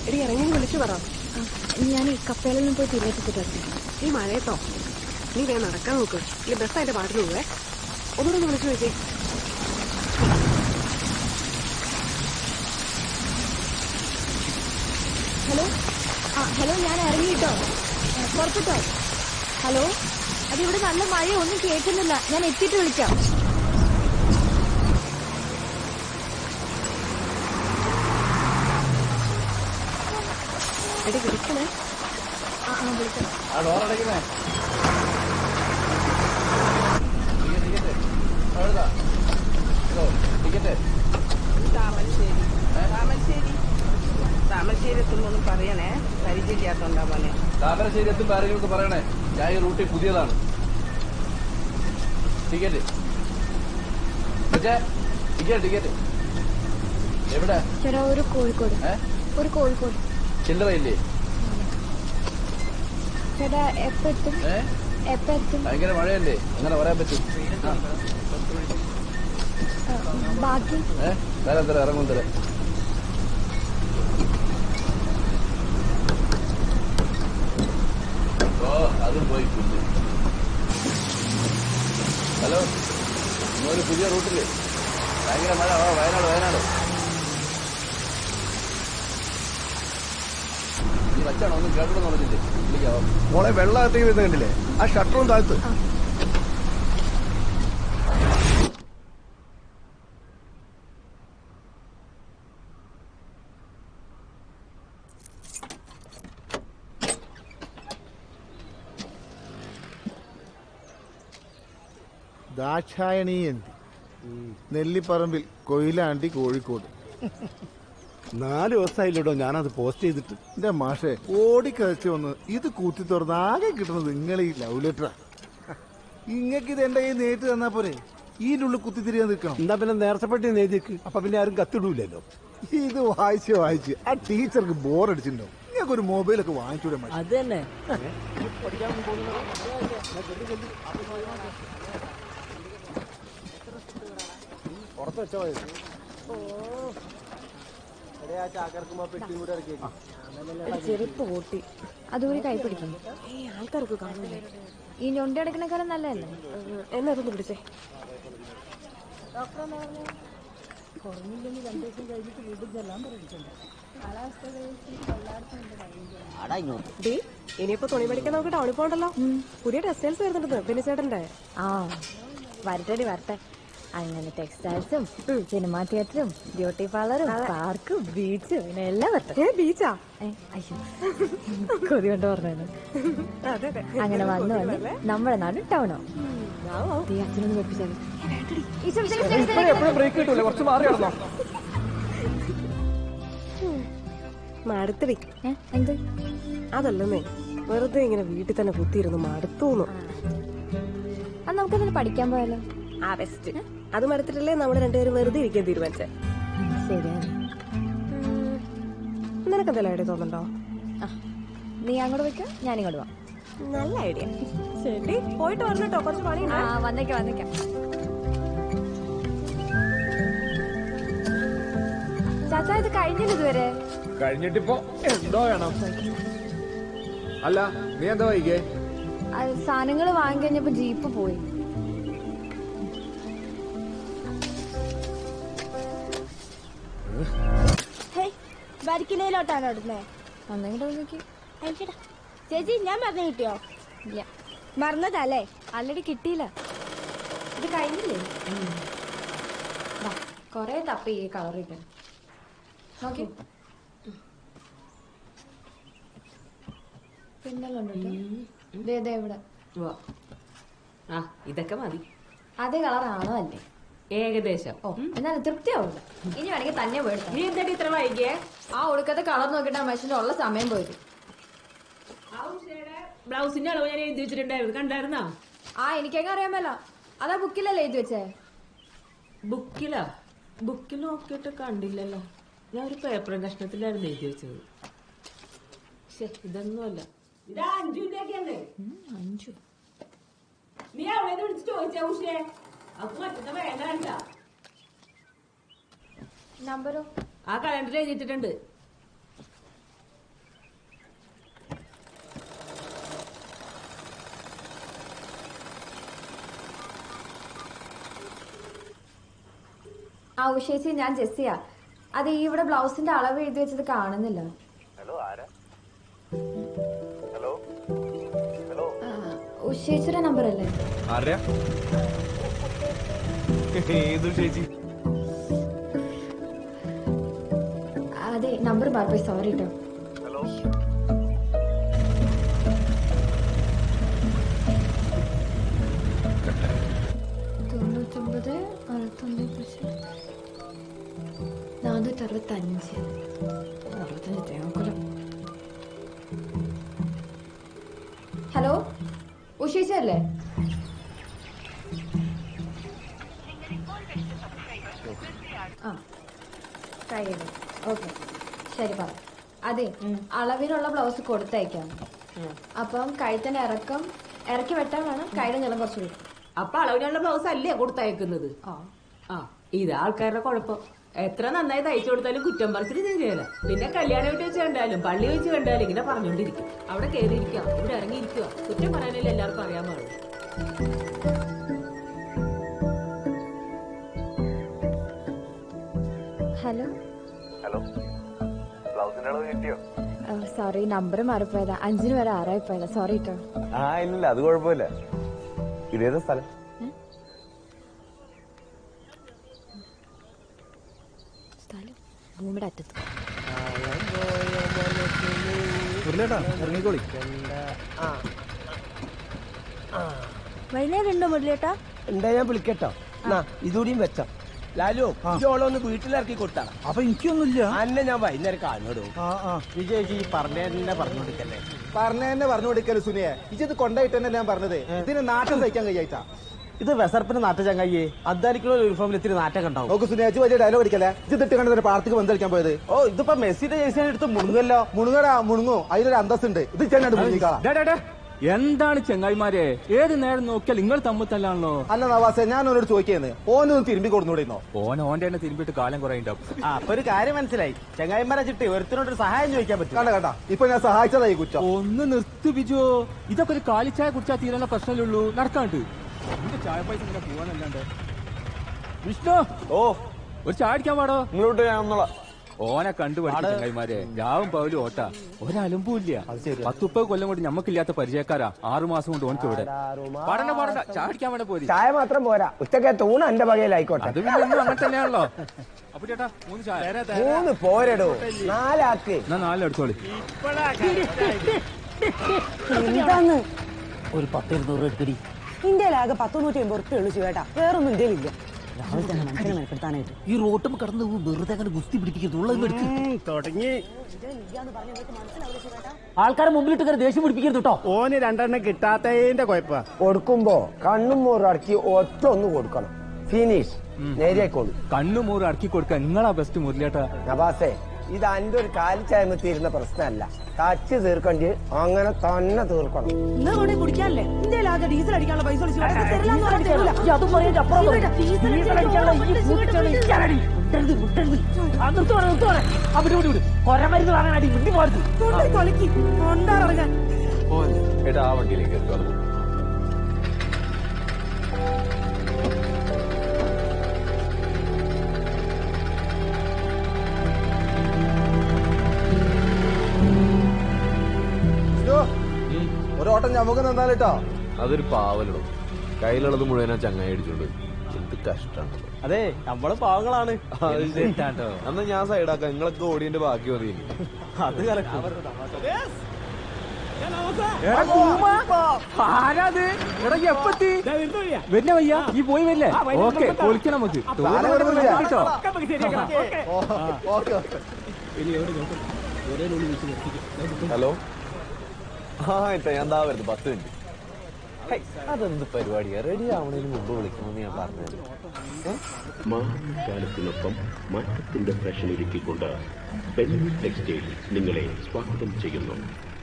എടി ഇറങ്ങി വിളിച്ചു പറ. ഞാൻ ഈ കപ്പേലിൽ നിന്ന് പോയി തിരികെത്തിട്ട് ഈ മഴയത്തോ? നീ വേഗം നടക്കാൻ നോക്ക്. ഈ ബസ് അതിന്റെ പാട്ടിൽ പോവേ. ഒന്നുകൂടെ വിളിച്ചു വെച്ചേ. ഹലോ ഹലോ, ഞാൻ ഇറങ്ങിയിട്ടോ, പുറത്തിട്ടോ. ഹലോ, അതിവിടെ നല്ല മഴ, ഒന്നും കേൾക്കുന്നില്ല. ഞാൻ എത്തിയിട്ട് വിളിക്കാം. എടി വിളിക്കണേ. വിളിക്കാം. താമരശ്ശേരി എത്തുമ്പോന്നും പറയണേ, പരിചയമില്ലാത്തോണ്ടാ മോനെ. താമരശ്ശേരി എത്തുമ്പോ ആരെങ്കിലും പറയണേ, ഞാൻ ഈ റൂട്ടിൽ പുതിയതാണ്. ടിക്കറ്റ് ടിക്കറ്റ് എവിടെ? ചേട്ടാ, ഒരു കോഴിക്കോട്. ചില്ലറയില്ലേ? ചേട്ടാ, എപ്പെത്തും? ഭയങ്കര മഴയല്ലേ, അങ്ങനെ പറയാൻ പറ്റും. ബാക്കി തരാം തരാം, ഇറങ്ങും തരാം. അതും പോയി. ഹലോ, ഒരു പുതിയ റൂട്ടില് ഭയങ്കര മഴ. വയനാട് നീ വച്ചാണോ? ഒന്നും കേൾക്കണമെന്ന് പറഞ്ഞില്ലേ? വിളിക്കാവോ മോളെ? വെള്ളം എത്തി വരുന്ന കണ്ടില്ലേ? ആ ഷട്ടറും താഴ്ത്ത്. ദാക്ഷായണീയന്തി, നെല്ലിപ്പറമ്പിൽ, കൊയിലാണ്ടി, കോഴിക്കോട്. 4 ദിവസമായില്ലോ ഞാനത് പോസ്റ്റ് ചെയ്തിട്ട്. എന്റെ മാഷെ, ഓടിക്കതച്ച് വന്ന് ഇത് കൂത്തി തുറന്ന് ആകെ കിട്ടുന്നത് നിങ്ങൾ ഈ ലവ് ലെറ്ററാ. ഇങ്ങക്ക് ഇത് എന്റെ കയ്യിൽ നേരിട്ട് തന്നാ പോരെ? ഇതിനുള്ളിൽ കുത്തി തിരിയാൻ നിൽക്കണം. എന്താ പിന്നെ നേരത്തെ പെട്ടി നേതിക്ക്, അപ്പൊ പിന്നെ ആരും കത്തിടൂലല്ലോ. ഇത് വായിച്ച് ആ ടീച്ചർക്ക് ബോറടിച്ചിട്ടുണ്ടോ? നിങ്ങൾക്ക് ഒരു മൊബൈലൊക്കെ വാങ്ങിച്ചൂടെ? അത് തന്നെ പുറത്ത് വെച്ചാൽ മതി. ചെറുപ്പ് കൂട്ടി അതുകൂടി കൈ പിടിക്കും. ആൾക്കാർക്ക് കാണൂലേ? ഈ ഞൊണ്ടി അടക്കണക്കാലം നല്ലതല്ലേ? എന്നാ അതൊന്ന് പിടിച്ചേ. കുറഞ്ഞില്ലെങ്കിൽ 2 ദിവസം കഴിഞ്ഞിട്ട് വീട്ടിൽ ചെല്ലാൻ പറഞ്ഞിട്ടുണ്ട്. കാലാവസ്ഥ ഇനിയിപ്പോ തുണി പഠിക്കാൻ നമുക്ക് ടൗണിൽ പോകണ്ടല്ലോ. പുതിയ ടെക്സ്റ്റൈൽസ് വരുന്നുണ്ട് പിന്നെ ചേട്ടന്റെ. വരട്ടെ. അങ്ങനെ ടെക്സ്റ്റൈൽസും സിനിമാ തിയേറ്ററും ബ്യൂട്ടി പാർലറും പാർക്കും ബീച്ചും പിന്നെ എല്ലാം വരട്ടെ. ബീച്ചാ? അയ്യോ, കൊതി കൊണ്ട് പറഞ്ഞത്. അങ്ങനെ വന്ന് നമ്മുടെ നാട് ടൗണോ? അച്ഛനൊന്ന് പഠിപ്പിച്ചാൽ മടുത്തടി. എന്ത്? അതല്ലെന്നേ, വെറുതെ ഇങ്ങനെ വീട്ടിൽ തന്നെ കുത്തിയിരുന്നു മടുത്തൂന്നു. അത് നമുക്കതിന് പഠിക്കാൻ പോയാലോ? ബെസ്റ്റ്. അത് മടുത്തിട്ടല്ലേ നമ്മള് രണ്ടുപേരും വെറുതെ ഇരിക്കാൻ തീരുമാനിച്ചേ. ശരിയാണ്. നിനക്കെന്തെല്ലാം ഐഡിയ തോന്നുന്നുണ്ടോ? നീ അങ്ങോട്ട് വെക്കാം, ഞാനിങ്ങോട്ട് പോവാം. നല്ല ഐഡിയ. ശരി, പോയിട്ട് വരണട്ടോ, കുറച്ച് പണി. വന്നേക്കാം. ചാച്ചാ, ഇത് കഴിഞ്ഞില്ല ഇതുവരെ? കഴിഞ്ഞിട്ടിപ്പോ എന്തോ വേണം? അല്ല, നീ എന്താ വൈകേ? സാധനങ്ങൾ വാങ്ങിക്കഴിഞ്ഞപ്പോ ജീപ്പ് പോയി. വരിക്കിലയിലോട്ടാണോ ഇടുന്നേ? ചേച്ചി, ഞാൻ മറന്നു കിട്ടിയോ? ഇല്ല. മറന്നതല്ലേ? ആൾറെഡി കിട്ടിയില്ല. ഇത് കഴിഞ്ഞില്ലേ? കൊറേ തപ്പി ഈ കളർ കിട്ടാൻ. നോക്കി പിന്നെ ഇവിടെ ഇതൊക്കെ മതി. അതേ കളറാണോ അല്ലേ? ഏകദേശം. എന്നാലും തൃപ്തിയാവില്ല. ഇനി വേണമെങ്കിൽ തന്നെ പോയിട്ട്. നീ എന്തായാലും ഇത്ര വൈകിയേ? ആ ഒടുക്കത്തെ കളർ നോക്കിയിട്ട് മനുഷ്യന്റെ ഉള്ള സമയം പോയത്. ബ്ലൗസിന്റെ അളവ് ഞാൻ എഴുതി വെച്ചിട്ടുണ്ടായിരുന്നു, കണ്ടായിരുന്നോ? എനിക്കൊക്കെ അറിയാമല്ലോ. അതാ ബുക്കിലല്ലേ എഴുതി വെച്ചേ? ബുക്കിൽ നോക്കിയിട്ട് കണ്ടില്ലല്ലോ. ഞാൻ ഒരു പേപ്പർ കഷ്ണത്തിലായിരുന്നു എഴുതി വെച്ചത്. ഇതൊന്നുമല്ല. 5. നീ അവിടെ വിളിച്ച് ചോദിച്ചാ ഉഷേ? അത് മറ്റേ വേണ്ട. നമ്പരോ? ആ കലണ്ടറിൽ എഴുതിയിട്ടുണ്ട്. ആ ഉഷേച്ചി, ഞാൻ ജെസ്സിയാ. അത് ഈ ഇവിടെ ബ്ലൗസിന്റെ അളവ് എഴുതി വെച്ചത് കാണുന്നില്ല. ഉഷേച്ചിയുടെ നമ്പർ അല്ലേ? അതെ, നമ്പർ മാറിപ്പോയി. സോറി കേട്ടോ. തൊണ്ണൂറ്റൊമ്പത് 465 തേങ്ങക്കുളം. ഹലോ, ഉഷേച്ചി അല്ലേ? ആ, ട്രൈ ചെയ്തു. ഓക്കെ, ശരി. പറ. അതെ, അളവിനുള്ള ബ്ലൗസ് കൊടുത്തയക്കാം. അപ്പം കഴുത്തിന്റെ ഇറക്കി വെട്ടാൻ വേണം. കൈയുടെ നീളം കുറച്ച് കിട്ടും. അപ്പൊ അളവിനുള്ള ബ്ലൗസ് അല്ലേ കൊടുത്തയക്കുന്നത്? ആ, ഇത് ആൾക്കാരുടെ കുഴപ്പം. എത്ര നന്നായി തയ്ച്ചു കൊടുത്താലും കുറ്റം പറിച്ചിട്ട് ശരിയല്ല. പിന്നെ കല്യാണം വീട്ടിൽ വെച്ച് കണ്ടാലും പള്ളി വെച്ച് കണ്ടാലും ഇങ്ങനെ പറഞ്ഞോണ്ടിരിക്കും. അവിടെ കയറിയിരിക്കുക, ഇവിടെ ഇറങ്ങിയിരിക്കുക. കുറ്റം പറയാനല്ലേ എല്ലാവർക്കും അറിയാൻ പാടുള്ളൂ. ഹലോ. Sorry, number മാറിപ്പോയതാ. 5 വരെ 6 പോയതാ. സോറി കേട്ടോ. ഇല്ല, അത് കുഴപ്പമില്ല. ഇതേതാ സ്ഥലം? ഭൂമിയുടെ അറ്റത്ത്. ഇറങ്ങിക്കോളി. വൈകുന്നേരം ഉണ്ടോ മുരളിയേട്ടാ? എന്താ, ഞാൻ വിളിക്കട്ടോ. ഇതുകൂടിയും വെച്ചോ. ലാലു, ഓളൊന്ന് വീട്ടിലിറക്കി കൊടുത്താ. അപ്പൊ എനിക്കൊന്നുമില്ല. അന്നെ ഞാൻ വൈകുന്നേരം കാണോടൂ. വിജയ് പറഞ്ഞതന്നെ പറഞ്ഞു കൊടുക്കല്ലേ? പറഞ്ഞതന്നെ പറഞ്ഞു കൊടുക്കല് സുനിയെ. ഇജത് കൊണ്ടായിട്ടെന്നെ ഞാൻ പറഞ്ഞത്. ഇതിന് നാട്ടം സഹിക്കാൻ കഴിയായിട്ടാ. ഇത് വെസർപ്പിന് നാട്ട ചങ്ങായിയെ. അദ്ധാനിക്കുള്ള യൂണിഫോമിൽ ഇത്തിരി നാട്ടം കണ്ടാവും. നോക്ക് സുനിയാച്ച് വലിയ ഡയലോഗ് അടിക്കല്ലേ. ഇത് ഇട്ട് കണ്ടതിന് പാർട്ടിക്ക് പന്ത് കളിക്കാൻ പോയത്. ഓ, ഇതിപ്പോ മെസ്സിന്റെ ജേഴ്സി എടുത്ത് മുണുങ്ങല്ലോ. മുണുങ്ങടാ, മുണുങ്ങോ. അതിലൊരു അന്തസ്സുണ്ട്. ഇത് ചെന്നാണ്ട് മുങ്ങിക്കാളാ. എന്താണ് ചെങ്ങായിമാരെ, ഏത് നേരം നോക്കിയാൽ നിങ്ങൾ തമ്മിൽ തല്ലാണല്ലോ. അല്ല നവാസെ, ഞാൻ ഓനോട് ചോദിക്കുന്നത് ഓനൊന്ന് തിരുമ്പി കൊടുന്നൂടെന്നോ? ഓന്റെ തന്നെ തിരുമ്പിട്ട് കാലം കുറെ ഉണ്ടാവും. അപ്പൊ ഒരു കാര്യം മനസ്സിലായി. ചെങ്ങായിമാരെ ചിട്ടി ഒരുത്തിനോട് ഒരു സഹായം ചോദിക്കാൻ പറ്റും. കണ്ട ഇപ്പൊ ഞാൻ സഹായിച്ചതായി കുറ്റം. ഒന്ന് നിർത്തി ബിജു. ഇതൊക്കെ ഒരു കാലിച്ചായ കുടിച്ചാൽ തീരാനുള്ള പ്രശ്നമല്ലേ നടക്കാണ്ട്. എന്റെ ചായ പൈസ ഇങ്ങനെ പോവാനല്ലാണ്ട്. വിഷ്ണു, ഒരു ചായ അടിക്കാൻ പാടോ? ഇങ്ങോട്ട് കാണുന്നോളാം. ഓനെ കണ്ടുപഠിച്ച ചങ്ങായിമാരെ രാവും പകലും ഓട്ടാ. ഒരലമ്പൂല്ല. 10-30 കൊല്ലം കൊണ്ട് ഞമ്മക്കില്ലാത്ത പരിചയക്കാരാ. 6 മാസം കൊണ്ട് ഓനക്ക് ഇവിടെ പാടണ്ട. ചായ അടിക്കാൻ വേണ്ട പോയി. ചായ മാത്രം പോരാ, ഉച്ചക്കത്തെ ഊണ് എന്റെ വകയിലായിക്കോട്ടെ. അത് പിന്നെ എന്നും അങ്ങനെ തന്നെയാണല്ലോ. അപ്പൊ ചേട്ടാ 3 ചായ. 3 പോരടോ, 4 ആക്ക്. എന്നാ 4 എടുത്തോളി. എന്താന്ന് ഒരു 10-200 എടുക്കടി. ഇന്ത്യയിലാകെ 100-150 ഉറുപ്പ ഉള്ളു ചേട്ടാ. വേറൊന്നും ഇന്ത്യയിലില്ല. രാവിലെ തന്നെ മനുഷ്യനെ മെനക്കെടുത്താനായിട്ട് ഈ റോട്ടും കടന്ന് വെറുതെ അങ്ങനെ ഗുസ്തി പിടിപ്പിക്കരുത്. തുടങ്ങി ആൾക്കാരെ മുമ്പിലിട്ട് കയറി ദേഷ്യം പിടിപ്പിക്കരുത് കേട്ടോ. ഓന് 2 എണ്ണം കിട്ടാത്തതിന്റെ കുഴപ്പ. കൊടുക്കുമ്പോ കണ്ണും മൂറും അടക്കി ഒറ്റ ഒന്ന് കൊടുക്കണം. ഫിനിഷ്. നേരിയായിക്കോളൂ. കണ്ണു മൂറ് അടക്കി കൊടുക്കാൻ നിങ്ങളാ ബെസ്റ്റ് മുരളിയേട്ടാ. നവാസേ, ഇത് അന്റെ ഒരു കാലിച്ചായ്മ തീരുന്ന പ്രശ്നമല്ല. തച്ച് തീർക്കണ്ടി അങ്ങനെ തന്നെ തീർക്കണം. ഇന്ന് കൂടെ കുടിക്കാനല്ലേ ഇന്ത്യയിലാകെ ഡീസൽ അടിക്കാനുള്ള പൈസ കൊണ്ടാറങ്ങാൻ ആ വണ്ടിയിലേക്ക് ഒരോട്ടം ഞമ്മക്ക് നിന്നാലിട്ടോ. അതൊരു പാവലിടും. കയ്യിലുള്ളത് മുഴുവനാ ചങ്ങായി അടിച്ചോണ്ട്. എന്ത് കഷ്ടാണ്. അതെ, നമ്മള് പാവങ്ങളാണ്. അന്ന് ഞാൻ സൈഡാക്കാം. നിങ്ങളൊക്കെ ഓടിയന്റെ ബാക്കി മതി. അത് ആരാത്? എടാ എപ്പത്തി വരുന്ന വയ്യ. ഈ പോയി വരില്ലേ? ഓക്കെ, പൊളിക്കണം നമുക്ക്. ഹലോ. ഞാൻ എന്താ വരുന്നത്? 10 മിനിറ്റ്. അതെന്ത് പരിപാടിയാ? റെഡി ആവണതിന് മുമ്പ് വിളിക്കണമെന്ന് ഞാൻ പറഞ്ഞത്. കാലത്തിനൊപ്പം മാറ്റത്തിന്റെ ഫാഷൻ ഒരുക്കിക്കൊണ്ട് ബെന്നി ടെക്സ്റ്റൈൽ നിങ്ങളെ സ്വാഗതം ചെയ്യുന്നു.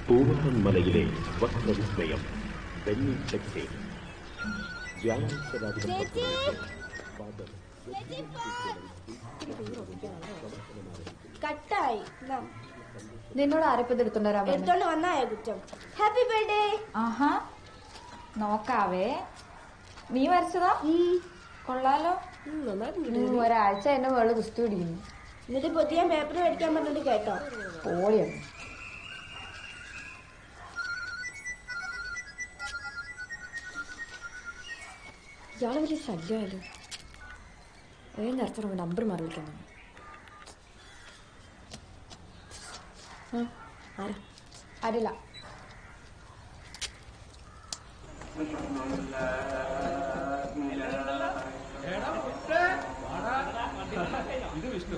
പൂവാറൻ മലയിലെ വസ്ത്രവിസ്മയം ബെന്നി ടെക്സ്റ്റൈൽ. കട്ടായി. നിന്നോട് ആരപ്പത് എടുത്തോണ്ട് വന്നായ കുറ്റം. Happy birthday. ആഹാ, നോക്കാവേ. നീ വരച്ചതാ? കൊള്ളാലോ. ഒരാഴ്ച എന്റെ മുകളിൽ കുസ്തി പിടിക്കുന്നു. എന്നിട്ട് പുതിയ പേപ്പർ മേടിക്കാൻ പറഞ്ഞിട്ട് കേട്ടോ? പോളിയാണ്. ഇയാളെ വലിയ ശല്യമായാലും ഏത് നേരത്തെ നമ്പർ മാറി വിളിക്കാൻ അറിയില്ല. ഇത് വിഷ്ണു.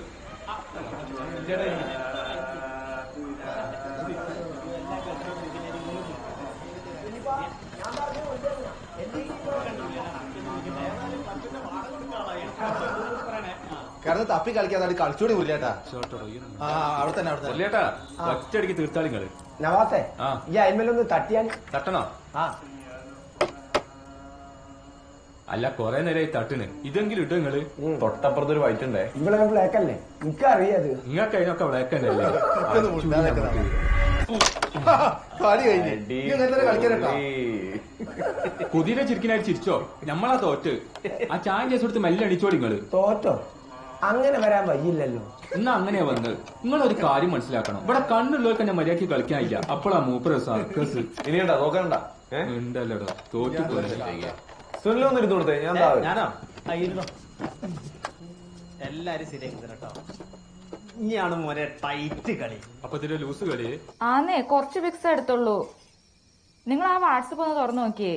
കാരണം തപ്പി കളിക്കാതെ കളിച്ചോടി ഉരുളേട്ടാ. അവിടെ തന്നെ ഉരുളേട്ടാ ഒറ്റയടിക്ക് തീർത്താളിങ്ങള്. നവാസേ ഈ അയിമലൊന്ന് തട്ടിയാൽ തട്ടണോ? അല്ല കൊറേ നേരമായി തട്ടിന്. ഇതെങ്കിലും ഇട്ടോ നിങ്ങള്. തൊട്ടപ്പുറത്തൊരു വൈറ്റുണ്ടേ. ഇവിടെ ബ്ലാക്കല്ലേ? എനിക്കറിയാത്. നിങ്ങൾക്ക് അതിനൊക്കെ ബ്ലാക്കല്ലേ? കളി കഴിഞ്ഞു കളിക്കാനോ? കുതിരെ ചിരിക്കനായിട്ട് ചിരിച്ചോ? ഞമ്മളാ തോറ്റ്. ആ ചായ കേസ് കൊടുത്ത് മെല്ലെ അടിച്ചോടി നിങ്ങള്. തോറ്റോ? അങ്ങനെ വരാൻ വയ്യില്ലല്ലോ. എന്നാ അങ്ങനെയാ വന്നത്. നിങ്ങളൊരു കാര്യം മനസ്സിലാക്കണം. ഇവിടെ കണ്ണുള്ളവർക്ക് തന്നെ മര്യാദക്ക് കളിക്കാനില്ല. അപ്പോഴാ മൂപ്പര സർക്കസ്. ഇനിയുണ്ടോ നോക്കണ്ട? ഉണ്ടല്ലോടോ തോറ്റു പോലെ. സുനിലൊന്നും ഇരുന്ന് കൊടുത്തേ. ഞാനോ എല്ലാരും ശരിയാക്കി തരട്ടോ. ഇനിയാണ് മോനെ ടൈറ്റ് കളി. അപ്പൊ ഇതിന്റെ ലൂസ് കളി. ആന്നേ കുറച്ച് പിക്സ് എടുത്തുള്ളൂ. നിങ്ങൾ ആ വാട്സപ്പ് ഒന്ന് തുറന്നു നോക്കിയേ.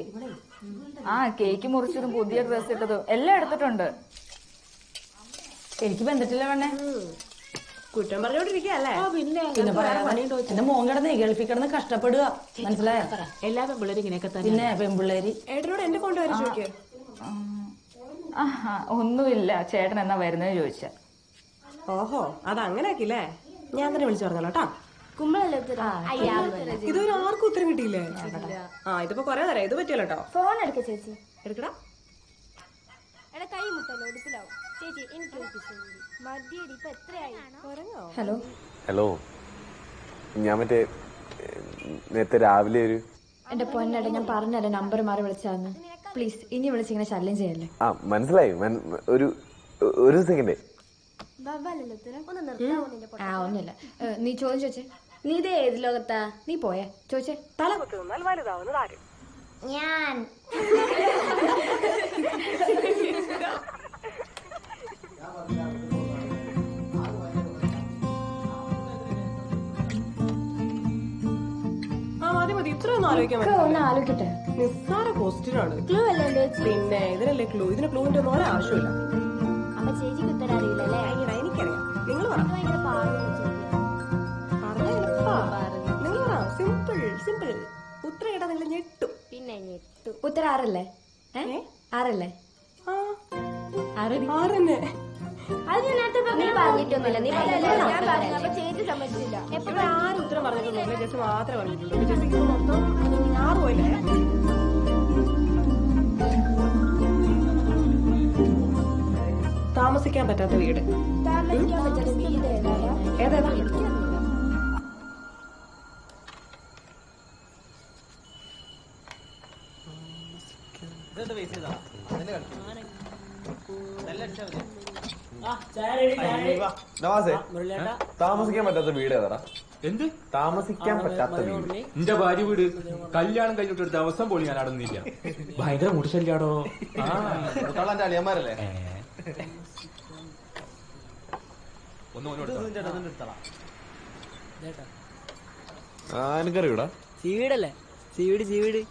ആ കേക്ക് മുറിച്ചതും പുതിയ ഡ്രസ് ഇട്ടതും എല്ലാം എടുത്തിട്ടുണ്ട്. എനിക്ക് ബന്ധത്തില്ല വേണേ. കുറ്റം പറഞ്ഞോണ്ടിരിക്കല്ലേ? പിന്നെ പറയാ എന്റെ മോൻ കിടന്ന് ഗൾഫിൽ കിടന്ന് കഷ്ടപ്പെടുക. മനസ്സിലായ? എല്ലാ പെൺപിള്ളേരും ഇങ്ങനെയൊക്കെ തന്നെ. പിന്നെ പെൺപിള്ളേര് ഏട്ടനോട് എന്റെ കൊണ്ടുവരാൻ ചോദിക്കേ? ഒന്നുമില്ല, ചേട്ടൻ എന്നാ വരുന്നത് ചോദിച്ച. ഓഹോ അതങ്ങനെ ആക്കില്ലേ? ഞാൻ തന്നെ വിളിച്ചു പറഞ്ഞല്ലോ കേട്ടാ. ഇതൊരു ആർക്കും ഉത്തരം കിട്ടിയില്ലേ? ഇതിപ്പോ കൊറേ നേരം ഇത് പറ്റിയല്ലോ കേട്ടോ. ഫോൺ എടുക്ക ചേച്ചി. എടുക്കടാ. കൈ മുട്ടല്ലോ ഉടുപ്പിലാവും ചേച്ചി. എനിക്ക് മതിയടി. ഇപ്പൊ എത്രയായി? ഹലോ ഹലോ, ഞാൻ മറ്റേ നേരത്തെ രാവിലെ ഒരു എന്റെ പൊന്നട ഞാൻ പറഞ്ഞല്ലേ നമ്പർ മാറി വിളിച്ചാന്ന്. പ്ലീസ് ഇനി വിളിച്ചിങ്ങനെ ശല്യം ചെയ്യല്ലേ. മനസ്സിലായി. ഒരു സെക്കൻഡ്. ഒന്നുമില്ല. നീ ചോദ്യം ചോദിച്ചേ. നീ ഇത് ഏത് ലോകത്താ? നീ പോയേ ചോദിച്ചേ. തല കുത്തുന്നാൽ വലുതാവുന്നത് ആര്? ഞാൻ. മതി ഇത്രയൊന്നും ആലോചിക്കാൻ ആലോചിക്കട്ടെ. നിസ്സാര ക്വസ്റ്റ്യൻ ആണ്. ക്ലൂ അല്ലേ? പിന്നെ ഇതിനല്ലേ ക്ലൂ? ഇതിന് ക്ലൂവിന്റെ ഒന്നും ഒരാവശ്യമില്ല. അപ്പൊ ചേച്ചിക്ക് ഉത്തരം അറിയില്ലല്ലേ? എനിക്കറിയാം. നിങ്ങൾ പറ. നിങ്ങൾ പറ. Simple simple. ഉത്തരം കേട്ടാ നിങ്ങൾ ഞെട്ടും. പിന്നെ ഞെട്ടും. ഉത്തരം ആറല്ലേ? ആറല്ലേ? ആറന്നെ. അത് ഞാൻ നേരത്തെ പറഞ്ഞിട്ടൊന്നുമില്ല. നീ ചേച്ചി സമ്മതിച്ചില്ല. ഇവിടെ ആരും ഉത്തരം പറഞ്ഞിട്ടൊന്നുമില്ല. ജസ്റ്റ് മാത്രമേ പറഞ്ഞിട്ടുള്ളൂ. ജസ്റ്റ് മൊത്തം 6 പോയില്ലേ? താമസിക്കാൻ പറ്റാത്ത വീട് ഏതാ? താമസിക്കാൻ പറ്റാത്ത വീട് ഏതാ? എന്ത് താമസിക്കാൻ പറ്റാത്ത വീട്? എന്റെ ഭാര്യ വീട്. കല്യാണം കഴിഞ്ഞിട്ട് ഒരു ദിവസം പോലും ഞാൻ അടന്നില്ല. ഭയങ്കര മുടിശല്യാടോ. എന്റെ അളിയന്മാരല്ലേ? എനിക്കറിയൂടാ. ചീവിടല്ലേ? ചീവിട് ചീവിട്.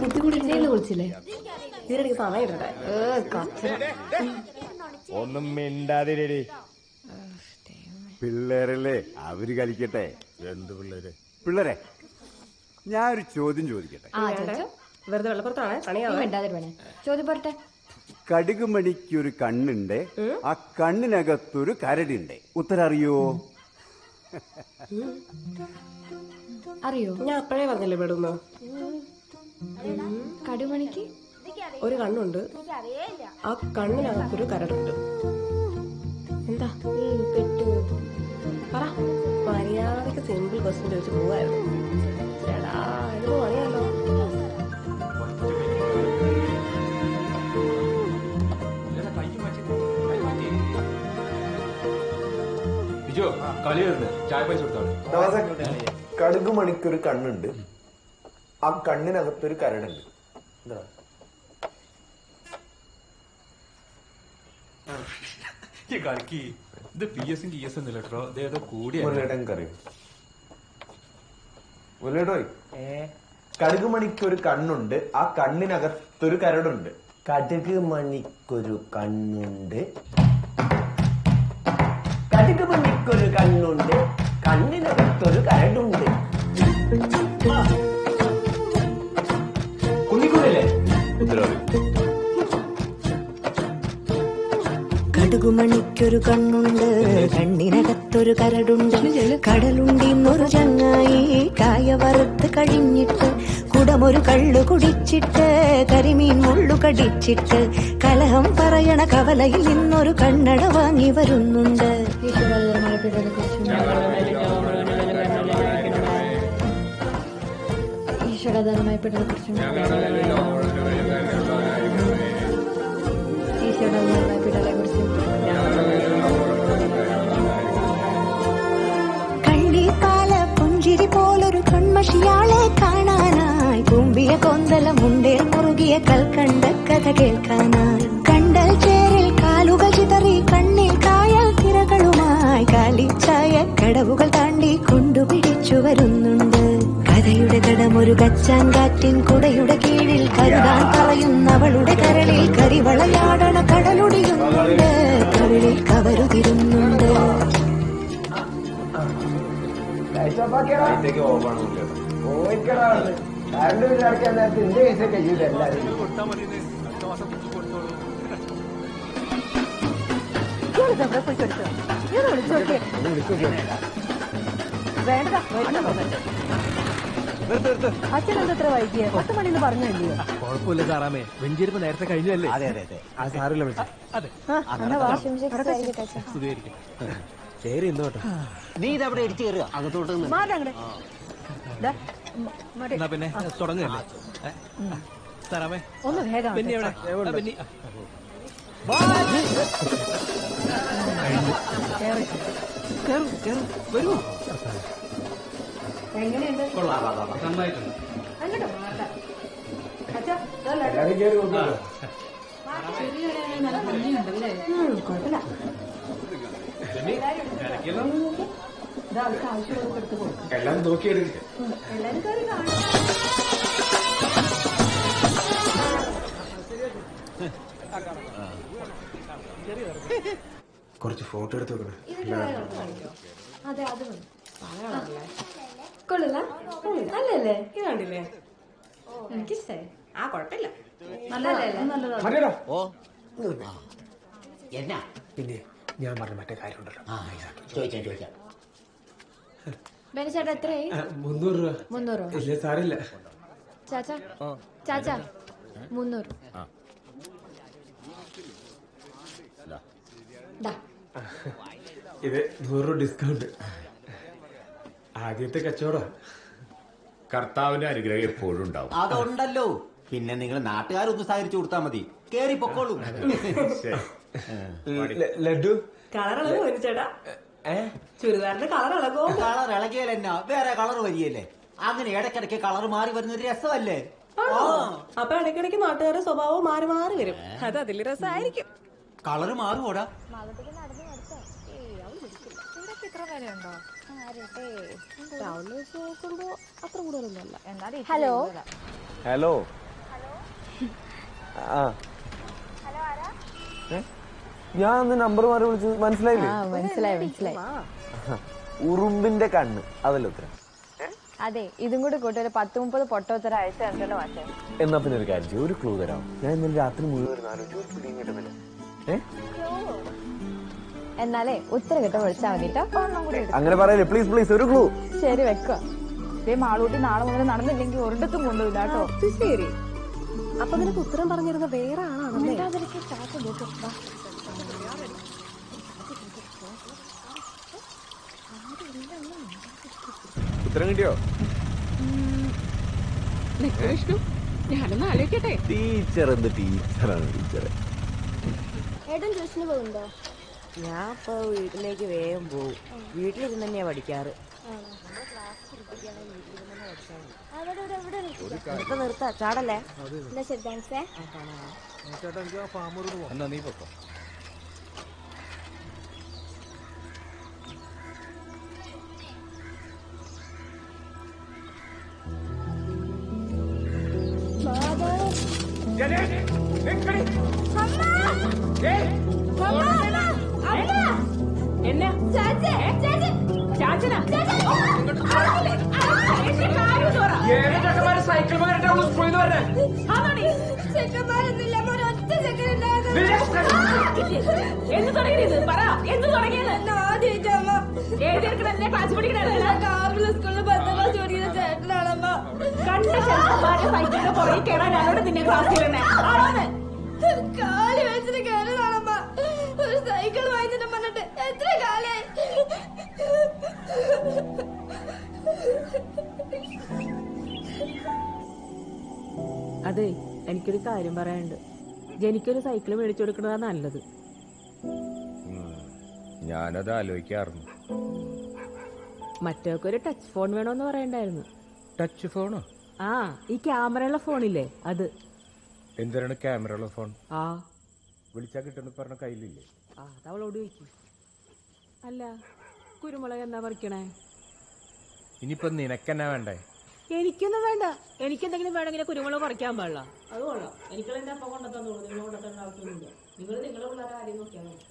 ബുദ്ധി കൂടി വിളിച്ചില്ലേ? ഇതിനിടയ്ക്ക് സമയം ഇടട്ടെ. ഒന്നും മിണ്ടാതിരടി. പിള്ളേരല്ലേ, അവര് കളിക്കട്ടെ. എന്ത് പിള്ളേര്? പിള്ളേരെ, ഞാനൊരു ചോദ്യം ചോദിക്കട്ടെ. വെറുതെ വെള്ളപ്പുറത്താണ് ചോദ്യം പറട്ടെ. കടുകുമണിക്കൊരു കണ്ണുണ്ട്, ആ കണ്ണിനകത്തൊരു കരടുണ്ട്. ഉത്തരം അറിയോ? അറിയോ? ഞാൻ അപ്പഴേ പറഞ്ഞല്ലേ പെടുന്നു. കടുമണിക്ക് ഒരു കണ്ണുണ്ട്, ആ കണ്ണിനകത്തൊരു കരടുണ്ട്. എന്താ പെട്ടു? പറ. മര്യാദക്ക് സിമ്പിൾ ക്വസ്റ്റ്യൻ ചോദിച്ചു പോവായിരുന്നു. ചേടാ ഇത് പണിയല്ലോ. കടുക് മണിക്കൊരു കണ്ണുണ്ട്, ആ കണ്ണിനകത്തൊരു കരടുണ്ട്. എന്താ ഇത് PS TS ഒന്നുമില്ലട്ടോ, ഇതേതോ കൂടിയോ കടുക് മണിക്കൊരു കണ്ണുണ്ട്, ആ കണ്ണിനകത്തൊരു കരടുണ്ട്. കടുക് മണിക്കൊരു കണ്ണുണ്ട്, കടുക് മണിക്കൊരു കണ്ണുണ്ട്, കണ്ണിനകത്തൊരു കരടുണ്ട്. കുന്നിക്കൂടല്ലേ? കടുകുമണിക്കൊരു കണ്ണുണ്ട്, കണ്ണിനകത്തൊരു കരടുണ്ട്. കടലുണ്ടിന്നൊരു ചങ്ങായി കായ വറുത്ത് കഴിഞ്ഞിട്ട് കുടമൊരു കള്ളു കുടിച്ചിട്ട് കരിമീൻ മുള്ളു കടിച്ചിട്ട് കലഹം പറയണ കവലയിൽ നിന്നൊരു കണ്ണട വാങ്ങി വരുന്നുണ്ട്. ഈശ്വരധർമ്മയപ്പെട്ടതിനെ കുറിച്ച് കള്ളിപ്പാല പുഞ്ചിരി പോലൊരു കൺമഷിയാളെ കാണാനായി കുമ്പിയ കൊന്തല മുണ്ടേൽ മുറുകിയ കൽക്കണ്ട കഥ കേൾക്കാനായി കണ്ടൽ ചേരിൽ കാലുകൾ ചിതറി കണ്ണിൽ കായൽ തിരകളുമായി കാലിച്ചായ കടവുകൾ താണ്ടി കൊണ്ടുപിടിച്ചു വരുന്നുണ്ട്. കഥയുടെ കടമൊരു കച്ചാൻ കാറ്റിൻ കുടയുടെ കീഴിൽ കരുതാൻ പറയുന്നവളുടെ കരളിൽ കരിവളയാടണ കടലൊടിയുന്നുണ്ട്, കവിളിൽ കവരുതിരുന്നുണ്ട്. കറണ്ട് ബില്ലടക്കാൻ നേരത്തെ എന്റെ പൈസ കഴിയൂല എല്ലാവരും. അച്ഛനെന്തത്ര വൈകിയ 10 മണിന്ന് പറഞ്ഞല്ലേ? കുഴപ്പമില്ല സാറാമേ, വെഞ്ചിരിപ്പ് നേരത്തെ കഴിഞ്ഞല്ലേ? അതെ അതെ അതെ, ആ സാറില്ല വിളിച്ചു. ശരി ഇന്ന് കേട്ടോ. നീ ഇതവിടെ ഇടിച്ചു കയറുക അകത്തോട്ട്. എന്നാ പിന്നെ തുടങ്ങല്ലേ സാറാമേ? ഒന്ന് വേഗം പിന്നെ എവിടെ? പിന്നെ വരൂ. എങ്ങനെയുണ്ട്? നന്നായിട്ടുണ്ട്. നല്ല ഭംഗിയുണ്ടല്ലേ? കുഴപ്പമില്ല. ആവശ്യമുള്ള എടുത്തു പോകും. എല്ലാം നോക്കിയെടുക്കുക. എല്ലാരും കയറി കാണാം. കുറച്ച് ഫോട്ടോ എടുത്ത് വെക്കണം. അതെ അത് കൊള്ളില്ല നല്ലല്ലേ? ഇത് കണ്ടില്ലേ? എനിക്കിഷ്ടായി. ആ കുഴപ്പമില്ല. നല്ലതല്ലേ? ഓ എന്നാ പിന്നെ ഞാൻ പറഞ്ഞ മറ്റേ കാര്യം ഉണ്ടല്ലോ, ചോദിക്കാം. ബെനിച്ചേട്ടാ എത്രയായി? 300 രൂപ. 300? ഇല്ല സാറില്ല. ചാച്ചാ 300. ഇത് 100 രൂപ ഡിസ്കൗണ്ട്. ആദ്യത്തെ കച്ചവടം. കർത്താവിന്റെ അനുഗ്രഹം എപ്പോഴും ഉണ്ടാവും. അതുണ്ടല്ലോ. പിന്നെ നിങ്ങൾ നാട്ടുകാരൊന്ന് സഹകരിച്ചു കൊടുത്താൽ മതി. കേറി പൊക്കോളൂ. ലഡു കളർ ചേട്ടാ, ചുരിദാറിന്റെ കളർ ഇളകോ? കളർ ഇളകിയാലെന്നാ വേറെ കളർ വരികയല്ലേ? അങ്ങനെ ഇടയ്ക്കിടയ്ക്ക് കളർ മാറി വരുന്ന ഒരു രസമല്ലേ? അപ്പൊ ഇടയ്ക്കിടയ്ക്ക് നാട്ടുകാരുടെ സ്വഭാവം മാറി മാറി വരും. അത് അതിൽ രസമായിരിക്കും. കളർ മാറുമോടാ? Hello hello. ആ ഞാൻ അന്ന് നമ്പർ മാറി വിളിച്ചത് മനസ്സിലായില്ലേ? മനസ്സിലായി. ഉറുമ്പിന്റെ കണ്ണ് അതല്ല ഉത്തരം. അതെ, ഇതും കൂടി കൂട്ടി ഒരു 10-30 പൊട്ടോത്തരം അയച്ചു തന്നിട്ടുണ്ട് മാഷേ. എന്നാ പിന്നെ ഒരു കാര്യം, ഒരു ക്ലൂ തരാം. ഞാൻ ഇന്നലെ രാത്രി മുഴുവൻ കിട്ടുന്നില്ല. എന്നാലേ ഉത്തരം കിട്ടാൻ വിളിച്ചാൽ മതി. അങ്ങനെ പറയല്ലേ പ്ലീസ്, ഒരു ക്ലൂ. ശരി വെക്കുക. മാളൂട്ടി നാളെ മുതൽ നടന്നില്ലെങ്കിൽ ഒരിടത്തും കൊണ്ടുപോയില്ല കേട്ടോ. ശരി. അപ്പൊ നിനക്ക് ഉത്തരം പറഞ്ഞിരുന്ന വേറെ ആളാണല്ലേ? ഉത്തരം കിട്ടിയോ? വിഷ്ണു, ഞാനൊന്ന് ആലോചിക്കട്ടെ. ടീച്ചർ എന്ത് ടീച്ചറാണ് ടീച്ചറെ. ഏട്ടൻ ട്യൂഷന് പോകുന്നുണ്ടോ? ഞാൻ ഇപ്പൊ വീട്ടിലേക്ക് വേഗം പോകും. വീട്ടിലിരുന്ന് തന്നെയാ പഠിക്കാറ്. നിർത്താ ചാടല്ലേ. എന്നാ നീ പൊക്കോ. എന്ന് തുടങ്ങിയത് പറ. എന്ന് തുടങ്ങിയത് സ്കൂളിൽ 10ാം ക്ലാസ് പഠിക്കുന്ന ചേട്ടനാണമ്മ. കണ്ട ചെറുപ്പക്കാരുടെ സൈക്കിളിന്റെ പുറകെ കയറാൻ ഞാനോട് നിന്നെ ക്ലാസ്സിൽ തന്നെ കാല് വെച്ചിട്ട് കയറിയതാണമ്മ. ഒരു സൈക്കിൾ വാങ്ങിച്ചിട്ട് പറഞ്ഞിട്ട് എത്ര കാലായി. അതെ, എനിക്കൊരു കാര്യം പറയാനുണ്ട്. ജനിക്കൊരു സൈക്കിൾ മേടിച്ചു കൊടുക്കണതാ നല്ലത്. ഞാനത് ആലോചിക്കാറുണ്ട്. മറ്റൊക്കെ ടച്ച് ഫോൺ വേണോന്ന് പറയണ്ടായിരുന്നു. ടച്ച് ഫോണോ? ആ, ഈ ക്യാമറയുള്ള ഫോണില്ലേ അത്. എന്തിനാണ് ക്യാമറയുള്ള ഫോൺ? ആ, വിളിച്ചാ കിട്ടുന്ന പറഞ്ഞ കയ്യിലില്ലേ? ആ, അതവളോട് ചോദിക്കും. അല്ല, കുരുമുളക് എന്നാ പറിക്കണേ? ഇനിയിപ്പൊ നിനക്കെന്നാ വേണ്ടേ? എനിക്കൊന്നും വേണ്ട. എനിക്കെന്തെങ്കിലും വേണമെങ്കിൽ കുരുമുളക് പറിക്കാൻ പാടില്ല. അത് കൊള്ളാം. എനിക്ക് എന്റെ അപ്പം കൊണ്ടെത്തന്നു. നിങ്ങൾ കൊണ്ടെത്തേണ്ട ആവശ്യമൊന്നുമില്ല. നിങ്ങൾ നിങ്ങളുടെ പിള്ളേരെ കാര്യം നോക്കിയാൽ മതി.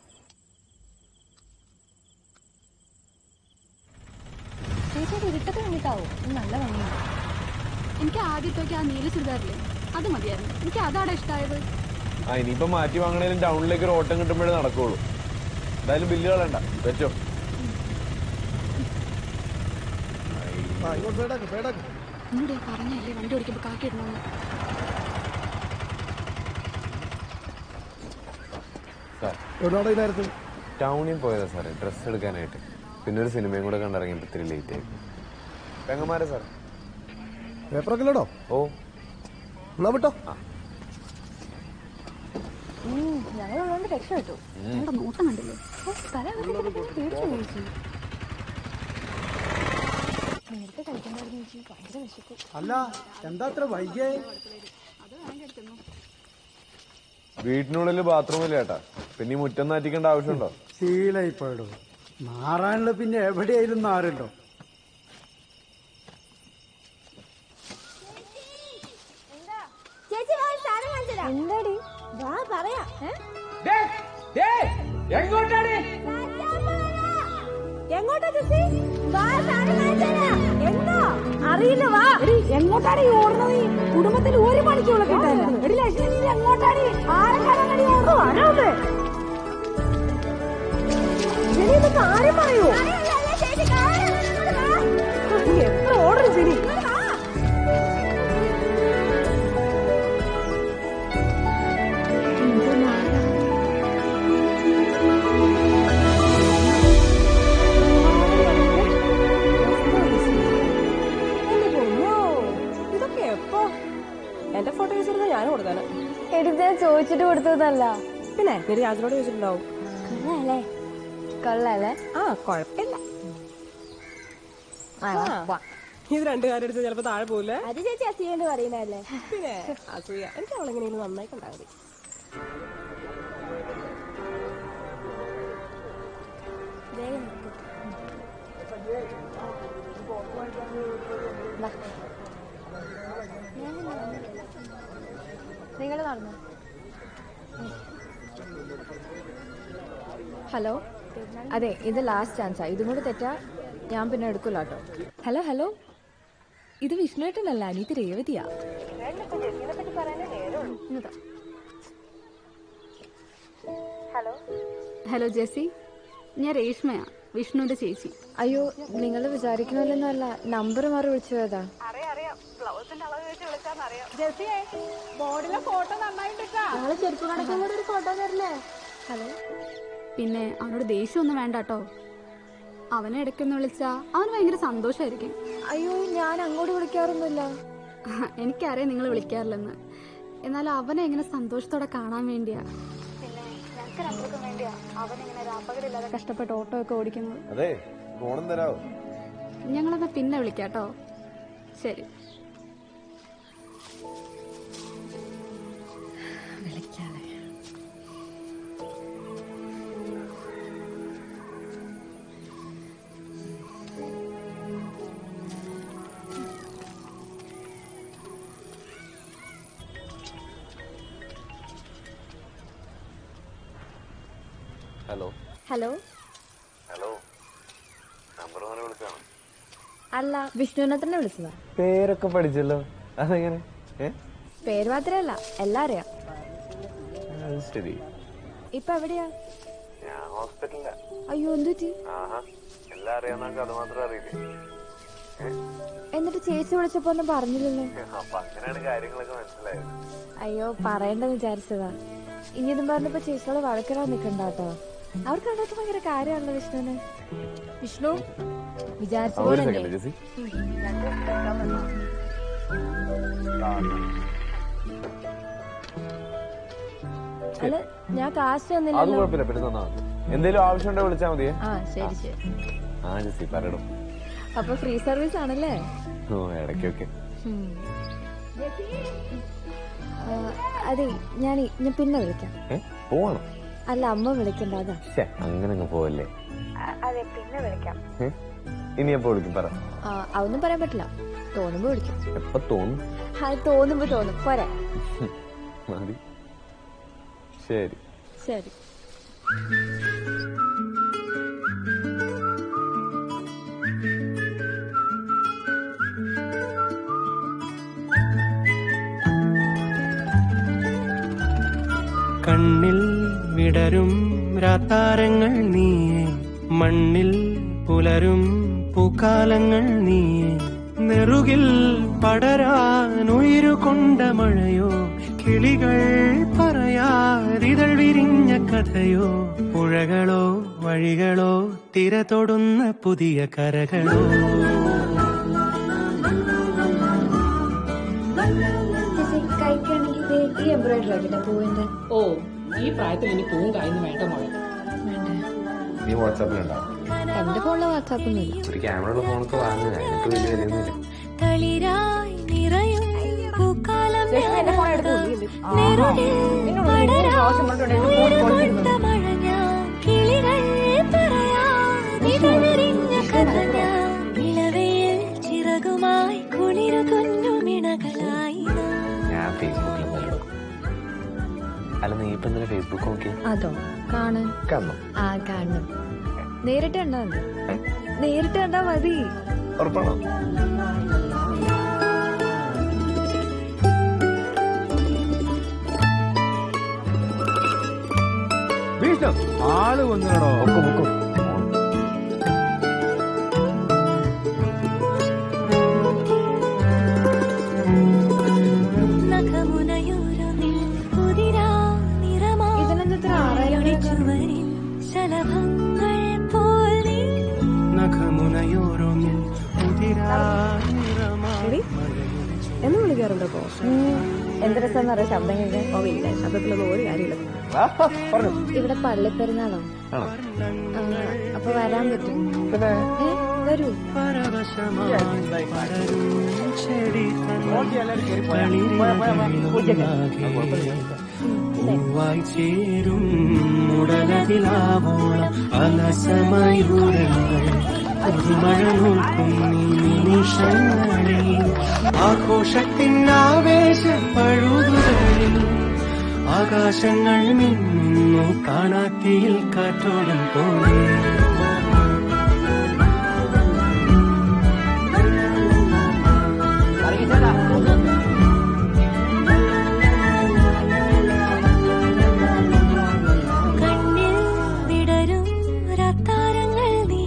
ചേച്ചിയുടെ ഇരുട്ടൊക്കെ കണ്ടിട്ടാവും. നല്ല ഭംഗിയാണ്. എനിക്ക് ആദ്യത്തൊക്കെ ആ നീല ചുരിദാറില്ലേ, അത് മതിയായിരുന്നു. എനിക്ക് അതാണ് ഇഷ്ടമായത്. ഇനിയിപ്പോ മാറ്റി വാങ്ങണേലും ടൗണിലേക്ക് ഒരു ഓട്ടം കിട്ടുമ്പോഴേ നടക്കുള്ളൂ. എന്തായാലും ബില്ല് കളയണ്ട, വെച്ചോ. എന്നോട് പറഞ്ഞല്ലേ വണ്ടി ഓടിക്കുമ്പോ കാക്കിടണമെന്ന്. ടൗണിൽ പോയതാ സാറേ, ഡ്രസ് എടുക്കാനായിട്ട്. പിന്നെ ഒരു സിനിമയും കൂടെ കണ്ടിറങ്ങിയപ്പോ ഇത്തിരി ലേറ്റ് ആയി. പെങ്ങന്മാരെ സാർ പേപ്പറൊക്കെ ഇല്ലടോ? ഓ എന്നാ വിട്ടോ. ഞങ്ങളുള്ളതുകൊണ്ട് രക്ഷപ്പെട്ടു. ഞങ്ങളുടെ നോട്ടം കണ്ടില്ലേ? പേടിച്ചു ചോദിച്ചു. നേരത്തെ കഴിക്കണ്ടായിരുന്നു ചേച്ചി. ഭയങ്കര വിശക്കും. അല്ല, എന്താ അത്ര വൈകിയേ? വീട്ടിനുള്ളിൽ ബാത്റൂമില്ല ചേട്ടാ. പിന്നെ ഈ മുറ്റം നാറ്റിക്കേണ്ട ആവശ്യമുണ്ടോ? ശീലായിപ്പോയിടോ. മാറാനുള്ള പിന്നെ എവിടെയായാലും നാറുണ്ടോ? എന്താടി? വാ പറയാ. എങ്ങോട്ടാ ചേച്ചി? എന്താ അറിയില്ല. വാ. എങ്ങോട്ടാണ് ഈ ഓടുന്നത്? കുടുംബത്തിൽ ഒരു മണിക്കുള്ള കിട്ടാൻ എങ്ങോട്ടാണ്? ആരെക്കാണി ഓടുന്നു? കാര്യം പറയൂ. എത്ര ഓർഡർ ശരി. ഇതൊക്കെ എപ്പോ? എന്റെ ഫോട്ടോ വെച്ചിരുന്ന ഞാൻ കൊടുക്കാന്. എടുത്ത് ചോദിച്ചിട്ട് കൊടുത്തതല്ല. പിന്നെ നീ രാജനോട് ചോദിച്ചിട്ടുണ്ടാവും. കള്ളല്ലേ? കള്ളല്ലേ? ആ, കൊഴപ്പില്ല. ഇത് രണ്ടു കാര്യം എടുത്ത് ചിലപ്പോ താഴെ പോവില്ലേ? അത് ചേച്ചി അസൂയണ്ട് പറയുന്നല്ലേ. പിന്നെ അസൂയ. എനിക്ക് അവളെങ്ങനെയും നന്നായി കണ്ടാൽ മതി. നിങ്ങൾ നടന്നു. ഹലോ, അതെ, ഇത് ലാസ്റ്റ് ചാൻസാ. ഇതും കൂടി തെറ്റാ ഞാൻ പിന്നെ എടുക്കില്ല കേട്ടോ. ഹലോ ഹലോ, ഇത് വിഷ്ണുവേട്ടനല്ല, അനീത് രേവതിയാ. ഹലോ ജെസ്സി, ഞാൻ രേഷ്മയാ. വിഷ്ണുവിന്റെ ചേച്ചി. അയ്യോ, നിങ്ങൾ വിചാരിക്കണമല്ലെന്നല്ല, നമ്പർ മാറി വിളിച്ചു പോയതാ. ചെരുപ്പ് കടക്കാൻ കൂടെ ഒരു ഫോട്ടോ തരില്ലേ? ഹലോ. പിന്നെ അവനോട് ദേഷ്യമൊന്നും വേണ്ട കേട്ടോ. അവനെ ഇടയ്ക്കൊന്ന് വിളിച്ചാ അവന് ഭയങ്കര സന്തോഷമായിരിക്കും. അയ്യോ, ഞാൻ അങ്ങോട്ട് വിളിക്കാറൊന്നുമില്ല. എനിക്കറിയാം നിങ്ങൾ വിളിക്കാറില്ലെന്ന്. എന്നാൽ അവനെ എങ്ങനെ സന്തോഷത്തോടെ കാണാൻ വേണ്ടിയാ, അവനിങ്ങനെ രാപ്പകലില്ലാതെ കഷ്ടപ്പെട്ട് ഓട്ടോ ഒക്കെ ഓടിക്കുന്നത്. അതെ, ഫോണും തരാവോ? ഞങ്ങളെന്നാ പിന്നെ വിളിക്കാട്ടോ. ശരി. Hello hello. ഹലോ, നമ്പർ വിളിച്ചാണോ? അല്ല, വിഷ്ണുവിനെ തന്നെ വിളിച്ചതാ. പേരൊക്കെ പഠിച്ചല്ലോ, അതെങ്ങനെ? പേര് മാത്രല്ല, എല്ലാം അറിയാം. ശരി. ഇപ്പൊ എവിടെയാ? ഞാൻ ഹോസ്പിറ്റലിലാ. അയ്യോ, എന്തുപറ്റി? എല്ലാം അറിയാവുന്ന അത് മാത്രം അറിയില്ലേ? എന്നിട്ട് ചേച്ചി വിളിച്ചപ്പോ ഒന്നും പറഞ്ഞില്ലല്ലോ. അപ്പൊ അങ്ങനെയാണ് കാര്യങ്ങളൊക്കെ മനസ്സിലായത്. അയ്യോ, പറയണ്ടെന്ന് വിചാരിച്ചതാ. ഇനി ഇതും പറഞ്ഞപ്പോ ചേച്ചിയോട് വഴക്കിടാൻ നിക്കണ്ടാട്ടോ. അവർക്ക് അതൊക്കെ ഭയങ്കര കാര്യമാണല്ലോ വിഷ്ണുവിന്. വിഷ്ണു വിചാരിച്ച പോലെ അല്ല, ഞാൻ കാശ് തന്നില്ലല്ലോ. എന്തേലും ആവശ്യമുണ്ടോ വിളിച്ചാ മതിയേ. ശരി ശരി. ജെസ്സി പറയണം. അപ്പൊ ഫ്രീ സർവീസ് ആണല്ലേ? ഇടയ്ക്കൊക്കെ. അതെ, ഞാൻ പിന്നെ വിളിക്കാം. പോവാണോ? അല്ല, അമ്മ വിളിക്കണ്ട, അതാ. അങ്ങനെ പോവല്ലേ? അതെ, പിന്നെ വിളിക്കാം. ഇനി എപ്പോ വിളിക്കും പറ. അതൊന്നും പറയാൻ പറ്റില്ല, തോന്നുമ്പോ വിളിക്കും. എപ്പോ തോന്നും? തോന്നുമ്പോ തോന്നും. പോരാ. മതി. ശരി ശരി. കണ്ണിൽ വിടരും രാത്താരങ്ങൾ നീയേ, മണ്ണിൽ പുലരും പൂക്കാലങ്ങൾ നീയേ, നെറുകിൽ പടരാൻ ഉയരുകൊണ്ട മഴയോ, കിളികൾ പറയാതിതൾ വിരിഞ്ഞ കഥയോ, പുഴകളോ വഴികളോ തിര തൊടുന്ന പുതിയ കരകളോ. ഓ, ഈ പ്രായത്തിൽ ഇനി പൂവും കായൊന്നും വേണ്ട മോളെ. നീ വാട്സാപ്പിലുണ്ടോ? എന്റെ ഫോണില് വാട്സാപ്പൊന്നുമില്ല. ഒരു ക്യാമറ ഉള്ള ഫോണൊക്കെ വാങ്ങുക, എനിക്ക് വലിയ വിലയൊന്നുമില്ല. ഞാൻ ഫേസ്ബുക്കിലൊന്നും. അല്ല, നീ ഇപ്പൊ എന്തിനാ ഫേസ്ബുക്ക് നോക്കി? അതോ, കാണും. കാണും. നേരിട്ട് കണ്ടാ മതി. നേരിട്ട് കണ്ടാ മതി. ഉറപ്പാണോ? ആള് വന്നിടോ. എന്ന് വിളിക്കാറുണ്ടോ? എന്ത് രസം അറിയാം ശബ്ദം കേൾക്കാൻ. ഇല്ല, ശബ്ദത്തിലൊന്നും ഒരു കാര്യമില്ല. ഇവിടെ പള്ളിപ്പെരുന്നാളോ? അപ്പൊ വരാൻ പറ്റും? വരൂ. പൂവായി ചേരും ഉടലതിലാവോളം അലസമയൂരങ്ങൾ പുതുമഴ നോക്കും നിമിഷങ്ങളിൽ ആഘോഷത്തിൻ ആവേശപ്പഴുതുകളിൽ ആകാശങ്ങൾ മിന്നുന്നു കാണാത്തിയിൽ കാറ്റോടും പോലെ. കണ്ണിൽ വിടരും രാത്താരങ്ങൾ നീ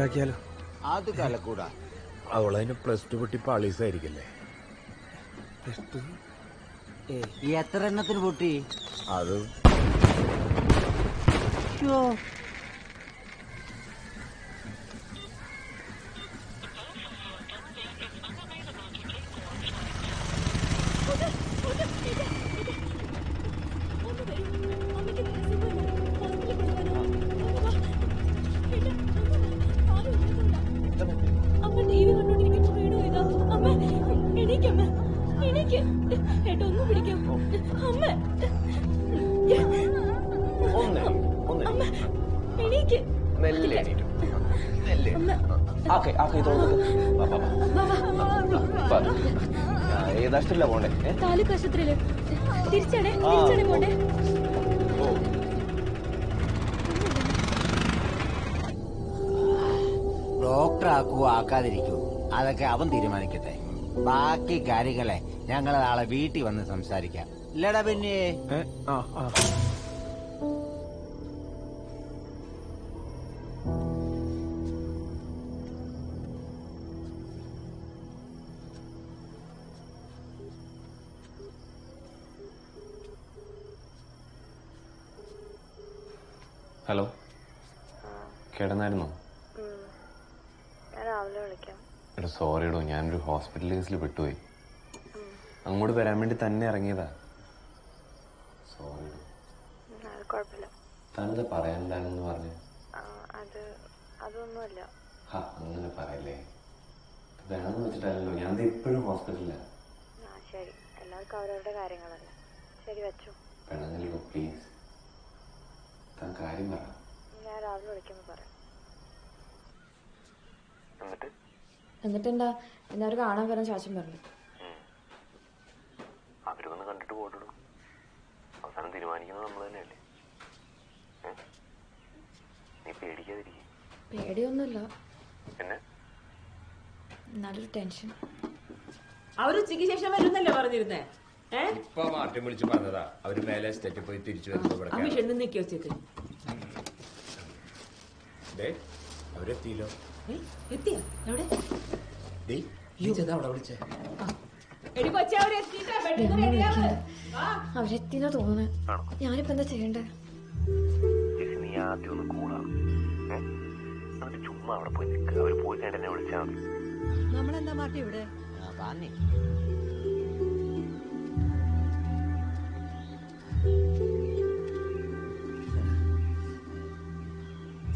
ഉണ്ടാക്കിയാലോ? അത് കലക്കൂടാ. അവളതിന് +2 പൊട്ടി പാളീസായിരിക്കല്ലേ? എത്ര എണ്ണത്തിന് പൊട്ടി? അത് ഏതാഷ്ടല്ല പോണ്ടേ? താലൂക്ക് ആശുപത്രിയില് തിരിച്ചടേ പോണ്ടേ? ഡോക്ടർ ആക്കുവോ ആക്കാതിരിക്കൂ അതൊക്കെ അവൻ തീരുമാനിക്കട്ടെ. ബാക്കി കാര്യങ്ങളെ ഞങ്ങൾ നാളെ വീട്ടിൽ വന്ന് സംസാരിക്കാം. ഇല്ലടാ പിന്നെ ഹലോ, കിടന്നായിരുന്നോ? എടാ സോറിയടോ, ഞാനൊരു ഹോസ്പിറ്റൽ കേസിൽ പെട്ടുപോയി. അങ്ങോട്ട് വരാൻ വേണ്ടി തന്നെ ഇറങ്ങിയതാ. സോറിയടോ. താനെന്താ പറയാനുണ്ടാണെന്ന് പറഞ്ഞു? അതൊന്നുമല്ല. അങ്ങനെ പറയല്ലേ, വേണമെന്ന് വെച്ചിട്ടല്ലോ. ഞാൻ ഇപ്പോഴും ഹോസ്പിറ്റലിലാ. ശരി, എല്ലാവർക്കും അവരവരുടെ കാര്യങ്ങളല്ലേ. ശരി, വെച്ചോ. പെണ്ണല്ലോ പ്ലീസ്, താൻ കാര്യം പറ. ഞാൻ രാവിലെ വിളിക്കുമ്പോൾ പറയാം. എന്നിട്ടെന്താ എല്ലാവരും കാണാൻ വരാൻ ചാച്ചൻ പറഞ്ഞു. അവരൊന്ന് കണ്ടിട്ട് പോട്ടിടും. അവസാനം തീരുമാനിക്കുന്നത് നമ്മൾ തന്നെയല്ലേ. നീ പേടിക്കാതിരിക്കും. പേടിയൊന്നുമില്ല, പിന്നെ നല്ലൊരു ടെൻഷൻ. അവരുച്ചയ്ക്ക് ശേഷം വരുന്നല്ലേ പറഞ്ഞിരുന്നേ? ഇപ്പൊ മാറ്റി വിളിച്ച് പറഞ്ഞതാ. അവര് മേലെ സ്റ്റേറ്റിൽ പോയി തിരിച്ചു വരുമ്പോ നിക്കി വെച്ചേക്ക്. അവരെത്തിയില്ലോ. എത്തിയ എവിടെ? അവിടെ വിളിച്ചേ. അവരെത്തിന്നാ തോന്നുന്നത്. ഞാനിപ്പോ എന്താ ചെയ്യണ്ടേ? നീ ആദ്യം ഒന്ന് കൂടാം. എന്നിട്ട് ചുമ്മാ അവിടെ പോയി നിൽക്കുക. അവര് പോയി കഴിഞ്ഞ എന്നെ വിളിച്ചാൽ മതി. നമ്മളെന്താ മാറ്റി ഇവിടെ?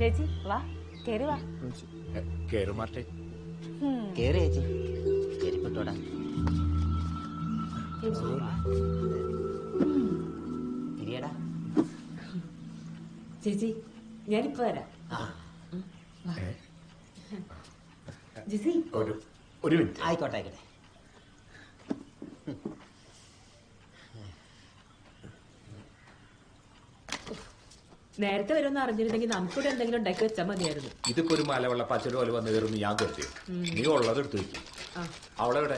ചേച്ചി വാ, കേറി വാ. കേറി മാറ്റേ. കേറി ചേച്ചി, ചെരിപ്പിട്ടോടാ. ചേച്ചി ഞാനിപ്പോ വരാം. ജിസി ഒരു മിനിറ്റ്. ആയിക്കോട്ടെ ആയിക്കോട്ടെ. നേരത്തെ വരുമെന്ന് അറിഞ്ഞിരുന്നെങ്കിൽ നമുക്കിവിടെ എന്തെങ്കിലും ഉണ്ടാക്കി വെച്ചാൽ മതിയായിരുന്നു. ഇതിപ്പോ ഒരു മലവെള്ള പച്ചടി പോലെ വന്ന് കയറുന്നു ഞാൻ കരുതി. നീ ഉള്ളത് എടുത്തു വെക്കും. അവളെവിടെ?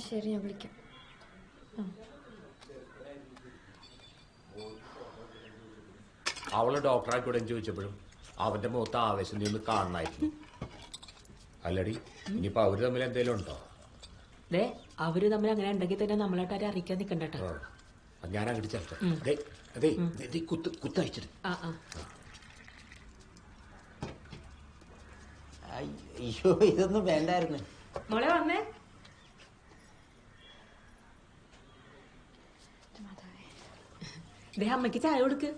ശരി, ഞാൻ വിളിക്കാം. അവള് ഡോക്ടറായിക്കൂടെ ചോദിച്ചപ്പോഴും അവന്റെ മുഖത്ത് ആവേശം നീ ഒന്ന് കാണണമായിരുന്നു. അല്ലടി, ഇനിയിപ്പോ അവര് തമ്മിൽ എന്തേലും ഉണ്ടോ? അവര് തമ്മിൽ അങ്ങനെ ഉണ്ടെങ്കിൽ തന്നെ നമ്മളായിട്ട് അറിയിക്കാൻ നിക്കണ്ടോ. ഞാൻ അങ്ങോട്ട് ചേർത്തെ. അതെ, കുത്തയച്ചിട്ട്. അയ്യോ, ഇതൊന്നും വേണ്ടായിരുന്നു. മോളെ വന്നേ. അമ്മയ്ക്ക് ചായ കൊടുക്ക്.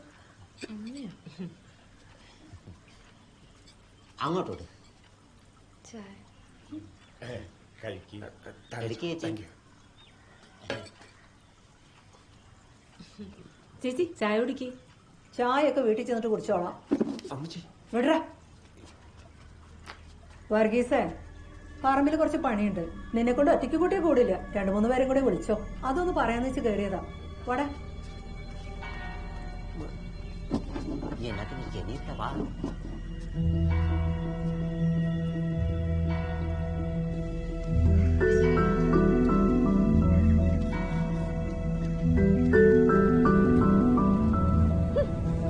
അങ്ങോട്ടോട്ട് ചേച്ചി ചായ കുടിക്ക്. ചായയൊക്കെ വീട്ടിൽ ചെന്നിട്ട് കുടിച്ചോളാം. വിടറ വർഗീസേ, പറമ്പിൽ കുറച്ച് പണിയുണ്ട്. നിന്നെ കൊണ്ട് ഒറ്റയ്ക്ക് കൂട്ടിയെ കൂടില്ല. 2-3 പേരും കൂടെ വിളിച്ചോ. അതൊന്ന് പറയാന്ന് വെച്ച് കയറിയതാ. പോടാ.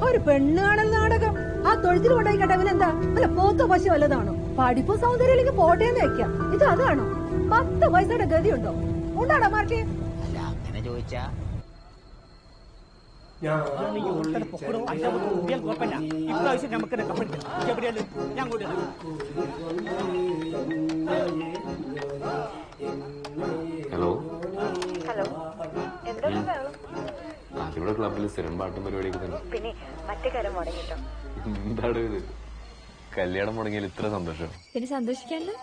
ഒരു പെണ്ണ് കാണൽ നാടകം. ആ തൊഴുത്തിൽ കൊണ്ടായിക്കട്ടെ അവനെന്താ അല്ല പോത്തോ പശു വല്ലതാണോ? പഠിപ്പോ സൗന്ദര്യത്തിലേക്ക് പോട്ടേന്ന് വെക്കാം. ഇത് അതാണോ? 10 പൈസയുടെ ഗതിയുണ്ടോ? ഉണ്ടാടാ മാർക്കേ? അല്ല അങ്ങനെ ചോദിച്ചാ ഹലോ ഹലോ എന്താ ബഹളം? അതിവിടെ ക്ലബിൽ സ്ഥിരം പാട്ടും പരിപാടിയൊക്കെ തന്നെ. പിന്നെ മറ്റേ കാര്യം മുടങ്ങിട്ടോ. എന്താണ് ഇത് കല്യാണം മുടങ്ങിയാൽ ഇത്ര സന്തോഷം? പിന്നെ സന്തോഷിക്കാല്ലോ.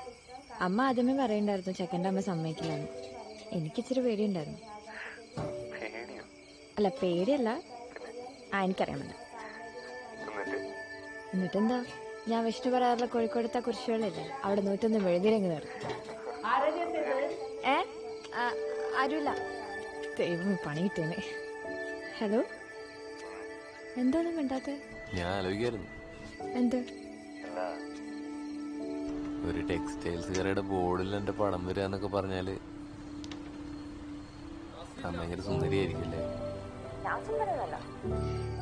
അമ്മ ആദ്യമേ പറയണ്ടായിരുന്നു ചെക്കൻ്റെ അമ്മ സമ്മതിക്കില്ലാന്ന്. എനിക്കിച്ചിരി പേടിയുണ്ടായിരുന്നു. അല്ല പേടിയല്ല, എനിക്കറിയാമല്ല. എന്നിട്ടെന്താ, ഞാൻ വിഷ്ണു പറയാറുള്ള കോഴിക്കോടത്തെ കുരിശുകളില്ലേ, അവിടെ 101 മെഴുതിരങ്ങ് നടക്കും. ആരുമില്ല. ദൈവം പണി കിട്ടേനെ. ഹലോ, എന്താന്നും മിണ്ടാത്തെ? ഞാൻ ആലോചിക്കായിരുന്നു എന്ത്? ഒരു ടെക്സ്റ്റൈൽസ് കടയുടെ ബോർഡിൽ എന്റെ പടം വരാന്നൊക്കെ പറഞ്ഞാല് ഭയങ്കര സുന്ദരിയായിരിക്കില്ലേ?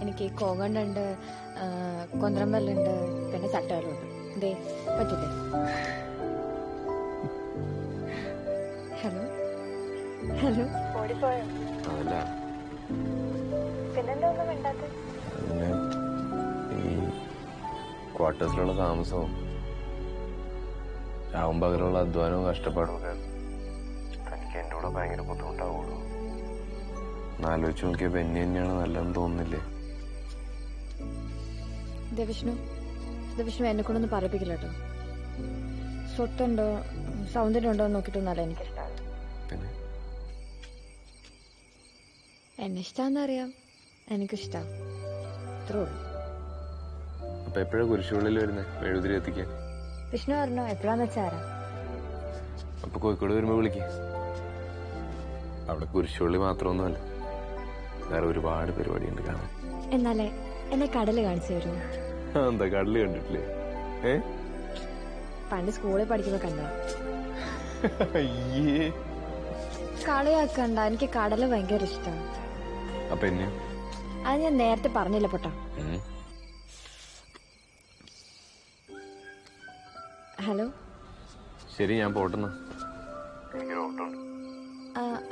എനിക്ക് കോകണ്ടുണ്ട്, കൊന്ത്രമ്പല്ലുണ്ട്, പിന്നെ ചട്ടകളുണ്ട്. ഇതേ പറ്റില്ലേ? ഹലോ ഹലോ, ഓടിപ്പോയോ? അതല്ല, പിന്നെന്താ ഒന്നും മിണ്ടാത്തെ? പിന്നെ ഈ ക്വാർട്ടേഴ്സിലുള്ള താമസവും രാവും പകലുള്ള അധ്വാനവും കഷ്ടപ്പാടും ഒക്കെ തനിക്ക് എന്റെ കൂടെ ഭയങ്കര ബുദ്ധിമുട്ടാവുള്ളൂ. ആലോചിച്ച് നോക്കിയ പെന്നി തന്നെയാണ് നല്ലതെന്ന് തോന്നുന്നില്ലേ? വിഷ്ണു എന്നെ കൊണ്ടൊന്നും പറയിപ്പിക്കില്ല കേട്ടോ. സ്വത്തുണ്ടോ സൗന്ദര്യം ഉണ്ടോ എന്ന് നോക്കിയിട്ടൊന്നല്ല എനിക്കിഷ്ടം. പിന്നെ എന്നെ ഇഷ്ടാന്നറിയാം, എനിക്കിഷ്ടാ. ഇത്രേ ഉള്ളൂ. അപ്പൊ എപ്പോഴാ കുരിശുള്ളിൽ വരുന്നേ മെഴുകുതിരി എത്തിക്കാൻ? വിഷ്ണു പറഞ്ഞോ എപ്പോഴാന്ന് വെച്ചാരാ? അപ്പൊ കോഴിക്കോട് വരുമ്പോ വിളിക്കേ. അവിടെ കുരിശുള്ളി മാത്രമൊന്നുമല്ല, വേറെ ഒരുപാട് പരിപാടിയുണ്ട് കാണാൻ. എന്നാലേ എന്നെ കടല് കാണിച്ചു തരുമോ? എന്താ കടല് കണ്ടിട്ടില്ലേ? പണ്ട് സ്കൂളിൽ പഠിക്കുമ്പോ കണ്ട. കളിയാക്കണ്ട, എനിക്ക് കടല് ഭയങ്കര ഇഷ്ടമാണ്. അപ്പൊ എന്നെ അത് ഞാൻ നേരത്തെ പറഞ്ഞില്ല പൊട്ടാ. ഹലോ, ശരി ഞാൻ പോട്ടെന്ന്.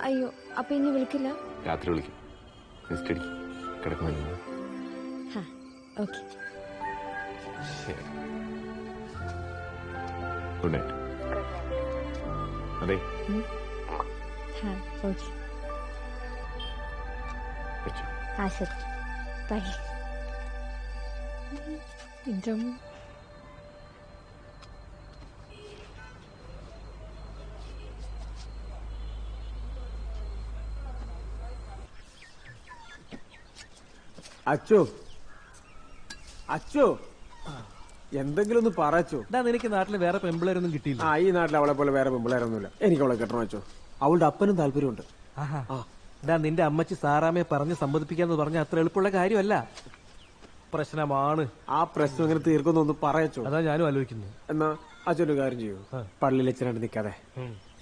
അയ്യോ, അപ്പൊ ഇനി വിളിക്കില്ല? രാത്രി വിളിക്കും. ലിസ്റ്റ് അടിക്കും കിടക്കുന്നു. Okay, good night. അതെ ഓക്കെ, ശരി, ബൈ. അച്ചോ അച്ചോ, എന്തെങ്കിലും ഒന്ന് പറച്ചോ. നിനക്ക് നാട്ടിൽ വേറെ പെമ്പിളേരൊന്നും കിട്ടിയില്ല? ഈ നാട്ടിൽ അവളെ പോലെ വേറെ പെമ്പിളേരൊന്നുമില്ല. എനിക്ക് അവളെ കെട്ടണം അച്ചോ. അവളുടെ അപ്പനും താല്പര്യമുണ്ട്. നിന്റെ അമ്മച്ചി സാറാമ്മയെ പറഞ്ഞ് സമ്മതിപ്പിക്കാന്ന് പറഞ്ഞ അത്ര എളുപ്പമുള്ള കാര്യമല്ല. പ്രശ്നമാണ്. ആ പ്രശ്നം എങ്ങനെ തീർക്കുന്നൊന്ന് പറയച്ചോ. അതാ ഞാനും ആലോചിക്കുന്നു. എന്നാ അച്ഛനൊരു കാര്യം ചെയ്യൂ, പള്ളിയിൽ അച്ഛനായിട്ട് നിൽക്കാതെ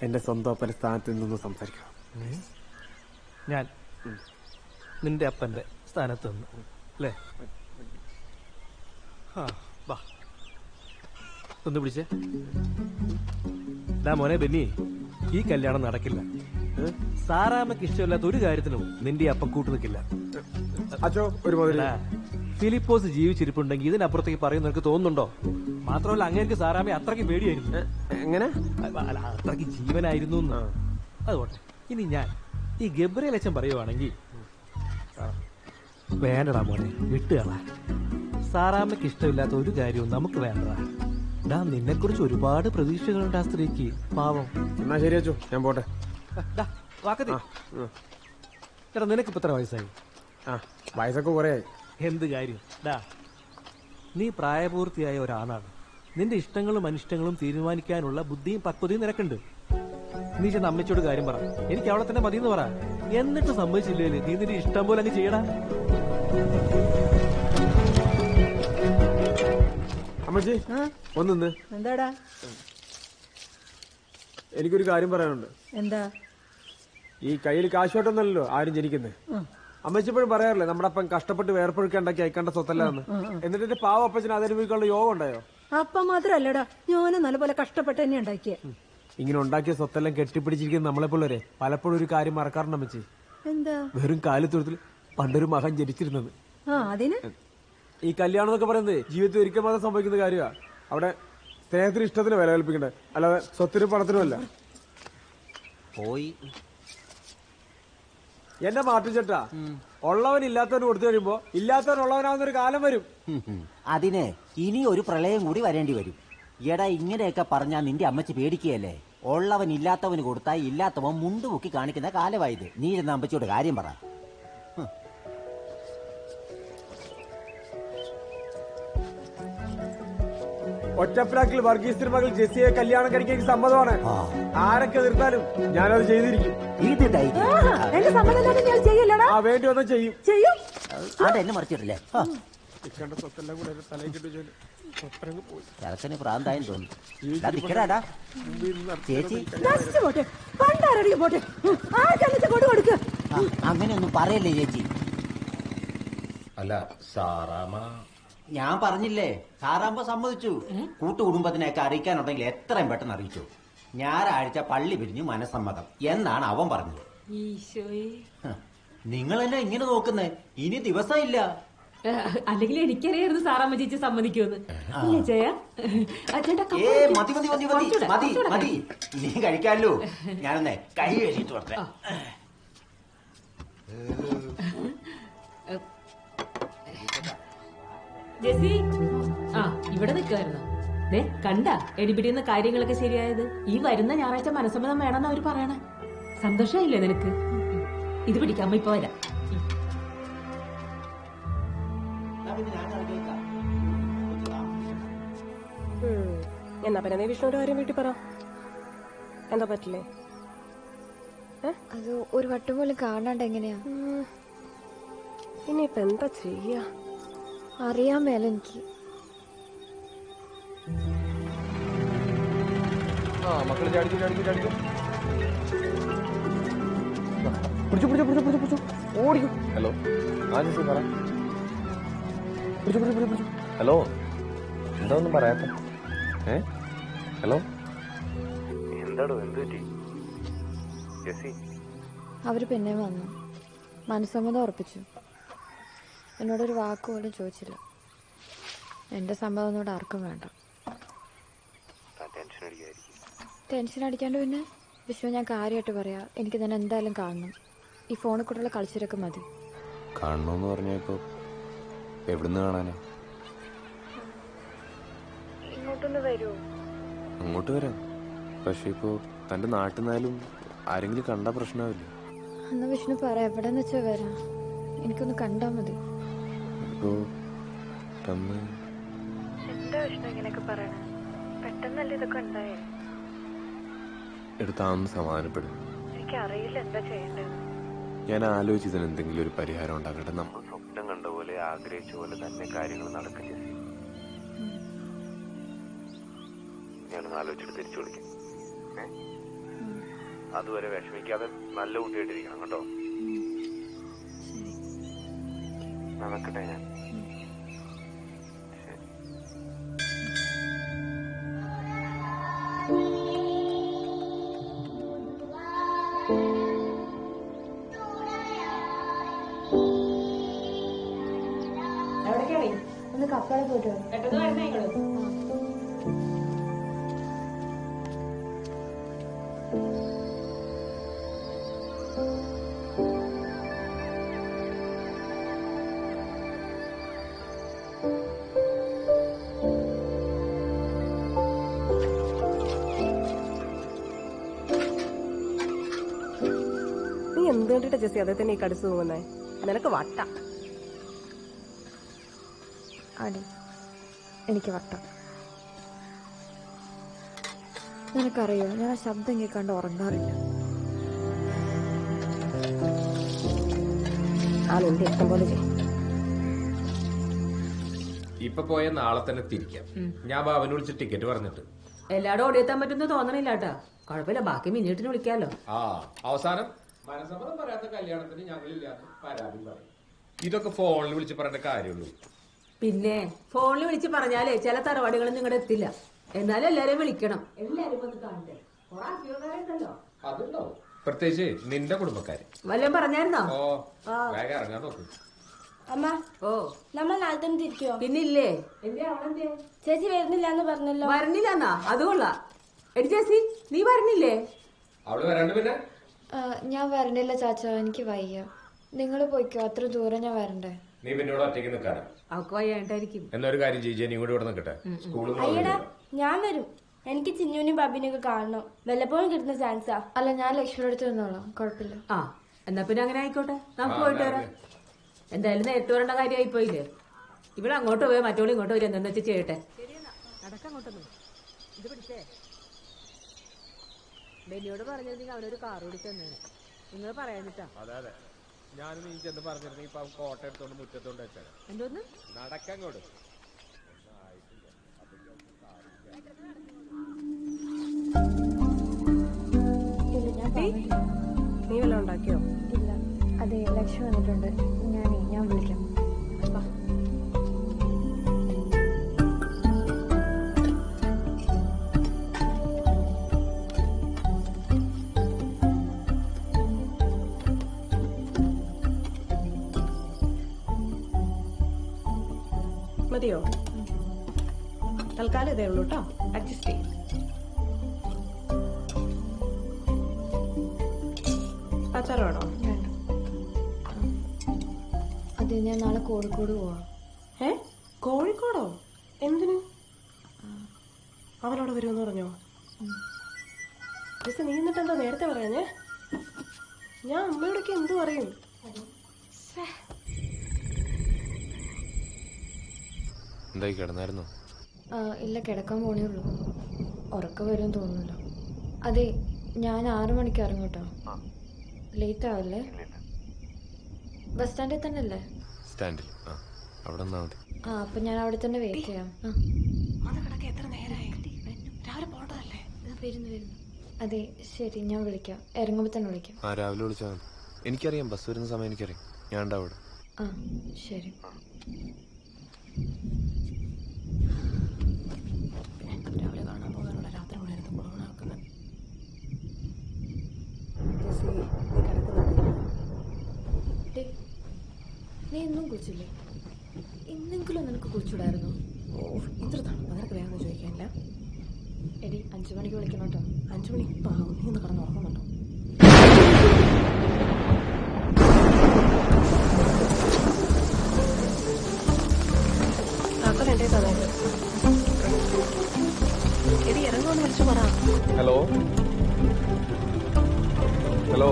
എന്റെ സ്വന്തം അപ്പന്റെ സ്ഥാനത്ത് നിന്ന് സംസാരിക്കണം. ഞാൻ നിന്റെ അപ്പന്റെ സ്ഥാനത്ത് നിന്ന് അല്ലേ? ഒന്ന് പിടിച്ചേ. മോനെ ബെന്നി, ഈ കല്യാണം നടക്കില്ല. സാറാമ്മക്ക് ഇഷ്ടമില്ലാത്ത ഒരു കാര്യത്തിനും നിന്റെ അപ്പം കൂട്ടു നിൽക്കില്ല. ഫിലിപ്പോസ് ജീവിച്ചിരിപ്പുണ്ടെങ്കിൽ ഇതിനപ്പുറത്തേക്ക് പറയുന്ന നിനക്ക് തോന്നുന്നുണ്ടോ? മാത്രമല്ല അങ്ങേർക്ക് സാറാമ്മ അത്രയ്ക്ക് പേടിയായിരുന്നു. എങ്ങനെ? അത്രയ്ക്ക് ജീവനായിരുന്നു. അതുകൊട്ടെ, ഇനി ഞാൻ ഈ ഗബ്രിയേൽ അച്ഛൻ പറയുവാണെങ്കിൽ വേണ്ടടാ മോനെ, വിട്ടുകളാ. സാറാമ്മയ്ക്ക് ഇഷ്ടമില്ലാത്ത ഒരു കാര്യവും നമുക്ക് വേണ്ടടാ. നിന്നെ കുറിച്ച് ഒരുപാട് പ്രതീക്ഷകളുണ്ട് ആ സ്ത്രീക്ക്, പാവം. എന്നാ ശരി അച്ചോ, ഞാൻ പോട്ടെ. ചേട്ടാ, നിനക്കിപ്പോ എത്ര വയസ്സായി? വയസ്സൊക്കെ കുറെ ആയി. എന്ത് കാര്യം? നീ പ്രായപൂർത്തിയായ ഒരാണാണ്. നിന്റെ ഇഷ്ടങ്ങളും അനിഷ്ടങ്ങളും തീരുമാനിക്കാനുള്ള ബുദ്ധിയും പക്വതയും നിനക്കുണ്ട്. നീ ചെന്ന് അമ്മച്ചോട് കാര്യം പറ. എനിക്ക് അവളെ തന്നെ മതിയെന്ന് പറ. എന്നിട്ട് സമ്മതിച്ചില്ലേ നീ നിന്റെ ഇഷ്ടം പോലെ അങ്ങ് ചെയ്യടാ. അമ്മച്ചി ഒന്ന് എന്താടാ? എനിക്കൊരു കാര്യം പറയാനുണ്ട്. എന്താ? ഈ കയ്യിൽ കാശോട്ടൊന്നല്ലോ ആരും ജനിക്കുന്നത്. അമ്മച്ചിപ്പോഴും പറയാറില്ലേ നമ്മുടെ അപ്പം കഷ്ടപ്പെട്ട് വേർപ്പൊഴുക്കി ഉണ്ടാക്കി അയക്കേണ്ട സ്വത്തല്ലാന്ന്. എന്നിട്ട് എന്റെ പാവ അപ്പച്ചന് അതനുഭവിക്കാനുള്ള യോഗം ഉണ്ടായോ? അപ്പം മാത്രല്ലടാ, ഞാനും നല്ലപോലെ കഷ്ടപ്പെട്ട് തന്നെ ഉണ്ടാക്കിയ. ഇങ്ങനെ ഉണ്ടാക്കിയ സ്വത്തെല്ലാം കെട്ടിപ്പിടിച്ചിരിക്കുന്ന നമ്മളെപ്പോലൊരെ പലപ്പോഴും ഒരു കാര്യം മറക്കാറുണ്ട് അമ്മച്ചി. എന്താ? വെറും കാലിത്തൊഴുത്തിൽ പണ്ടൊരു മകൻ ജനിച്ചിരുന്നത്. അതിന് ഈ കല്യാണം എന്നൊക്കെ പറയുന്നത് ജീവിതത്തിൽ ഒരിക്കൽ മാത്രം സംഭവിക്കുന്ന കാര്യമാണ്. അവിടെ സ്നേഹത്തിന് ഇഷ്ടത്തിന് വില കൽപ്പിക്കണ്ടേ, അല്ലാതെ സ്വത്തിനും പണത്തിനുമല്ല. പോയി എന്നെ മാറ്റിച്ചേട്ടാ, ഉള്ളവൻ ഇല്ലാത്തവന് കൊടുത്തു കഴിയുമ്പോ ഇല്ലാത്തവൻ ഉള്ളവനാവുന്ന ഒരു കാലം വരും. അതിന് ഇനി ഒരു പ്രളയം കൂടി വരേണ്ടി വരും. എടാ ഇങ്ങനെയൊക്കെ പറഞ്ഞാ നിന്റെ അമ്മച്ചി പേടിക്കുകയല്ലേ? ഉള്ളവൻ ഇല്ലാത്തവന് കൊടുത്താൽ ഇല്ലാത്തവൻ മുണ്ടുമുക്കി കാണിക്കുന്ന കാലമായത്. നീ ഇരുന്ന അമ്മച്ചിയോട് കാര്യം പറ. ഒറ്റപ്രാക്കിൽ വർഗീസ് തിരുമകൾ ജെസ്സിയെ കല്യാണം കഴിക്കാൻ സമ്മതമാണ്. ആരൊക്കെ എതിർത്താലും ഞാനത് ചെയ്തിരിക്കും. എന്റെ സമ്മതം ഞാൻ ചെയ്യില്ലടാ. വേണ്ടി വന്നാൽ ചെയ്യും. ചെയ്യും. എന്നെ മറിച്ചിട്ടില്ലേ? ചെറുക്കന് പ്രാന്തായെന്ന് തോന്നുന്നു. ചേച്ചി അങ്ങനെയൊന്നും പറയല്ലേ ചേച്ചി. അല്ല സാറാമ്മ, ഞാൻ പറഞ്ഞില്ലേ സാറാമ്മ സമ്മതിച്ചു. കൂട്ടുകുടുംബത്തിനെയൊക്കെ അറിയിക്കാനുണ്ടെങ്കിൽ എത്രയും പെട്ടെന്ന് അറിയിച്ചു. ഞായറാഴ്ച പള്ളി പിരിഞ്ഞു മനസ്സമ്മതം എന്നാണ് അവൻ പറഞ്ഞത്. നിങ്ങൾ എന്നെ ഇങ്ങനെ നോക്കുന്നേ? ഇനി ദിവസം ഇല്ല. അല്ലെങ്കിൽ എനിക്കറിയായിരുന്നു സാറാമ്മ ചേച്ചി സമ്മതിക്കുമെന്ന്. മതി മതി മതി മതി മതി മതി, നീ കഴിക്കാമല്ലോ. ഞാനെന്നേ കൈ കഴിച്ചിട്ട് വരട്ടെ. ജെസ്സി, ഇവിടെ നിൽക്കുമായിരുന്നു. കണ്ട എടിപിടിയുന്ന കാര്യങ്ങളൊക്കെ ശരിയായത്. ഈ വരുന്ന ഞായറാഴ്ച മനസ്സമ്മതം വേണമെന്ന് അവര് പറയണേ. സന്തോഷമായില്ലേ നിനക്ക്? ഇത് പിടിക്കാം, അമ്മ ഇപ്പൊ വരാം. എന്നാ പിന്നെ നീ വിഷ്ണുവിന്റെ കാര്യം വീട്ടിൽ പറ. എന്താ പറ്റില്ലേ? അത് ഒരു വട്ടം പോലും കാണാണ്ട് എങ്ങനെയാ? ഇനിയിപ്പൊ എന്താ ചെയ്യാ? അറിയാൻ മേല എനിക്ക്. മക്കള് ചാടിച്ചു ചാടിച്ചു ചാടിച്ചു ഓടിക്കും. ഹലോ പറ. ഹലോ എന്താ ഒന്നും പറയാത്ത? ഹലോ എന്താടോ, എന്ത് പറ്റി? അവര് പിന്നെ വന്നു, മനസ്സമ്മതം ഉറപ്പിച്ചു. എന്നോടൊരു വാക്ക് പോലും ചോദിച്ചില്ല. എന്റെ സമ്മതം ഒന്നുകൂടെ ആർക്കും വേണ്ട. ടെൻഷൻ അടിക്കാണ്ട് പിന്നെ വിഷ്ണു, ഞാൻ കാര്യമായിട്ട് പറയാ, എനിക്ക് തന്നെ എന്തായാലും കാണണം. ഈ ഫോണിൽ കൂടെയുള്ള കളിച്ചിരൊക്കെ മതി. കാണണമെന്ന് പറഞ്ഞാ ഇപ്പൊ എവിടുന്ന് കാണാനാ? ഇങ്ങോട്ടൊന്ന് വരൂ. അങ്ങോട്ട് വരാം, പക്ഷെ ഇപ്പോ തന്റെ നാട്ടിൽ നിന്നാലും ആരെങ്കിലും കണ്ടാ പ്രശ്നമാവില്ലേ? എന്നാ വിഷ്ണു പറയാ, എവിടെന്ന് വെച്ചാ വരാം. എനിക്കൊന്ന് കണ്ടാ മതി. എന്താ വിഷ്ണു ഇങ്ങനെയൊക്കെ പറയണേ? പെട്ടെന്നല്ലേ ഇതൊക്കെ ഉണ്ടായേ? എടുത്താന്ന് സമാധാനപ്പെടും. എനിക്കറിയില്ല എന്താ ചെയ്യേണ്ടത്. ഞാൻ ആലോചിച്ചതിന് എന്തെങ്കിലും ഒരു പരിഹാരം ഉണ്ടാക്കട്ടെ. നമ്മൾ സ്വപ്നം കണ്ട പോലെ ആഗ്രഹിച്ച പോലെ തന്നെ കാര്യങ്ങൾ നടക്കും. ഞാനൊന്ന് ആലോചിച്ചിട്ട് തിരിച്ചു വിളിക്കാം. അതുവരെ വിഷമിക്കാതെ നല്ല കുട്ടിയായിട്ടിരിക്കണം കേട്ടോ. നടക്കട്ടെ ഞാൻ. ഒന്ന് കപ്പളെ പോയിട്ട് നീ എന്തുകൊണ്ടിട്ടാ ജെസ്സി അതേ തന്നെ ഈ കടിച്ചു പോകുന്നേ? നിനക്ക് വട്ട അടി. എനിക്ക് വട്ടം. നിനക്കറിയോ, ഞാൻ ആ ശബ്ദം കേൾക്കാണ്ട് ഉറങ്ങാറില്ല. ആ നിന്റെ ഇഷ്ടം പോലെ ചെയ്യും. ഇപ്പൊ പോയ നാളെ തന്നെ തിരിക്കാം. ഞാൻ ബാബുനെ വിളിച്ച് ടിക്കറ്റ് പറഞ്ഞിട്ട്. എല്ലാടും ഓടിയെത്താൻ പറ്റുന്ന തോന്നണില്ല കേട്ടാ. കുഴപ്പമില്ല, ബാക്കി മിനിറ്റിന് വിളിക്കാലോ. അവസാനം മനസ്സമ്മതം പറയാത്ത കല്യാണത്തിന് ഞങ്ങളില്ലാത്ത പരാതി പറയും. ഇതൊക്കെ ഫോണിൽ വിളിച്ച് പറയേണ്ട കാര്യമുള്ളൂ. പിന്നെ ഫോണിൽ വിളിച്ച് പറഞ്ഞാലേ ചില തറവാടികളും നിങ്ങളുടെ എത്തില്ല. എന്നാലും എല്ലാരെയും വിളിക്കണം. എല്ലാരും വന്ന് കാണണ്ടേ? കുറെ അഭ്യൂഹങ്ങളുണ്ടല്ലോ. അതുണ്ടോ? പ്രത്യേകിച്ച് നിന്റെ കുടുംബക്കാര് വല്ലതും പറഞ്ഞായിരുന്നോ? ഓ വേഗം ഇറങ്ങാൻ നോക്കും. അമ്മ ഓ നമ്മൾ നാളെ തന്നെ തിരിക്കോ? പിന്നില്ലേ? ചേച്ചി വരുന്നില്ലാന്ന് പറഞ്ഞല്ലോ. വരണില്ലെന്നാ? അതുകൊള്ള. എടി ചേച്ചി നീ വരണില്ലേ? അവള് വരാണ്ട് പിന്നെ ഞാൻ വരണ്ടില്ല ചാച്ച, എനിക്ക് വയ്യ. നിങ്ങൾ പോയിക്കോ, അത്ര ദൂരം ഞാൻ വരണ്ടേ. നീ പിന്നോട് ഒറ്റയ്ക്ക് നിൽക്കാനാ? അവക്ക് വയ്യാണ്ടായിരിക്കും. എന്നൊരു കാര്യം ചെയ്യേ, നീ കൂടെ ഇവിടെ നിൽക്കട്ടെ. സ്കൂളിൽ അയ്യടാ ഞാൻ വരും. എനിക്ക് ചിന്നുവിനും ബബിനെയൊക്കെ കാണണം. വല്ലപ്പോഴും കിട്ടുന്ന ചാൻസാ. അല്ല ഞാൻ ലക്ഷ്മിയുടെ അടുത്ത് നിന്നോളാം, കുഴപ്പമില്ല. ആ എന്നാ പിന്നെ അങ്ങനെ ആയിക്കോട്ടെ, നമുക്ക് പോയിട്ട് വരാം. എന്തായാലും നേരത്തെ വരേണ്ട കാര്യമായി പോയില്ലേ. ഇവിടെ അങ്ങോട്ട് പോയി മറ്റോളം ഇങ്ങോട്ട് വരും, എന്താ വെച്ചാൽ ചെയ്യട്ടെ. ഇത് പിടിച്ചേ. ബെന്നിയോട് പറഞ്ഞിരുന്നെങ്കിൽ അവനൊരു കാർ ഓടിച്ചു തന്നേനെ. നിങ്ങൾ പറയാനിട്ടാ. അതെ അതെ, ഞാനും നീ ചെന്ന് പറഞ്ഞിരുന്നെങ്കിൽ ഇപ്പൊ കോട്ട എടുത്തോണ്ട് മുറ്റത്തോണ്ട് വെച്ചാൽ എന്തോന്ന് നടക്കങ്ങോട്ട്. നീ വല്ലതും ഉണ്ടാക്കിയോ? ഇല്ല. അതെ ലക്ഷ്മി വന്നിട്ടുണ്ട്. ഞാൻ വിളിക്കാം. മതിയോ? തൽക്കാലം ഇതേ ഉള്ളൂ കേട്ടോ, അഡ്ജസ്റ്റ് ചെയ്യും. അച്ചാറാണോ? അതെ, ഞാൻ നാളെ കോഴിക്കോട് പോവാ. കോഴിക്കോടോ? എന്തിന്? അവനോട് വരുമെന്ന് പറഞ്ഞോ? നീ എന്നിട്ട് എന്താ നേരത്തെ പറയാഞ്ഞേ? ഞാൻ അമ്മയോടൊക്കെ എന്തു പറയും? എന്തായി, കിടന്നായിരുന്നോ? ഇല്ല, കിടക്കാൻ പോണേ ഉള്ളൂ. ഉറക്കം വരും തോന്നുന്നല്ലോ. അതെ, ഞാൻ 6 മണിക്ക് ഇറങ്ങും കേട്ടോ. ലേറ്റ് ആവല്ലേ? ബസ് സ്റ്റാൻഡിൽ തന്നെ അല്ലേ? സ്റ്റാൻഡിൽ. അവിടെ നിന്നാ മതി. അപ്പൊ ഞാൻ അവിടെ തന്നെ വെയിറ്റ് ചെയ്യാം. വരുന്നു. അതെ ശരി, ഞാൻ വിളിക്കാം. ഇറങ്ങുമ്പോ തന്നെ വിളിക്കാം. രാവിലെ വിളിച്ചാൽ മതി. എനിക്കറിയാം, ബസ് വരുന്ന സമയം എനിക്കറിയാം. ഞാൻ ഉണ്ടാവും അവിടെ. ശരി. രാവിലെ കാണാൻ പോകാനുള്ള രാത്രി മുഴുവൻ കുളമാക്കുന്നത്. നീ ഇന്നും കുളിച്ചില്ലേ? ഇന്നെങ്കിലും നിനക്ക് കുളിച്ചൂടായിരുന്നു? ഇത്ര തണുപ്പ് നിനക്ക് വേഗം ചോദിക്കാനില്ല. എടി 5 മണിക്ക് വിളിക്കണം കേട്ടോ. 5 മണി ഇപ്പം ആകും. നീ ഒന്ന് കിടന്ന് ഉറങ്ങുന്നുണ്ടോ? താക്കോൽ എൻ്റെ തന്നെ. എടി ഇറങ്ങുമെന്ന് വിളിച്ചു പറ. ഹലോ ഹലോ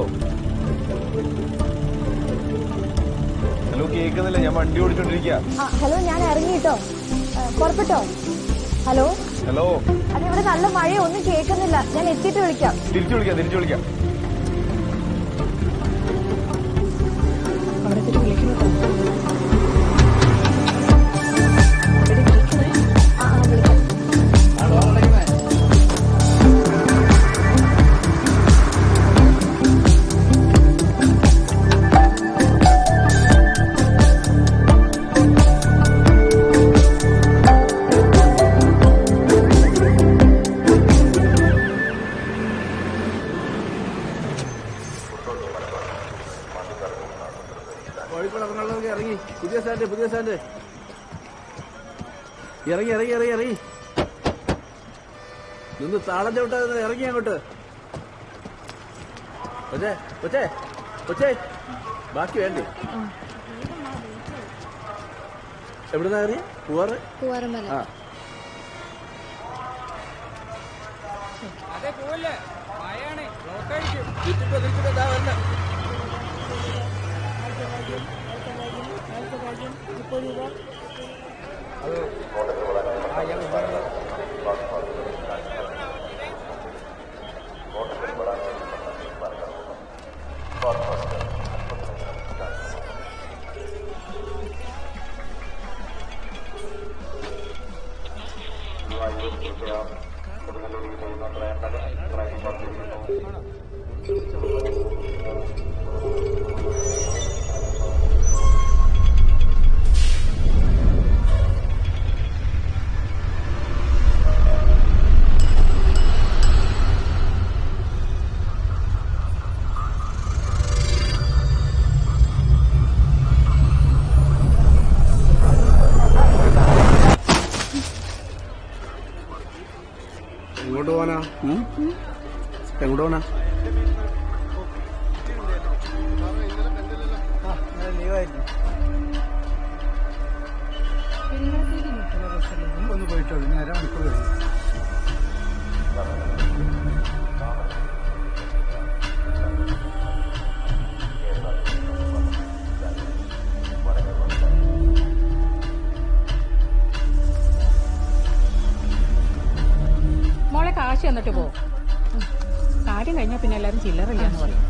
ഹലോ, കേൾക്കുന്നില്ല, ഞാൻ വണ്ടി ഓടിച്ചോണ്ടിരിക്കുക. ഹലോ, ഞാൻ ഇറങ്ങിട്ടോ. പുറപ്പെട്ടോ? ഹലോ ഹലോ, അത് ഇവിടെ നല്ല മഴ, ഒന്നും കേൾക്കുന്നില്ല. ഞാൻ എത്തിയിട്ട് വിളിക്കാം. തിരിച്ചു വിളിക്കാം. അവിടെ എത്തിയിട്ട് വിളിക്കുന്നു. ഇറങ്ങി. പുതിയ സ്റ്റാൻഡ്. ഇറങ്ങി. നിന്ന് താളം ചവിട്ടാ ഇറങ്ങി അങ്ങോട്ട്. കൊച്ചേ ബാക്കി വേണ്ടേ? എവിടുന്നാ കയറി? പൂവാറമ്മല. കൊടുങ്ങല്ലൂരിൽ ചെയ്യുന്ന പോവാനാ? എങ്ങോട്ട് പോവാനാ? ഒന്ന് പോയിട്ടോ, ഇനി അരമണിക്കൂർ കഴിഞ്ഞു. മോളെ കാശ് തന്നിട്ട് പോ. കാര്യം കഴിഞ്ഞാൽ പിന്നെ എല്ലാരും ചില്ലറില്ലാന്ന് പറയും.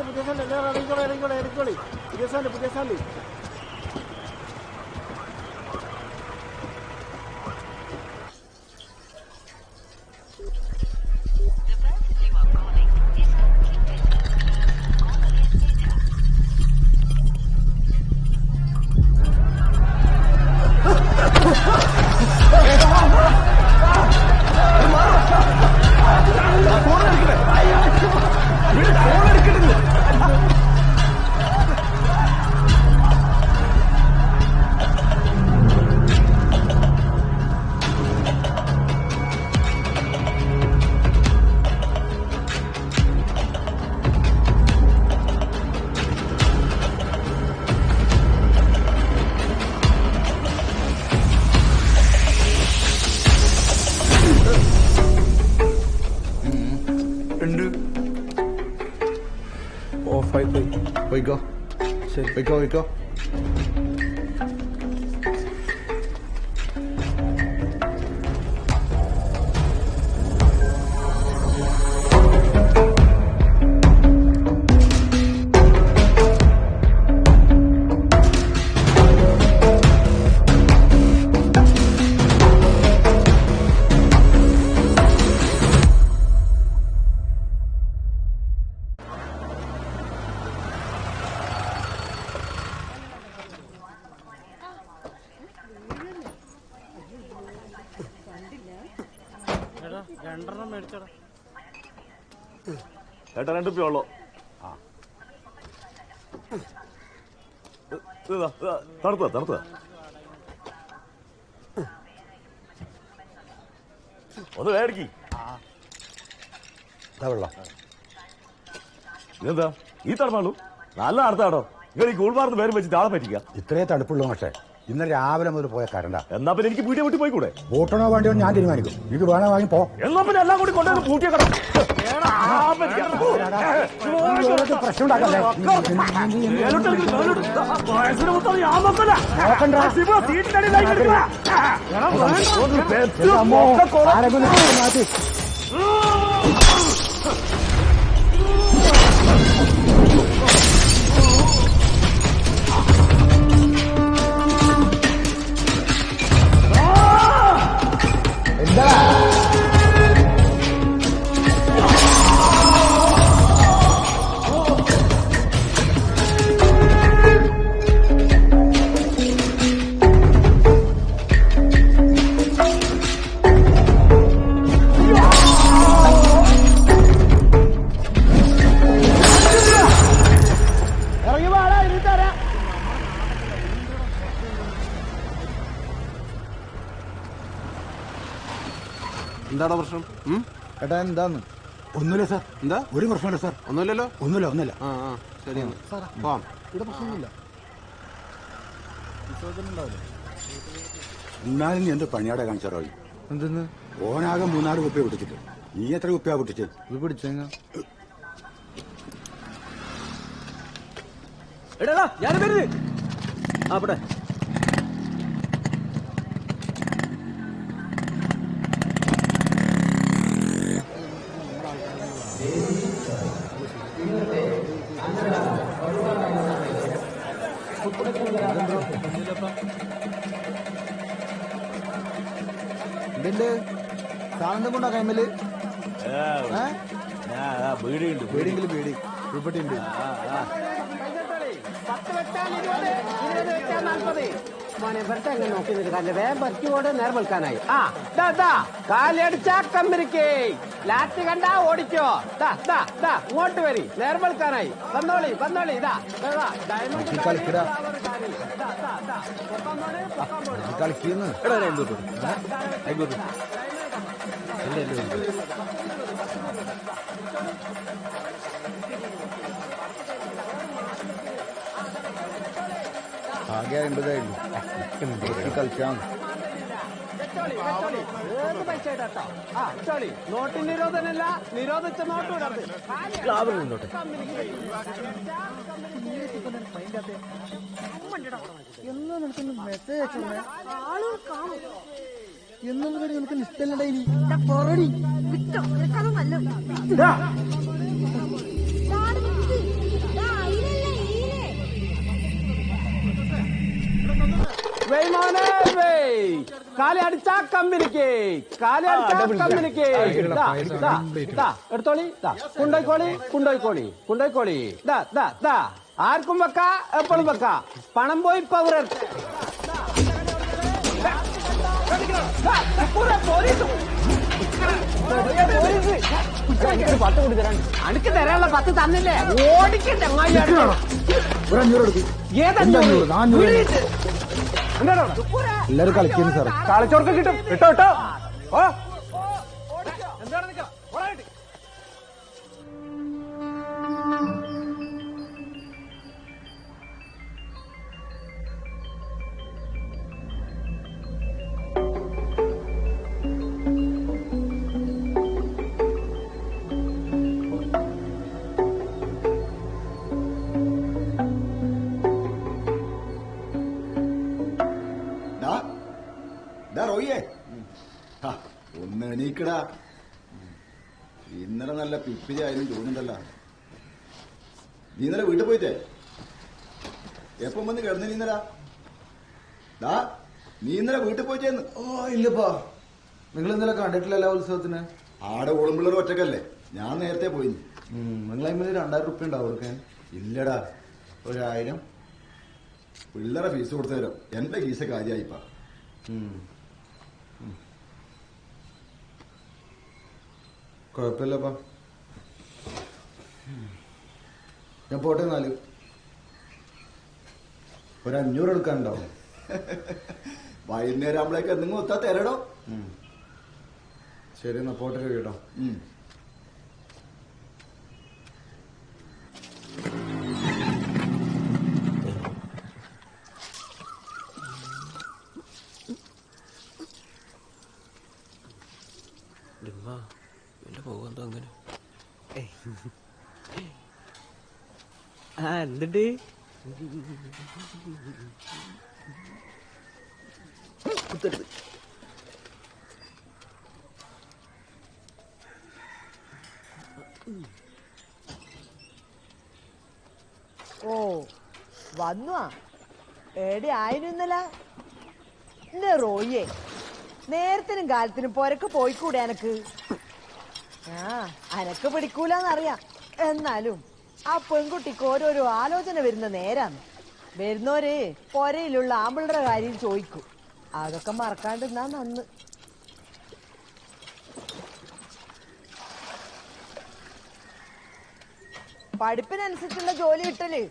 പുതിയ സാലി എല്ലാവരും ഇറങ്ങിക്കോളി. പുതിയ സാലി. പോയിക്കോ. ശരി, പോയിക്കോ. ചേട്ടാ 2 രൂപ ഉള്ളോ? തണുത്ത ഒന്ന് വേടിക്ക്. ഇതെന്താ ഈ തണുപ്പാണു? നല്ല അടുത്താടോ. നിങ്ങൾ ഈ കൂൾമാർന്ന് പേരും വെച്ചിട്ട് ആളെ പറ്റിക്ക. ഇത്രേ തണുപ്പുള്ളൂ പക്ഷേ ഇന്നലെ രാവിലെ മുതൽ പോയ കരണ്ട. എന്നാ പിന്നെ എനിക്ക് വീട്ടിൽ വിട്ട് പോയിക്കൂടെ? ബോട്ടണോ വേണ്ടിയോ ഞാൻ തീരുമാനിക്കും. ഇത് വേണോ വാങ്ങി പോ. എന്നാ പിന്നെ എല്ലാം കൂടി കൊണ്ടുവന്ന് പൂട്ടിയ കട പ്രശ്നം ഉണ്ടാക്കല്ലേ. മാറ്റി എന്താണോ പ്രശ്നം? ഏട്ടാ എന്താന്ന്? ഒന്നുമില്ല സാർ. എന്താ? ഒരു പ്രശ്നമില്ല സാർ. ഒന്നുമില്ലല്ലോ? ഒന്നുമില്ല. ശരിയാണ്. പോവാം. ഇവിടെ പ്രശ്നമൊന്നുമില്ല. എന്നാലും നീ എന്റെ പണിയാടെ കാണിച്ചാറോ? എന്തെന്ന്? ഓനാകെ 3-4 കുപ്പിയ പൊട്ടിച്ചിട്ട് നീ എത്ര കുപ്പിയാ പൊട്ടിച്ച്? ഇത് പിടിച്ചേങ്ങ. എടാ ഞാൻ വരുന്നത്. അവിടെ എന്തുണ്ട്? സാധനം കൊണ്ടാ കൈമല്? ബീഡിയുണ്ട്. ബീഡിയെങ്കിലും ബീഡി. ഇവിടെ ഉണ്ട്. 10 വെച്ചാൽ 20, 20 വെച്ചാൽ 40. മോനെ വെറുതെ എങ്ങനെ നോക്കി നിൽക്കാല്ലേ, വേഗം പറ്റിയോട് നേരം വിൽക്കാനായി. ആ കാലടിച്ചാ കമ്പനിക്ക് ലാറ്റ് കണ്ടാ ഓടിക്കോ. ഇങ്ങോട്ട് വരി, നേരം വിൽക്കാനായി. വന്നോളി വന്നോളി. ഡയമണ്ട് കളിക്കുന്നു ആകെ 50 കളിച്ചാണ്. പൈസ കേട്ടോ. നോട്ടിന് നിരോധനല്ല, നിരോധിച്ച നോട്ട് വിടരുത്. എന്നാ നിനക്കൊന്ന് മെസ്സേജ് അയച്ചോണ്ടേ എന്നുള്ള കാര്യം നിനക്ക് ഇഷ്ടമല്ലടാ. ഇനി പറടി കാലി അടിച്ചാ കമ്പനിക്ക്, കാലി അടിച്ചാ കമ്പനിക്ക്. എടുത്തോളി, കൊണ്ടോയിക്കോളി കൊണ്ടോയിക്കോളി കൊണ്ടോയിക്കോളി. ആർക്കും വെക്കാ, എപ്പോഴും വെക്കാ. പണം പോയി പവർ അനക്ക് തരാനുള്ള 10 തന്നില്ലേ? ഓടിക്കട്ടെ എല്ലാരും കളിക്കുന്നു സാർ. കളിച്ചോർക്ക് കിട്ടും. ഇട്ടോ ഇട്ടോ. ഒന്ന് എണീക്കടാ. ഇന്നലെ നല്ല പിപ്പിരി ആയാലും തോന്നുന്നുണ്ടല്ലോ. നീ ഇന്നലെ വീട്ടിൽ പോയിട്ടേ എപ്പം വന്ന് കിടന്നു? നീ ഇന്നലെ വീട്ടിൽ പോയിട്ടേന്ന്? ഓ ഇല്ലപ്പാ, നിങ്ങൾ ഇന്നലെ കണ്ടിട്ടില്ലല്ലോ ഉത്സവത്തിന്. ആടെ ഓളുമ്പിള്ളേർ ഒറ്റക്കല്ലേ, ഞാൻ നേരത്തെ പോയി. നിങ്ങൾ അതിന് 2000 റുപ്യ ഉണ്ടാവും കൊടുക്കാൻ? ഇല്ലടാ, 1000 പിള്ളേരെ ഫീസ് കൊടുത്തു തരാം. എന്റെ ഫീസ് കാര്യമായിപ്പാ. കുഴപ്പമില്ലപ്പാ, ഞാൻ പോട്ടെ. 4 ഒരു 500 എടുക്കാനുണ്ടാവും. വൈകുന്നേരം ആകുമ്പോഴേക്ക് എന്തെങ്കിലും ഒത്താ തരടോ. ശരി, എന്നാ പോട്ടെ കേട്ടോ. പോകന്തോ അങ്ങനെ എന്തുണ്ട്? ഓ വന്നു. എടി ആയിരുന്നല്ല റോയെ, നേരത്തിനും കാലത്തിനും പൊരക്ക് പോയിക്കൂടെ എനക്ക്? അനക്ക് പിടിക്കൂലെന്നറിയാം. എന്നാലും ആ പെൺകുട്ടിക്ക് ഓരോരോ ആലോചന വരുന്ന നേരാന്ന്. വരുന്നോര് പൊരയിലുള്ള ആമ്പിളുടെ കാര്യം ചോദിക്കും. അതൊക്കെ മറക്കാണ്ടിരുന്നാ നന്ന്. പഠിപ്പിനനുസരിച്ചുള്ള ജോലി കിട്ടല്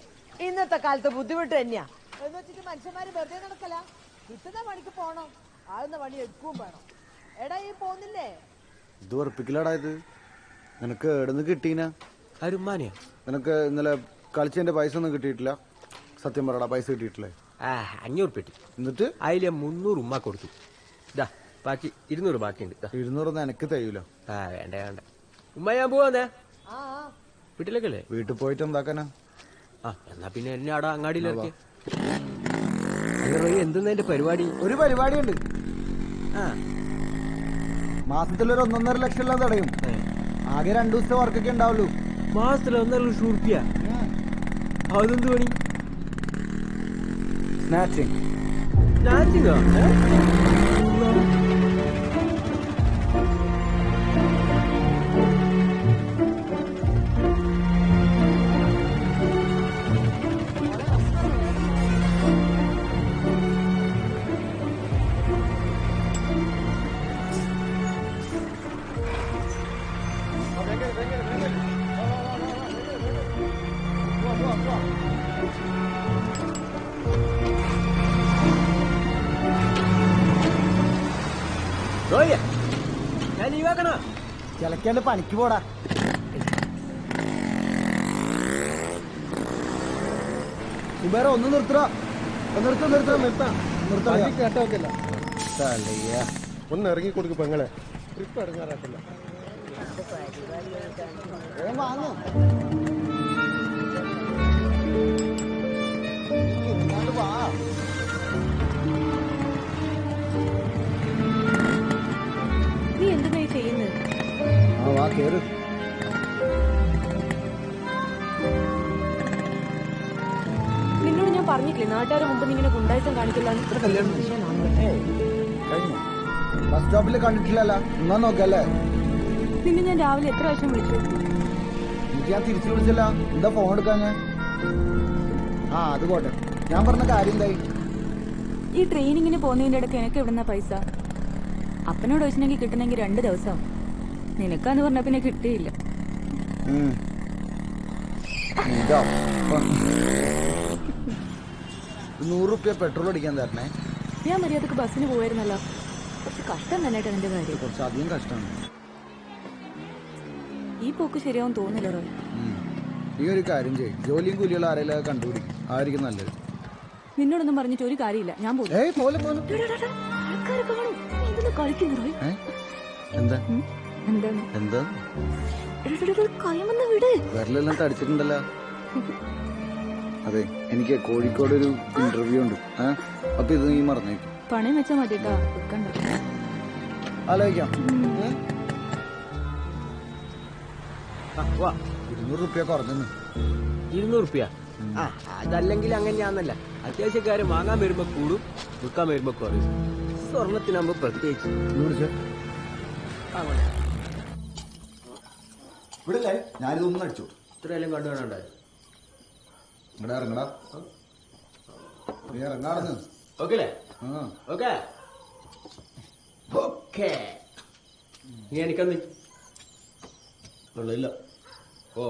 ഇന്നത്തെ കാലത്ത് ബുദ്ധിമുട്ട് തന്നെയാ. എന്ന് വെച്ചിട്ട് മനുഷ്യന്മാര് വെറുതെ നടക്കല. കിട്ടുന്ന പണിക്ക് പോണം, ആകുന്ന പണി എടുക്കുകയും വേണം. എടാ ഈ പോന്നില്ലേ? ഇത് ഉറപ്പിക്കലാടാ. ഇത് നിനക്ക് എവിടുന്ന് കിട്ടീന? അരുമാനിയാ. നിനക്ക് ഇന്നലെ കളിച്ചതിന്റെ പൈസ ഒന്നും കിട്ടിയിട്ടില്ല? സത്യം പറയടാ, പൈസ കിട്ടിയിട്ടില്ലേ? 500 പെട്ടി. എന്നിട്ട് അതിലെ 300 ഉമ്മ കൊടുത്തു. ബാക്കി 200 ബാക്കിയുണ്ട്. 200 എനിക്ക് തയ്യൂല. വേണ്ട വേണ്ട ഉമ്മ, ഞാൻ പോവാന്നേ. വീട്ടിലേക്കല്ലേ? വീട്ടിൽ പോയിട്ട് എന്താക്കാനാ? എന്നാ പിന്നെ എന്നെ അവിടെ അങ്ങാടിയിലിറക്കി. എന്തെന്നാ എന്റെ പരിപാടി? ഒരു പരിപാടിയുണ്ട്. മാസത്തിലൊരു 1.5 ലക്ഷം എല്ലാം തടയും. ആകെ 2 ദിവസത്തെ വർക്കൊക്കെ ഉണ്ടാവുള്ളൂ. മാസത്തിൽ 1.5 ലക്ഷം റുപ്യ? അതെന്ത് പണി? സ്നാച്ചിങ്. സ്നാച്ചിങ്ങോ? ചിലക്കണ ചിലക്കാണ്ട് പണിക്ക് പോടാ. സുബേറ ഒന്ന് നിർത്തടാ. കേട്ടോക്കില്ല ഒന്ന് ഇറങ്ങി കൊടുക്കും പെങ്ങളെ. ട്രിപ്പ് ഇറങ്ങാറാക്കില്ല. നീ എന്തിനായി ചെയ്യുന്നത്? വാ കേറ്. നിന്നോട് ഞാൻ പറഞ്ഞിട്ടില്ലേ നാട്ടുകാരെ മുമ്പ് നീ ഇങ്ങനെ ഗുണ്ടായിസം കാണിക്കില്ല. ബസ് സ്റ്റോപ്പിൽ കണ്ടിട്ടില്ലല്ലോ. എന്നാ നോക്കല്ലേ. നിന്നെ ഞാൻ രാവിലെ എത്ര പ്രാവശ്യം വിളിച്ചു? എനിക്ക് ഞാൻ തിരിച്ചു വിളിച്ചല്ല. എന്താ ഫോൺ എടുക്കാൻ ഞാൻ? അത് പോട്ടെ. ഞാൻ പറഞ്ഞ കാര്യം എന്തായി? ഈ ട്രെയിനിങ്ങിന് പോകുന്നതിന്റെ ഇടയ്ക്ക് എനിക്ക് എവിടുന്ന പൈസ? അപ്പനോട് ചോദിച്ചിട്ടുണ്ടെങ്കിൽ കിട്ടണമെങ്കിൽ 2 ദിവസം. നിനക്കാന്ന് പറഞ്ഞ പിന്നെ കിട്ടിയില്ല. 100 റുപ്യ പെട്രോൾ അടിക്കാൻ തരണേ. ഞാൻ മര്യാദക്ക് ബസ്സിന് പോയിരുന്നല്ലോ. കുറച്ച് കഷ്ടം തന്നെയായിട്ട് എന്റെ കാര്യം. കുറച്ച് അധികം കഷ്ടമാണ്. ഈ പോക്ക് ശരിയാവും തോന്നില്ല റോയ്. ഈ ഒരു കാര്യം ചെയ്യും. ജോലിയും കൂലിയുള്ള ആരെങ്കിലും കണ്ടുപിടിക്കും. ആയിരിക്കും നല്ലത്. നിന്നോടൊന്നും പറഞ്ഞിട്ട് ഒരു കാര്യമില്ല. ഞാൻ പോകും. കളിക്കുന്നു റോയ്. എന്താ കയമെന്ന് വിട്. വിരലെല്ലാം തടിച്ചിട്ടുണ്ടല്ലോ. അതെ, എനിക്ക് കോഴിക്കോട് ഒരു ഇന്റർവ്യൂ ഉണ്ട്. അപ്പൊ ഇത് നീ മറന്നേക്കും. പണയം വെച്ചാ മതിട്ടാ. ആലോചിക്കാം. 200 റുപ്യ കുറഞ്ഞു. 200 റുപ്യ? അതല്ലെങ്കിൽ അങ്ങനെയാന്നല്ല. അത്യാവശ്യക്കാര് വാങ്ങാൻ വരുമ്പോ കൂടും, വിൽക്കാൻ വരുമ്പോ കുറയും. സ്വർണത്തിനാകുമ്പോ പ്രത്യേകിച്ച്. ഇവിടെ ഞാനിതൊന്നും അടിച്ചു. ഇത്രയെല്ലാം കണ്ടു വേണണ്ടായി. ഇവിടെ ഇറങ്ങടാ. നീ ഇറങ്ങാടുന്നു. Okay okay okay. നീ എനിക്കന്ന് ഇല്ല. ഓ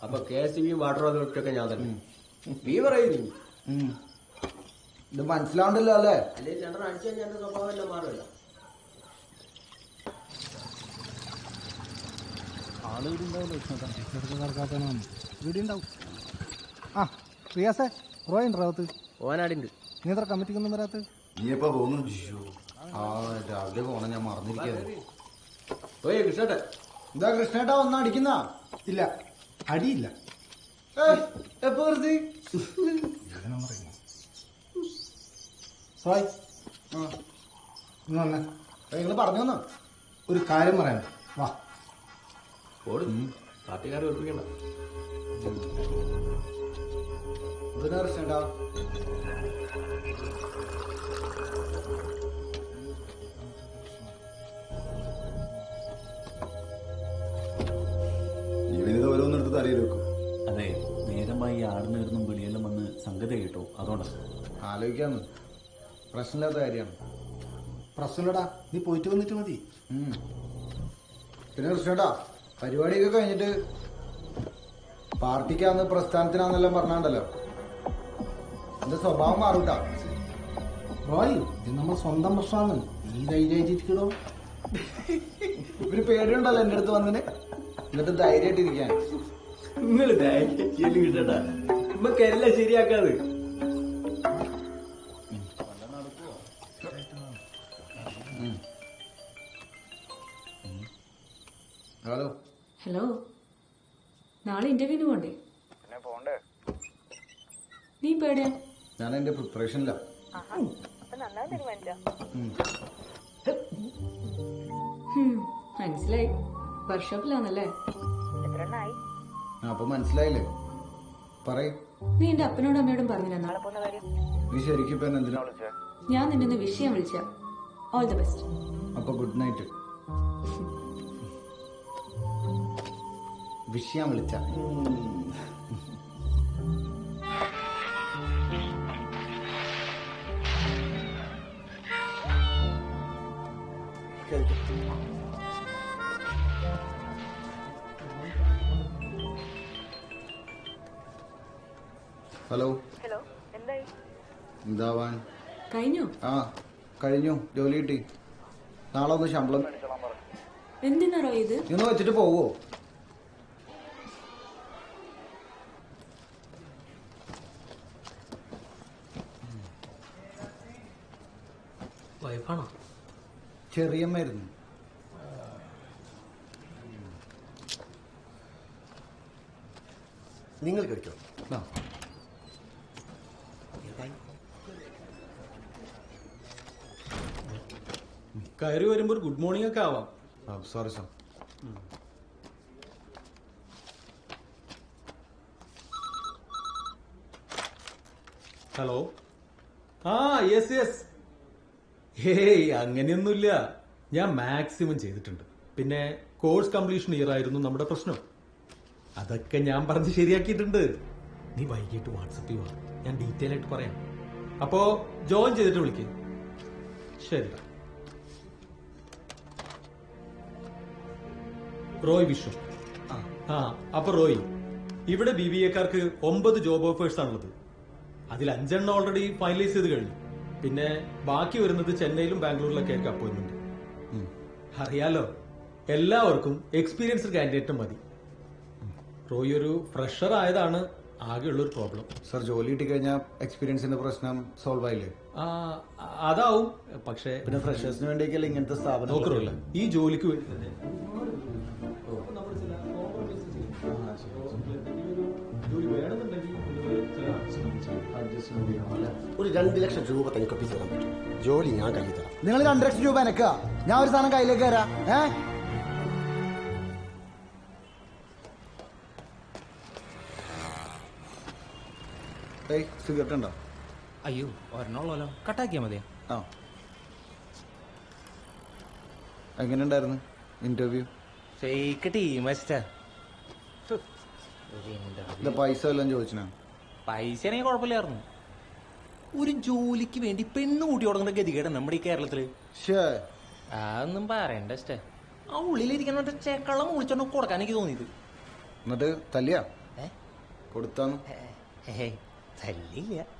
അപ്പൊ KSB വാട്ടർ അതോറിറ്റിയൊക്കെ ഞാൻ തന്നെ. നീ പറയുന്നു ഇത് മനസ്സിലാവണ്ടല്ലോ അല്ലേ? അല്ലെ രണ്ടെണ്ണം അടിച്ചു കഴിഞ്ഞാൽ എന്റെ സ്വഭാവം എല്ലാം മാറില്ല. റിയാസേ റോയുണ്ട്. ഓനാടുണ്ട്. നീ എത്ര കമ്മിറ്റിക്കൊന്നും വരാത്ത? നീ എപ്പോ പോകുന്നു? രാവിലെ പോണം. ഞാൻ മറന്നിരിക്കാതെ. കൃഷ്ണേട്ട എന്താ കൃഷ്ണേട്ടാ ഒന്നും അടിക്കുന്ന? ഇല്ല, അടിയില്ല. എപ്പോ വെറുതെ നിങ്ങൾ പറഞ്ഞു വന്നോ? ഒരു കാര്യം പറയാൻ വാ. പാർട്ടിക്കാരെ വെറുപ്പിക്കണ്ട. കൃഷ്ണേട്ടാ ഇവനിത് ഓരോന്നെടുത്ത് തലയിൽ വെക്കും. അതെ, നേരമായി ആടുന്നേർന്നും വെളിയെല്ലാം വന്ന് സംഗതി കേട്ടോ. അതുകൊണ്ടാണ് ആലോചിക്കാന്ന്. പ്രശ്നമില്ലാത്ത കാര്യമാണ്. പ്രശ്നമില്ലടാ, നീ പോയിട്ട് വന്നിട്ട് മതി. പിന്നെ കൃഷ്ണേട്ടാ പരിപാടിയൊക്കെ കഴിഞ്ഞിട്ട് പാർട്ടിക്കാന്ന് പ്രസ്ഥാനത്തിനാന്നെല്ലാം പറഞ്ഞാണ്ടല്ലോ. എന്റെ സ്വഭാവം മാറൂട്ടാ. റോയ്, ഇത് നമ്മൾ സ്വന്തം പ്രശ്നമാണ്. നീ ധൈര്യമായിട്ടിരിക്കണോ? ഇവര് പേടിയുണ്ടല്ലോ എന്റെ അടുത്ത് വന്നിന്. എന്നിട്ട് ധൈര്യമായിട്ടിരിക്കാൻ. നിങ്ങൾ ധൈര്യം കിട്ടണ്ട. നമുക്കെല്ലാം ശരിയാക്കാത്. ഹലോ. ഹലോ, നാളെ ഇന്റർവ്യൂവിന് പോണ്ടേ? നീ പേടിയാ? ഞാൻ എന്റെ പ്രിപ്പറേഷനില്ല. മനസ്സിലായി. വർക്ക്ഷോപ്പിലാണല്ലേ? അപ്പൊ മനസ്സിലായില്ലേ? പറയ്. നീ എന്റെ അപ്പനോടും അമ്മയോടും പറഞ്ഞില്ല നീ ശരിക്കും ഇപ്പൊ എന്തിനാ വിളിച്ചേ? ഞാൻ നിന്നെ വിഷയം വിളിച്ച. All the best. അപ്പൊ ഗുഡ് നൈറ്റ്. വിഷയം വിളിച്ച. ഹലോ. ഹലോ, എന്തായി? എന്താവാൻ? കഴിഞ്ഞു? കഴിഞ്ഞു. ജോലി കിട്ടി. നാളെ ഒന്ന് ശമ്പളം എന്തിനാ ഇത്? ഇന്ന് വെച്ചിട്ട് പോവോ? വൈഫാണോ? ചെറിയമ്മായിരുന്നു. നിങ്ങൾ കഴിക്കോ? കയറി വരുമ്പോൾ ഒരു ഗുഡ് മോർണിംഗ് ഒക്കെ ആവാം. Sorry sir. ഹലോ. ആ യെസ് യെസ്. ഹേയ് അങ്ങനെയൊന്നുമില്ല. ഞാൻ മാക്സിമം ചെയ്തിട്ടുണ്ട്. പിന്നെ കോഴ്സ് കംപ്ലീഷൻ ഇയർ ആയിരുന്നു നമ്മുടെ പ്രശ്നം. അതൊക്കെ ഞാൻ പറഞ്ഞ് ശരിയാക്കിയിട്ടുണ്ട്. നീ വൈകിട്ട് വാട്സപ്പ് ചെയ്യുക, ഞാൻ ഡീറ്റെയിൽ ആയിട്ട് പറയാം. അപ്പോ ജോയിൻ ചെയ്തിട്ട് വിളിക്ക്. ശരി. റോയ് വിശ്വം. ആ അപ്പൊ റോയ്, ഇവിടെ BBA-ക്കാർക്ക് 9 ജോബ് ഓഫേഴ്സ് ആണുള്ളത്. അതിൽ 5 ഓൾറെഡി ഫൈനലൈസ് ചെയ്ത് കഴിഞ്ഞു. പിന്നെ ബാക്കി വരുന്നത് ചെന്നൈയിലും ബാംഗ്ലൂരിലൊക്കെ ആയിരിക്കും അപ്പോയിന്റ്മെന്റ്. അറിയാലോ, എല്ലാവർക്കും എക്സ്പീരിയൻസ്ഡ് കാൻഡിഡേറ്റ് മതി. റോയ് ഒരു ഫ്രഷർ ആയതാണ് ആകെയുള്ളൊരു പ്രോബ്ലം. സർ, ജോലി കിട്ടി കഴിഞ്ഞാൽ എക്സ്പീരിയൻസിന്റെ പ്രശ്നം സോൾവ് ആയില്ലേ? അതാവും. പക്ഷേ പിന്നെ ഫ്രഷേഴ്സിന് വേണ്ടിയൊക്കെയല്ലേ ഇങ്ങനത്തെ സ്ഥാപനം നോക്കറില്ല. ഈ ജോലിക്ക് വേണ്ടി തന്നെ ഒരു 2 ലക്ഷം രൂപ തനിക്ക് ഒപ്പിച്ചു തരാൻ പറ്റും. ജോലി ഞാൻ കയ്യിൽ തരാം. നിങ്ങൾ 2 ലക്ഷം രൂപ എനക്കാ, ഞാൻ ഒരു സാധനം കയ്യിലേക്ക് തരാം. സിഗരറ്റ് ഉണ്ടോ? അയ്യോ ഒരെണ്ണുള്ളല്ലോ, കട്ടാക്കിയാ മതിയാ. ആ, എങ്ങനെയുണ്ടായിരുന്നു ഇന്റർവ്യൂ? പൈസ എല്ലാം ചോദിച്ചാ? പൈസ ആണെങ്കിൽ കുഴപ്പമില്ലായിരുന്നു. ഒരു ജോലിക്ക് വേണ്ടി പെണ്ണ് കൂട്ടി കൊടുക്കേണ്ട ഗതികേട് നമ്മുടെ ഈ കേരളത്തില്. അതൊന്നും പറയണ്ട. ആ ഉള്ളിലിരിക്കുന്ന ചേക്കള്ളം വിളിച്ചോണ്ട് കൊടുക്കാൻ എനിക്ക് തോന്നിയത്. എന്നിട്ട് തല്ലിയാ കൊടുത്താന്ന്?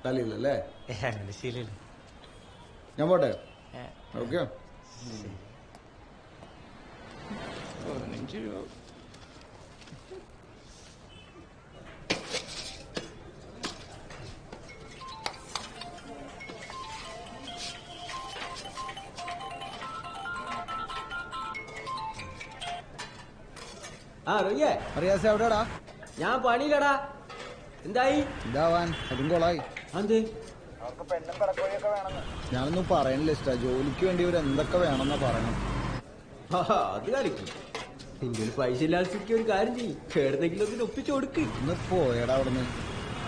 തല്ലില്ലല്ലേ? അങ്ങനെ ശീലല്ലേ. ഞാൻ പോട്ടെ. ഓക്കെ. ആ റൊയ്യേ, അറിയാസ എവിടെടാ? ഞാൻ പണിയില്ലടാ. എന്തായി? ഇതാവാൻ അതും കൊളായി. അതെ, ഞാനൊന്നും പറയണില്ല ഇഷ്ട. ജോലിക്ക് വേണ്ടി ഇവർ എന്തൊക്കെ വേണമെന്നാ പറയണം. അത് കളിക്കും. നിന്റെ പൈസ ഇല്ലാതെ ഒരു കാര്യം ചെയ്യും, കേടുന്നെങ്കിലും അതിന് ഒപ്പിച്ചു കൊടുക്ക്. ഒന്ന് പോയടാ അവിടുന്ന്.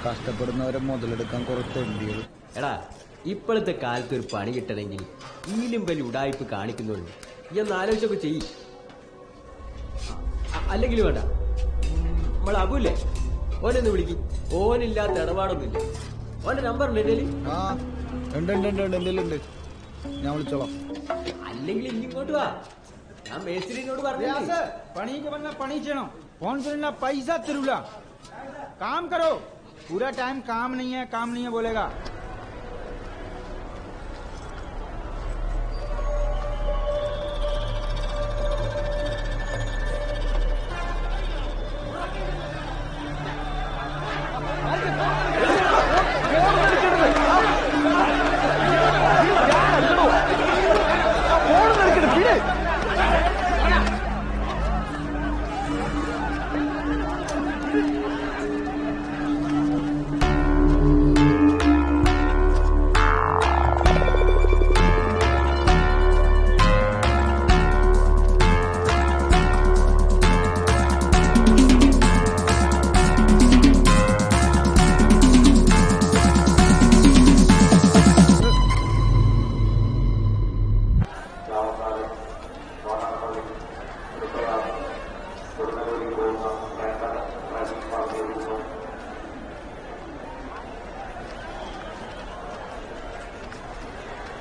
കഷ്ടപ്പെടുന്നവരെ മുതലെടുക്കാൻ കുറച്ച് എന്തിയത്. എടാ, ഇപ്പോഴത്തെ കാലത്ത് ഒരു പണി കിട്ടണമെങ്കിൽ ഈലും വലിയ ഉടായ്പ് കാണിക്കുന്നുള്ളൂ. ഈ ഒന്ന് ആലോചിച്ചൊക്കെ ചെയ്യും. അല്ലെങ്കിൽ വേണ്ട, നമ്മൾ അബുല്ലേ, ഓനൊന്ന് വിളിക്കും. ഓനില്ലാത്ത ഇടപാടൊന്നുമില്ല. ഓന്റെ നമ്പർ ഉണ്ട് എന്റെ? ആ ഉണ്ട് ഉണ്ട്, ഞാൻ വിളിച്ചോളാം. അല്ലെങ്കിൽ ഇങ്ങോട്ട് വാ, ഞാൻ മേസ്ത്രീനോട് പറഞ്ഞു. पढ़ी के बनना पढ़ी चलो फोन करना पैसा तिरुला काम करो पूरा टाइम काम नहीं है बोलेगा.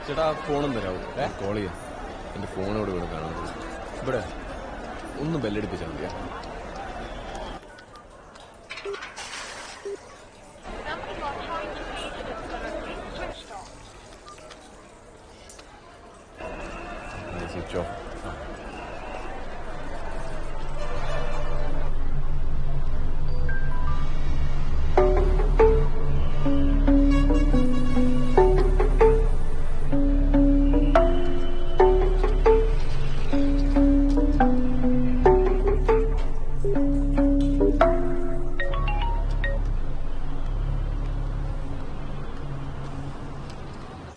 ചേട്ടാ ഫോണും തരാമോ? കോൾ ചെയ്യാം. എന്റെ ഫോണോട് ഇവിടെ കാണാൻ. ഇവിടെ ഒന്ന് ബെല്ലടിപ്പിച്ചാൽ മതിയാ. Switch off.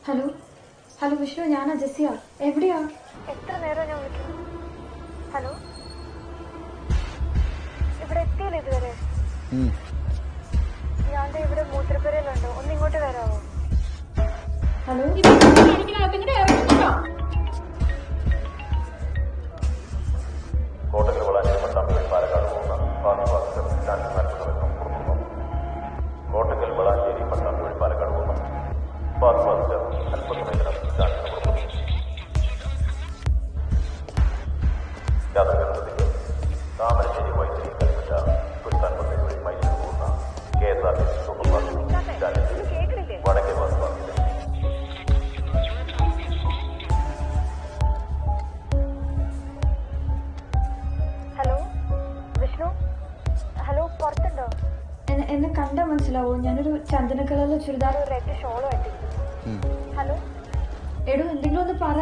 Hello hello Vishnu, ഞാനാ ജെസ്സിയ. എവിടെയാ? എത്ര നേരം ഞാൻ വിളിക്കുന്നു. ഹലോ, ഇവിടെ എത്തിയില്ല ഇതുവരെ. ഞാൻ ഇവിടെ മൂത്രപ്പുരയിലുണ്ട്, ഒന്ന് ഇങ്ങോട്ട് വരാമോ? ഹലോ, കോട്ടക്കൽ വളാഞ്ചേരി പട്ടാമ്പി പാലക്കാട് പോകുന്ന ഫാസ്റ്റ് കോട്ടക്കൽ വളാഞ്ചേരി പട്ടാമ്പി പാലക്കാട് പോകുന്ന ഫാസ്റ്റ് അല്പസമയത്തിനകം യാഥാർത്ഥ്യത്തിൽ താമരശ്ശേരി വൈദ്യുതി കൽപ്പറ്റ സുൽത്താൻ ബത്തേരി വഴി മൈസൂർ പോകുന്ന KSRTC സൂപ്പർഫാസ്റ്റ് വടക്കേ ബസ് എന്നെ കണ്ടാ മനസ്സിലാവോ? ഞാനൊരു ചന്ദന കളറിലെ ചുരിദാർ, റെഡ് ഷോളും ആയിട്ട്. ഹലോ എടോ, എന്തെങ്കിലും ഒന്ന് പറ.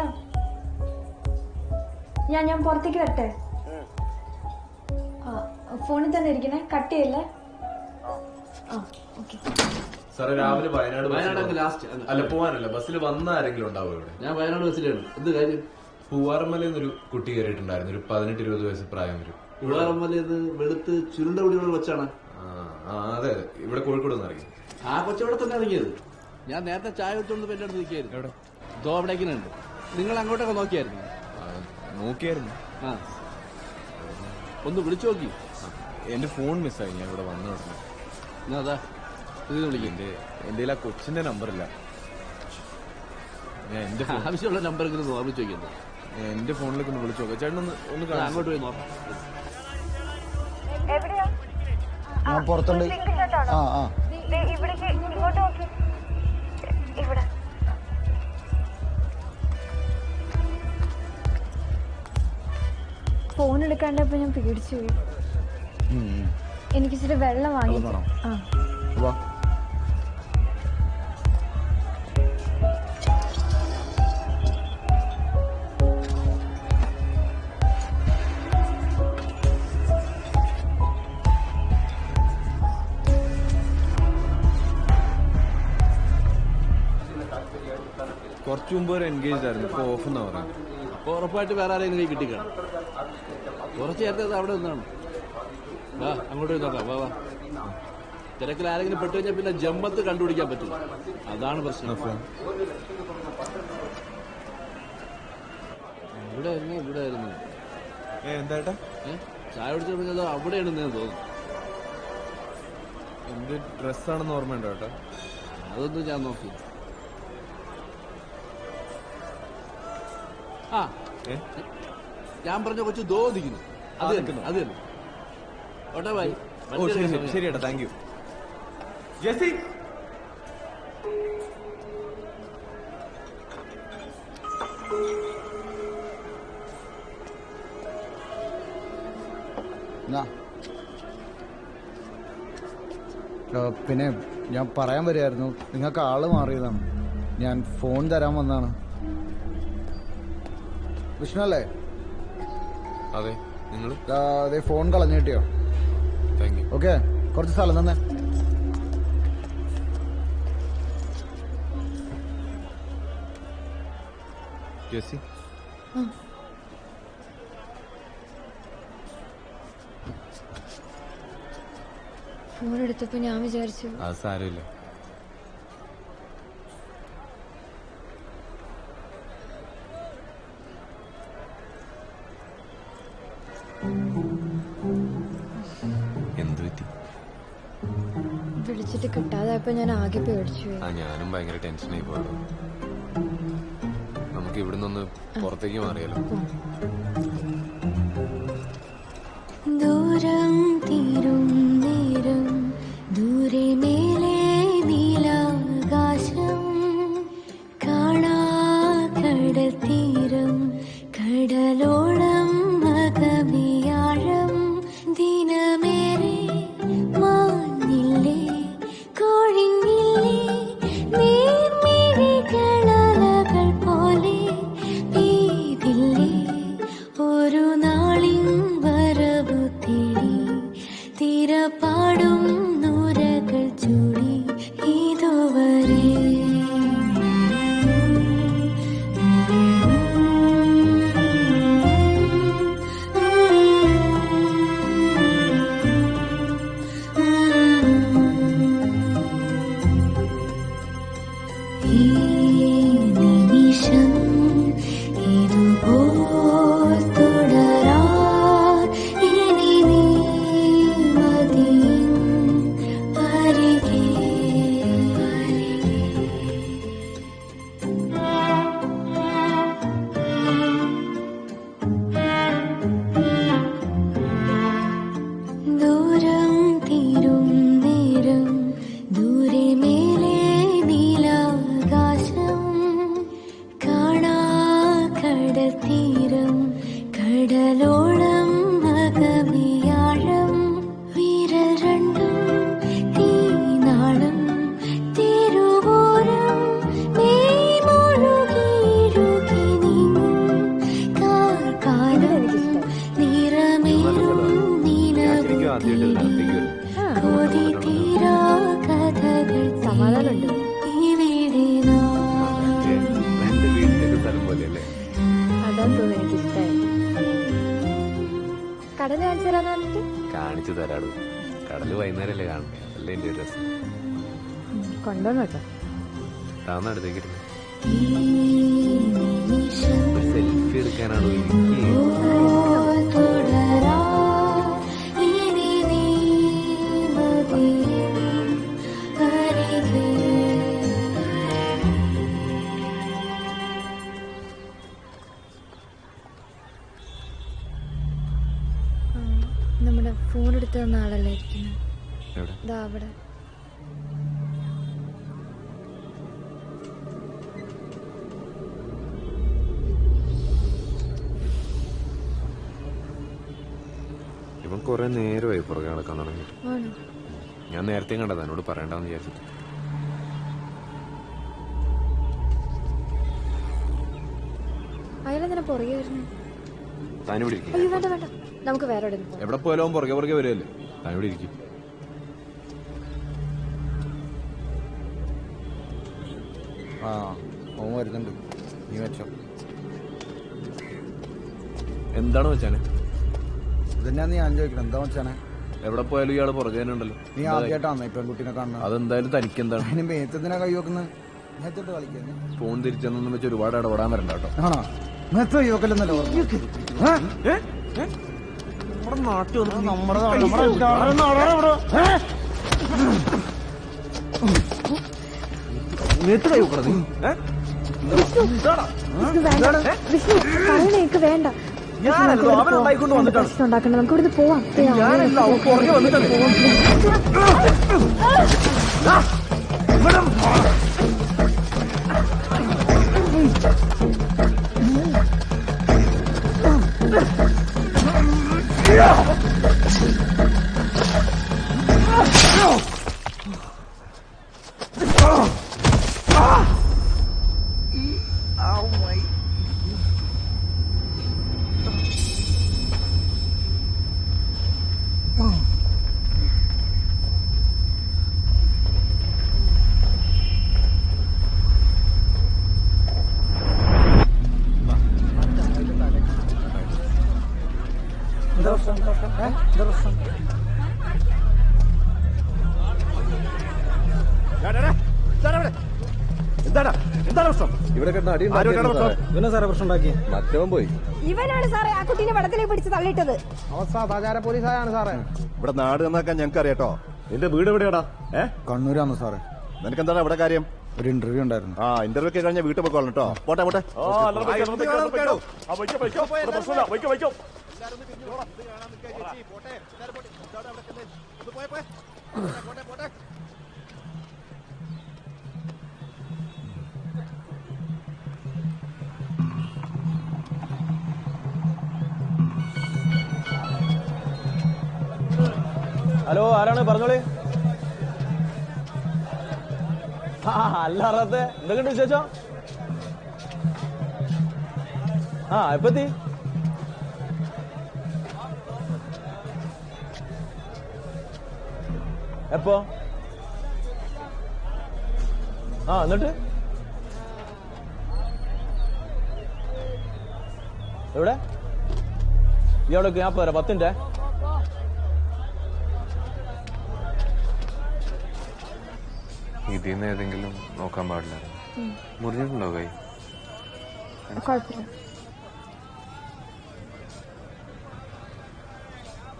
ഞാൻ പുറത്തേക്ക് വരട്ടെ? ഫോണിൽ തന്നെ ഇരിക്കണേ, കട്ട് ചെയ്യല്ലേ? സാറേ, രാവിലെ വയനാട് അല്ല പോവാനല്ല, ബസ്സിൽ വന്ന ആരെങ്കിലും ഉണ്ടാവും ഇവിടെ? ഞാൻ വയനാട് ബസ്സിലാണ്. എന്ത് കാര്യം? പൂവാറമ്മലെന്നൊരു കുട്ടി കയറിയിട്ടുണ്ടായിരുന്നു, ഒരു 18-20 വയസ്സ് പ്രായം വരും. പൂവാറമ്മലെന്ന് വെളുത്ത് ചുരുണ്ട കുടികൾ വെച്ചാണ്. അതെ, ഇവിടെ കോഴിക്കോട് നിന്ന് ഇറങ്ങി. ആ കൊച്ചവിടെ തന്നെ ഇറങ്ങിയത്. ഞാൻ നേരത്തെ ചായ വെച്ചോണ്ട് എന്റെ അടുത്ത് നിൽക്കായിരുന്നു. എവിടെ? ഇതോ അവിടേക്കുന്നുണ്ട്. നിങ്ങൾ അങ്ങോട്ടൊക്കെ നോക്കിയായിരുന്നു? നോക്കിയായിരുന്നു. ഒന്ന് വിളിച്ചു നോക്കി. എന്റെ ഫോൺ മിസ്സായി, ഞാൻ ഇവിടെ വന്നു. അതാ ഇത് വിളിക്കണ്ടേ? എന്റെ ആ കൊച്ചിന്റെ നമ്പറില്ല. ഞാൻ എന്റെ ആവശ്യമുള്ള നമ്പറെങ്കിലും ഓർമ്മിച്ച് വയ്ക്കുന്നത്. എന്റെ ഫോണിലേക്ക് ഒന്ന് വിളിച്ചു നോക്കാം. ചേട്ടൻ ഒന്ന് അങ്ങോട്ട് പോയി നോക്കാം. ഞാൻ പുറത്തുണ്ട്. ഫോൺ എടുക്കാണ്ടപ്പോ ഞാൻ പേടിച്ചു പോയി. എനിക്ക് ഇച്ചിരി വെള്ളം വാങ്ങി. കുറച്ചു മുമ്പ് ഒരു എൻഗേജ് ആയിരുന്നു, ഇപ്പൊ ഓഫ് എന്നാ പറയാം. അപ്പൊ ഉറപ്പായിട്ട് വേറെ ആരെങ്കിലും കൈ കിട്ടിക്കാണ്. കുറച്ച് നേരത്തെ അവിടെ നിന്നാണ്. അങ്ങോട്ട് പോയി നോക്കാം. വാ തിരക്കിൽ ആരെങ്കിലും പെട്ടു കഴിഞ്ഞാൽ പിന്നെ ജമ്മത്ത് കണ്ടുപിടിക്കാൻ പറ്റില്ല. അതാണ് പ്രശ്നം. ഇവിടെ ആയിരുന്നു. എന്താ ചായ കുടിച്ചത് അവിടെയാണ് ഞാൻ തോന്നുന്നു. എന്ത് ഡ്രസ്സാണെന്ന് ഓർമ്മയുണ്ടോ കേട്ടോ? അതൊന്നും ഞാൻ നോക്കി. ഞാൻ പറഞ്ഞ കൊച്ചു ദോദിക്കുന്നു. അത് തന്നെ. ഓട്ടെ ബൈ. ശരി ഏട്ടാ, താങ്ക് യു. ജെസ്സി, പിന്നെ ഞാൻ പറയാൻ വരികയായിരുന്നു, നിങ്ങൾക്ക് ആള് മാറിയതാണ്. ഞാൻ ഫോൺ തരാൻ വന്നാണ്. വിഷ്ണു അല്ലേ? അതെ. നിങ്ങൾ അതെ, ഫോൺ കളഞ്ഞു കിട്ടിയോ? Thank you. ഓക്കെ, കുറച്ച് സ്ഥലം തന്നെ. ജെസ്സി, ഫോൺ എടുത്തപ്പോ ഞാൻ വിചാരിച്ചു. അത് സാരമില്ല. എന്ത് പറ്റി? വിളിച്ചിട്ട് കിട്ടാതായപ്പോ ഞാൻ ആകെ പേടിച്ചു. ഞാനും ഭയങ്കര ടെൻഷനായി പോയത്. നമുക്ക് ഇവിടുന്ന് പുറത്തേക്ക് മാറിയാലോ? ദൂരം തീരും നേരം ദൂരെ മേലെ നീലാകാശം കാണാ കടൽ തീരം കടലോളം അകമിയാഴം ദിനമേറെ മാഞ്ഞില്ലേ കൊഴിഞ്ഞില്ലേ നീർമിഴികളലകൾ പോലെ പെയ്തില്ലേ ഒരു നാളിൻ വരവു തേടി തിരപ്പാടും നൂരകൾ ചൂടി ഇതുവരെ കടല് കാണിച്ചു തരാന്ന് പറഞ്ഞിട്ട് കാണിച്ചു തരാടൂ. കടല് വൈകുന്നേരല്ലേ കാണണ്ടേ, അതല്ലേ എന്റെ ഒരു രസം. കൊണ്ടുവന്നു കേട്ടോ. താന്ന് അടുത്തേക്ക് ഇരുന്ന് ഒരു സെൽഫി എടുക്കാനാണോ എനിക്ക്? നമ്മുടെ ഫോൺ എടുത്ത് തന്ന ആളല്ലേ ഇരിക്കുന്നത്? ദാ അവിടെ. ഇവൻ കുറെ നേരമായി പുറകെ നടക്കാൻ തുടങ്ങി. ആണോ? ഞാൻ നേരത്തെ കണ്ടത്, എന്നോട് പറയണ്ടെന്ന് വിചാരിച്ചിട്ട്. അയാളെന്തിനാ പുറകെ വരുന്നത്? താനിവിടെ ഇരിക്കും. അയ്യോ വേണ്ട വേണ്ട, നമുക്ക് വേറെ എവിടെ പോകാം. എവിടെ പോയാലും പുറകെ പുറകെ വരുമല്ലേ. താനിവിടെ ഇരിക്കും. ആ ഓൻ വരുന്നുണ്ട്, നീ വെച്ചോ. എന്താണ് വെച്ചാനെ? ഇതന്നെയാ ഞാൻ ചോദിക്കണം, എന്താ വെച്ചാനെ? എവിടെ പോയാലും ഇയാള് പുറകെ തന്നെ ഉണ്ടല്ലോ. നീ ആദ്യമായിട്ടാണ് ഈ പെൺകുട്ടിനെ കാണുന്നത്? അതെന്തായാലും തനിക്ക് എന്താണ്? അതിന് മേത്തത്തിനാ കൈ വെക്കുന്നത്? മേത്തോട്ട് കളിക്കാൻ ഫോൺ തിരിച്ചെന്നു വെച്ച് ഒരുപാട് ഇടപെടാൻ വരണ്ട കേട്ടോ. ആണോ? മേത്ത കൈ വെക്കലെന്നല്ലോ നമ്മുടെ പറയണേക്ക് വേണ്ട. പ്രശ്നം ഉണ്ടാക്കണ്ട, നമുക്ക് ഇവിടുന്ന് പോവാം. ഇവിടെ മറ്റവൻ പോയി. ഇവനാണ് സാറേ ആ കുട്ടീനെ വെള്ളത്തിലേക്ക് പിടിച്ച് തള്ളിയിട്ടത്. സദാചാര പോലീസാണ് സാറേ. ഇവിടെ നാട് നന്നാക്കാൻ ഞങ്ങൾക്ക് അറിയാട്ടോ. നിന്റെ വീട് എവിടെയാടാ? കണ്ണൂരാണ് സാറേ. നിനക്കെന്താണ് ഇവിടെ കാര്യം? ഒരു ഇന്റർവ്യൂ ഉണ്ടായിരുന്നു. ആ ഇന്റർവ്യൂ ഒക്കെ കഴിഞ്ഞ വീട്ടിൽ പോയിക്കോളണം കേട്ടോ. പോട്ടെ പോട്ടെ. ഹലോ, ആരാണ്? പറഞ്ഞോളി. അല്ല അറാത്തെ, എന്തൊക്കെയുണ്ട് വിശേഷം? എപ്പത്തി? എപ്പോ? എന്നിട്ട് എവിടെ? ഇയാളൊക്കെ ഞാൻ പോരാ, 10 മിനിറ്റ്. ഇതിന്ന് ഏതെങ്കിലും നോക്കാൻ പാടില്ല. മുറിഞ്ഞിട്ടുണ്ടോ കൈ?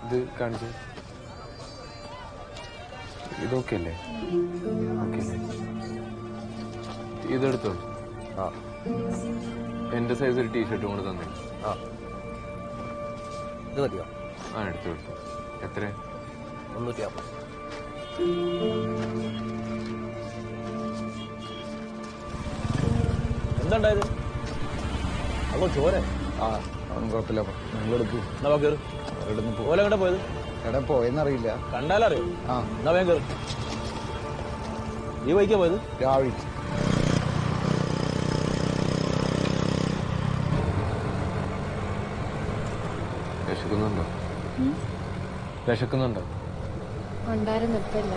ഇത് കാണിച്ചു. ഇതൊക്കെ അല്ലേ? ഓക്കെ അല്ലേ? ഇതെടുത്തോളൂ. എന്റെ സൈസ് ഒരു ടീഷർട്ടും കൂടെ തന്നെ. ഇത് മതിയോ? എടുത്തോളൂ. എത്ര? 350. എന്താണ്ടായത്? അതോ ചോര? അതൊന്നും കുഴപ്പമില്ല, നിങ്ങളെടുക്കൂ. ഓല എവിടെ പോയത്? എവിടെ പോയെന്നറിയില്ല. കണ്ടാലറിയോ? എന്നാ വേഗം കയറും. ഈ വൈക്കാ പോയത്? രാവിലെ. വിശക്കുന്നുണ്ടോ? വിശക്കുന്നുണ്ടോ? ഉണ്ടായിരുന്നു, ഇപ്പില്ല.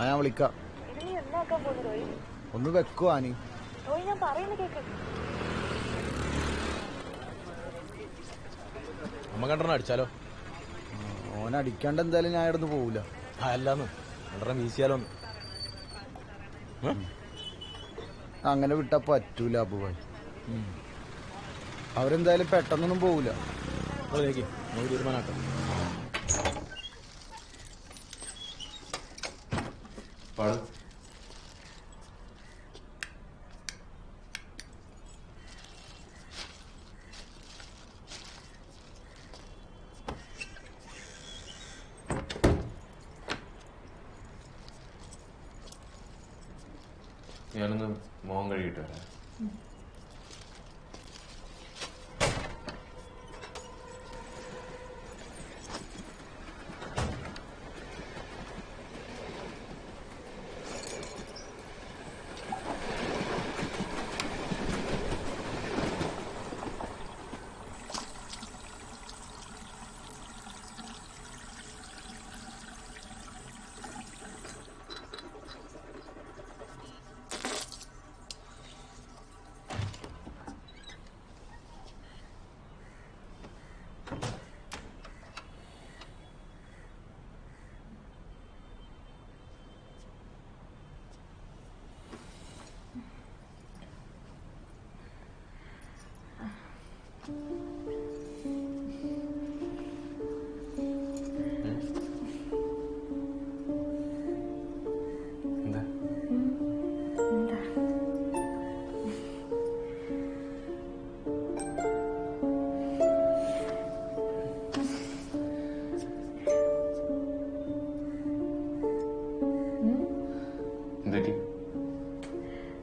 ഞാൻ വിളിക്കാം. ഒന്ന് വെക്കോ ആനി? ഞാൻ പറയുന്ന കേക്ക്. അമ്മ കണ്ടോ അടിച്ചാലോ? ഓനടിക്കാണ്ട് എന്തായാലും ഞാൻ ഇടന്ന് പോവില്ല. അല്ലാന്ന് രണ്ടെണ്ണം വീശിയാലോന്ന്. അങ്ങനെ വിട്ടാ പറ്റൂല അബുഭായ്. അവരെന്തായാലും പെട്ടെന്നൊന്നും പോവില്ല. നമുക്ക് തീരുമാനാക്കാം. ഞാനൊന്ന് മോൻ കഴുകിട്ട് വരാം.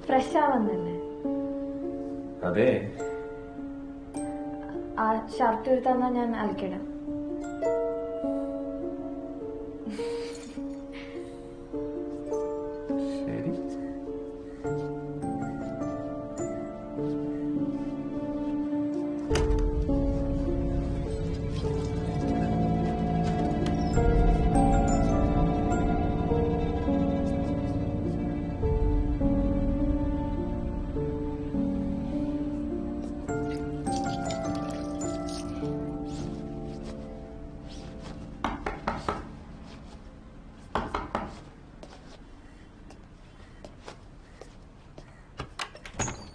ഫ്രഷ് ആവുന്നല്ലേ? അതെ. ആ ഷർട്ട് എടുത്താ ഞാൻ അലക്കിടാം. ശരി.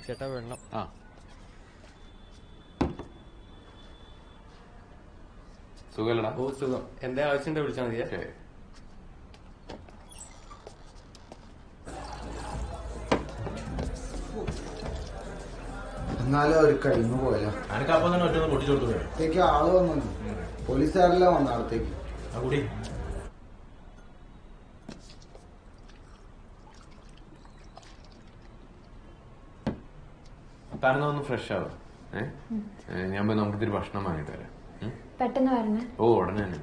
ചേട്ടാ വെള്ളം. ആ സുഖല്ലടാ? ഓ സുഖം. എന്താ ആവശ്യമുണ്ടോ വിളിച്ചാൽ മതിയാ? ശരി. എന്നാലും അവർ കഴിഞ്ഞു പോയല്ലോ. എനിക്ക് അപ്പം തന്നെ ഒറ്റ പൊട്ടിച്ചു കൊടുത്തു. അടുത്തേക്ക് ആള് വന്നു. പോലീസുകാരെല്ലാം വന്നു അടുത്തേക്ക്. ആ കൂടി താനൊന്ന് ഫ്രഷ് ആവും. ഞാൻ പോയി നമുക്ക് ഇത്തിരി ഭക്ഷണം വാങ്ങിട്ട് വരാം. പെട്ടെന്ന് വരണേ. ഓ ഉടനെ തന്നെ.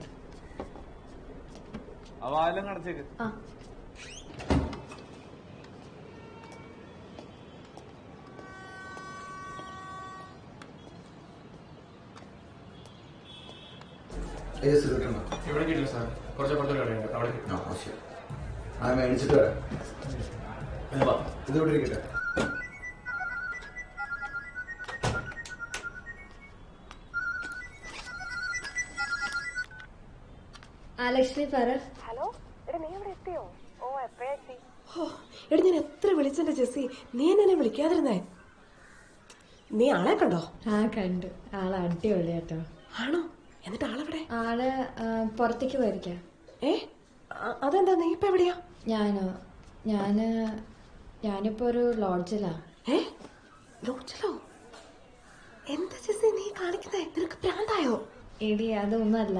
ആ വാലെല്ലാം അടച്ചേക്ക്. ആ ഇവിടെ കിട്ടില്ല സാർ. കുറച്ചപ്പുറത്തൊരു കടയുണ്ട് അവിടെ. ആ മേടിച്ചിട്ട് വരാം. ഇതിവിടെ ഇരിക്കട്ടെ. ലക്ഷ്മി പറ. ഹലോ, എടാ നീ ഇവിടെ എത്തിയോ? ഓ എപ്പോഴാ എത്തി? എടാ ഞാൻ എത്ര വിളിച്ചെന്റെ ജെസ്സി, നീ എന്നെ വിളിക്കാതിരുന്നേ. നീ ആളെ കണ്ടോ? ആ കണ്ടു. ആള് അടിപൊളിയാട്ടോ. ആണോ? എന്നിട്ട് ആളെവിടെ? ആള് പുറത്തേക്ക് പോയിരിക്കാം. അതെന്താ? നീ ഇപ്പൊ എവിടെയാ? ഞാനിപ്പോ ഒരു ലോഡ്ജിലാ. ലോഡ്ജിലോ? എന്താ ജെസ്സി നീ കാണിക്കുന്നേ? നിനക്ക് പ്രാന്തായോ? എടി അതൊന്നുമല്ല.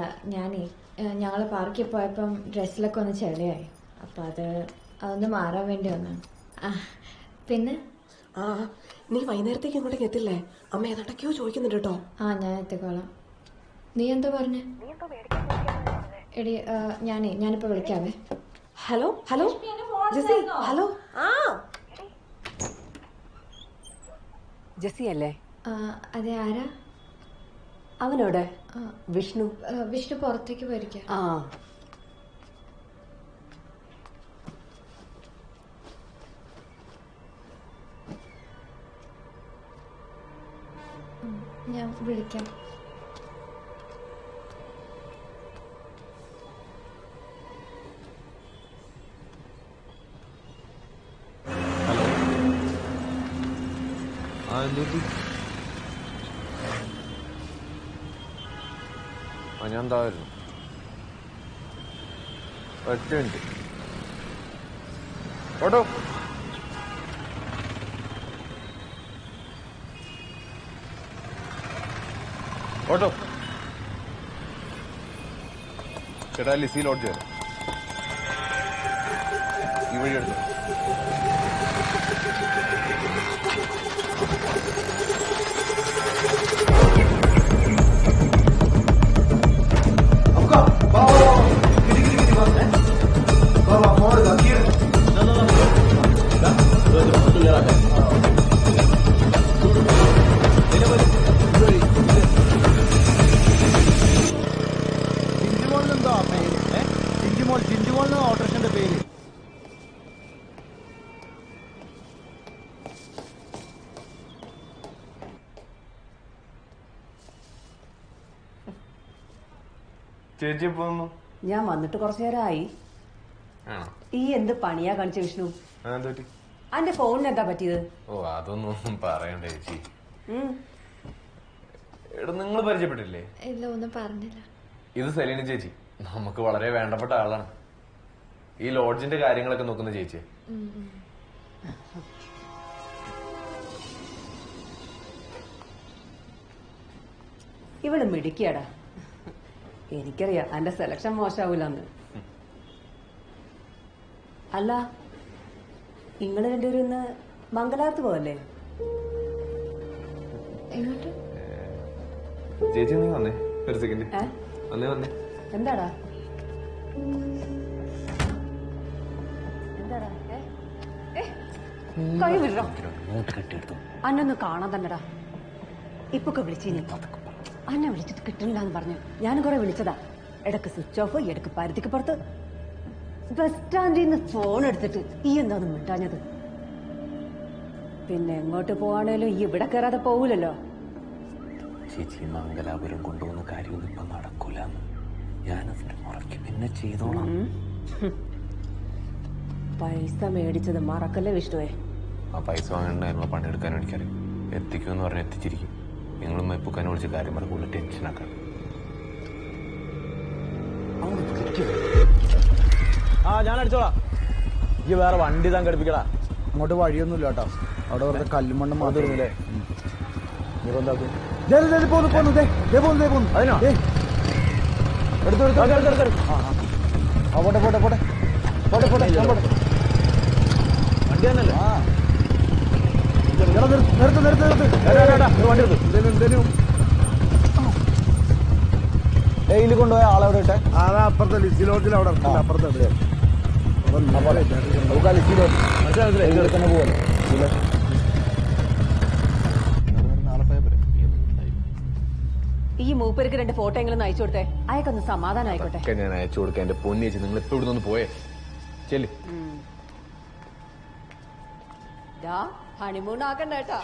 ഞങ്ങള് പാർക്കിൽ പോയപ്പം ഡ്രസ്സിലൊക്കെ ഒന്ന് ചെളിയായി. അപ്പൊ അതൊന്ന് മാറാൻ വേണ്ടി വന്നാണ്. പിന്നെ നീ വൈകുന്നേരത്തേക്ക് ഇങ്ങോട്ടേക്ക് എത്തില്ലേ? അമ്മ ഏതാണ്ടൊക്കെയോ ചോദിക്കുന്നുണ്ട് കേട്ടോ. ഞാൻ എത്തിക്കോളാം. നീ എന്താ പറഞ്ഞേ? എടി ഞാനിപ്പോ വിളിക്കാവേ. Hello hello Jessie, hello. Jessie അല്ലേ? അതെ. ആരാ? അവനോടെ? വിഷ്ണു. വിഷ്ണു പുറത്തേക്ക് പോയിരിക്കാം. വിളിക്കാം. ഞാൻ എന്തായിരുന്നു ഒറ്റ മിനിറ്റ് ഓട്ടോ ഓട്ടോ ചേട്ടാ ലിസി ലോഡ്ജ് ഈ വഴി എടുത്തു ജിഞ്ചുമോൾ ഓട്ടോറിക്ഷന്റെ പേര്. ചേച്ചി പോന്നു. ഞാൻ വന്നിട്ട് കുറച്ചു നേരമായി. ഈ എന്ത് പണിയാ കാണിച്ച വിഷ്ണു? അന്റെ ഫോണിന് എന്താ പറ്റിയത്? ഓ അതൊന്നും പറയണ്ട ചേച്ചി. നിങ്ങൾ പരിചയപ്പെട്ടില്ലേ? ഇല്ല, ഒന്നും പറഞ്ഞില്ല. ഇത് സെലീന ചേച്ചി, നമുക്ക് വളരെ വേണ്ടപ്പെട്ട ആളാണ്. ഈ ലോഡ്ജിന്റെ കാര്യങ്ങളൊക്കെ നോക്കുന്ന ചേച്ചി. ഇവള് മിടിക്കാടാ. എനിക്കറിയാം എന്റെ സെലക്ഷൻ മോശാവൂലെന്ന്. അല്ല, നിങ്ങള് രണ്ടുപേരും ഇന്ന് മംഗലാപുരത്ത് പോവല്ലേ? എങ്ങോട്ട്? ചേച്ചി നീ വന്നേ ഒരു സെക്കൻഡ്. വന്നേ എന്താടാ എന്താടാ കൈ വിടോ. അന്നൊന്ന് കാണാൻ തന്നെടാ. ഇപ്പൊക്കെ വിളിച്ചിനി. അന്നെ വിളിച്ചിട്ട് കിട്ടണില്ല എന്ന് പറഞ്ഞു. ഞാനും കുറെ വിളിച്ചതാ. ഇടക്ക് സ്വിച്ച് ഓഫ്, ഇടക്ക് പരുത്തിക്ക് പുറത്ത്. ബസ് സ്റ്റാൻഡിൽ നിന്ന് ഫോൺ എടുത്തിട്ട് ഈ എന്താന്ന് മിണ്ടാഞ്ഞത്? പിന്നെ എങ്ങോട്ട് പോവാണേലും ഈ ഇവിടെ കയറാതെ പോകൂലല്ലോ. ചേച്ചി മംഗലാപുരം കൊണ്ടുപോകുന്ന കാര്യമൊന്നും ഇപ്പൊ നടക്കൂല. ഞാനതിന്റെ മുറയ്ക്ക് പിന്നെ ചെയ്തോളാം. പൈസ മേടിച്ചത് മറക്കല്ലേ വിഷ്ണുവേ? ആ പൈസ വാങ്ങണ്ടായിരുന്നു. പണിയെടുക്കാനും എനിക്കറിയാം. എത്തിക്കുമെന്ന് പറഞ്ഞ് എത്തിച്ചിരിക്കും. നിങ്ങളും മെപ്പുക്കാനെ വിളിച്ച് കാര്യം പറഞ്ഞ കൂടുതൽ ടെൻഷനാക്കാൻ. ഞാൻ അടിച്ചോളാം. ഈ വേറെ വണ്ടി സംഘടിപ്പിക്കടാ. അങ്ങോട്ട് വഴിയൊന്നുമില്ല കേട്ടോ. അവിടെ വെറുതെ കല്ലും മണ്ണും മാത്രമല്ലേ. വണ്ടി തന്നെയല്ലേ? ഡെയിലി കൊണ്ടുപോയ ആളെവിടെ ഇട്ടെ? അതാ അപ്പുറത്തെ ലിസി ലോഡ്ജിൽ അവിടെ അപ്പുറത്തെ ഈ മൂപ്പർക്ക് 2 ഫോട്ടോ എങ്കിലും അയച്ചു കൊടുത്തേ. അയക്കൊന്ന് സമാധാനം ആയിക്കോട്ടെ. ഞാൻ അയച്ചു കൊടുക്കാൻ. എന്റെ പൊന്നേച്ചി നിങ്ങൾ ഇപ്പൊ ഇവിടെ നിന്ന് പോയേ. ചെല്ലി ഹണിമൂൺ ആക്കണ്ട കേട്ടാ.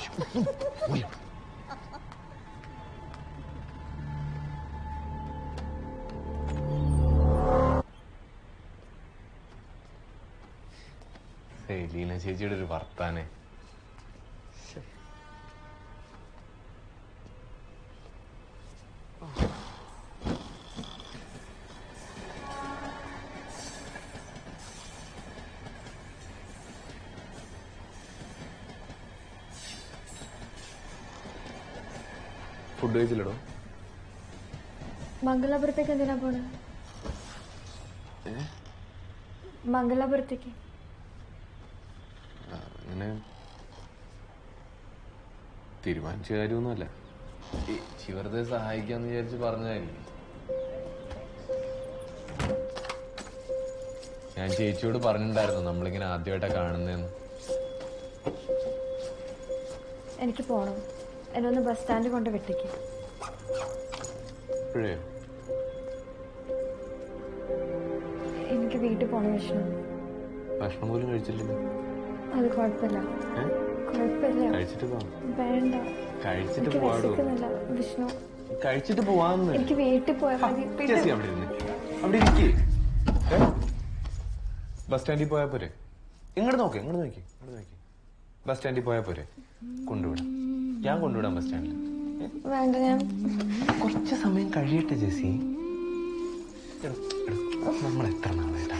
ലീന ചേച്ചിയുടെ ഒരു വർത്താനെ. ഫുഡ് കഴിച്ചില്ലടോ? മംഗലാപുരത്തേക്ക് എന്തിനാ പോണേ? മംഗലാപുരത്തേക്ക് അങ്ങനെ തീരുമാനിച്ച കാര്യമൊന്നുമല്ല. വെറുതെ സഹായിക്കാന്ന് വിചാരിച്ച് പറഞ്ഞതായിരിക്കും. ഞാൻ ചേച്ചിയോട് പറഞ്ഞിട്ടുണ്ടായിരുന്നു നമ്മളിങ്ങനെ ആദ്യമായിട്ടാ കാണുന്നതെന്ന്. എനിക്ക് പോണം. എന്നെ ഒന്ന് ബസ് സ്റ്റാൻഡിൽ കൊണ്ട് വിട്ടേക്ക്. എനിക്ക് വീട്ടിൽ പോണം വിഷ്ണു. ഭക്ഷണം പോലും കഴിച്ചില്ല. അത് കുഴപ്പമില്ല. കുഴപ്പമില്ല കഴിച്ചിട്ട് പോവാം. വേണ്ട കഴിച്ചിട്ട് എനിക്ക് പോവാടോ. വിശക്കുന്നില്ല വിഷ്ണു കഴിച്ചിട്ട് പോവാന്ന്. എനിക്ക് വീട്ടിൽ പോയാൽ മതി ചേച്ചി അവിടെ ഇരുന്ന്. അവിടെ ഇരിക്കേ. ബസ് സ്റ്റാൻഡിൽ പോയാ പോരെ? ഇങ്ങോട്ട് നോക്കി ഇങ്ങോട്ട് നോക്കി ഇങ്ങോട്ട് നോക്കി. ബസ് സ്റ്റാൻഡിൽ പോയാ പോരെ? കൊണ്ടുവിടാം. ഞാൻ കൊണ്ടുവിടാം ബസ് സ്റ്റാൻഡിൽ. വേണ്ട ഞാൻ കുറച്ച് സമയം കഴിയട്ടെ ജെസി. നമ്മൾ എത്ര നാളായിട്ട്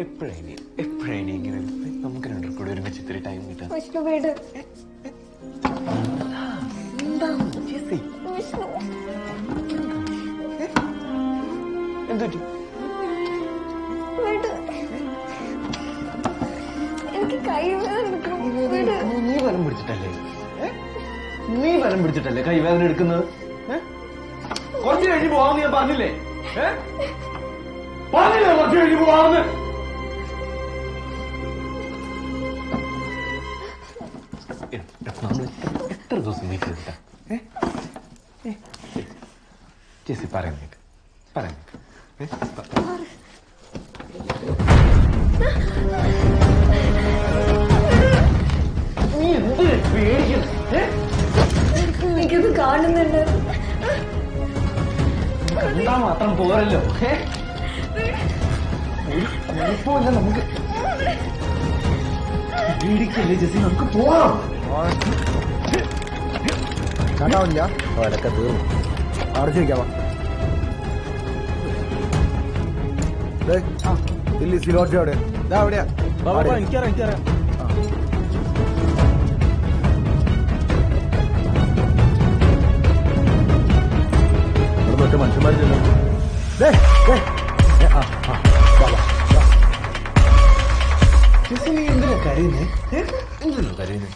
എപ്പോഴാണ് ഇങ്ങനെ നമുക്ക് രണ്ടു കൂടെ ഒരുമിച്ച് ഇത്തിരി ടൈം കിട്ടാൻ. വിഷ്ണു വീട് എന്തുപറ്റി? വീട് എനിക്ക് കൈ നീ ബലം പിടിച്ചിട്ടല്ലേ കൈവേദന എടുക്കുന്നത്? കുറച്ച് കഴിഞ്ഞ് പോവാന്ന് ഞാൻ പറഞ്ഞില്ലേ? പറഞ്ഞില്ലേ കുറച്ച് കഴിഞ്ഞ് പോവാന്ന്? നമ്മൾ എത്ര ദിവസം വെയിറ്റ് ചെയ്തിട്ടാ? ചേച്ചി പറയുന്നേക്ക് നീ എന്തിനാ പേടിക്കുന്നത്? എനിക്കത് കാണുന്നുണ്ട്. കണ്ടാ മാത്രം പോരല്ലോ. കുഴപ്പമില്ല, നമുക്ക് പേടിക്കല്ലേ ജെസി, നമുക്ക് പോവാം. കണ്ടാവില്ല അതൊക്കെ തീർന്നു. അടച്ചിരിക്കാവാ ഇല്ല സിലോട്ടി അവിടെ അവിടെയാ. എനിക്കറിയാം മറ്റു മനുഷ്യന്മാരില്ല. നീ എന്തിനാ കരയുന്നേ? എന്തിനാ കരയുന്നേ?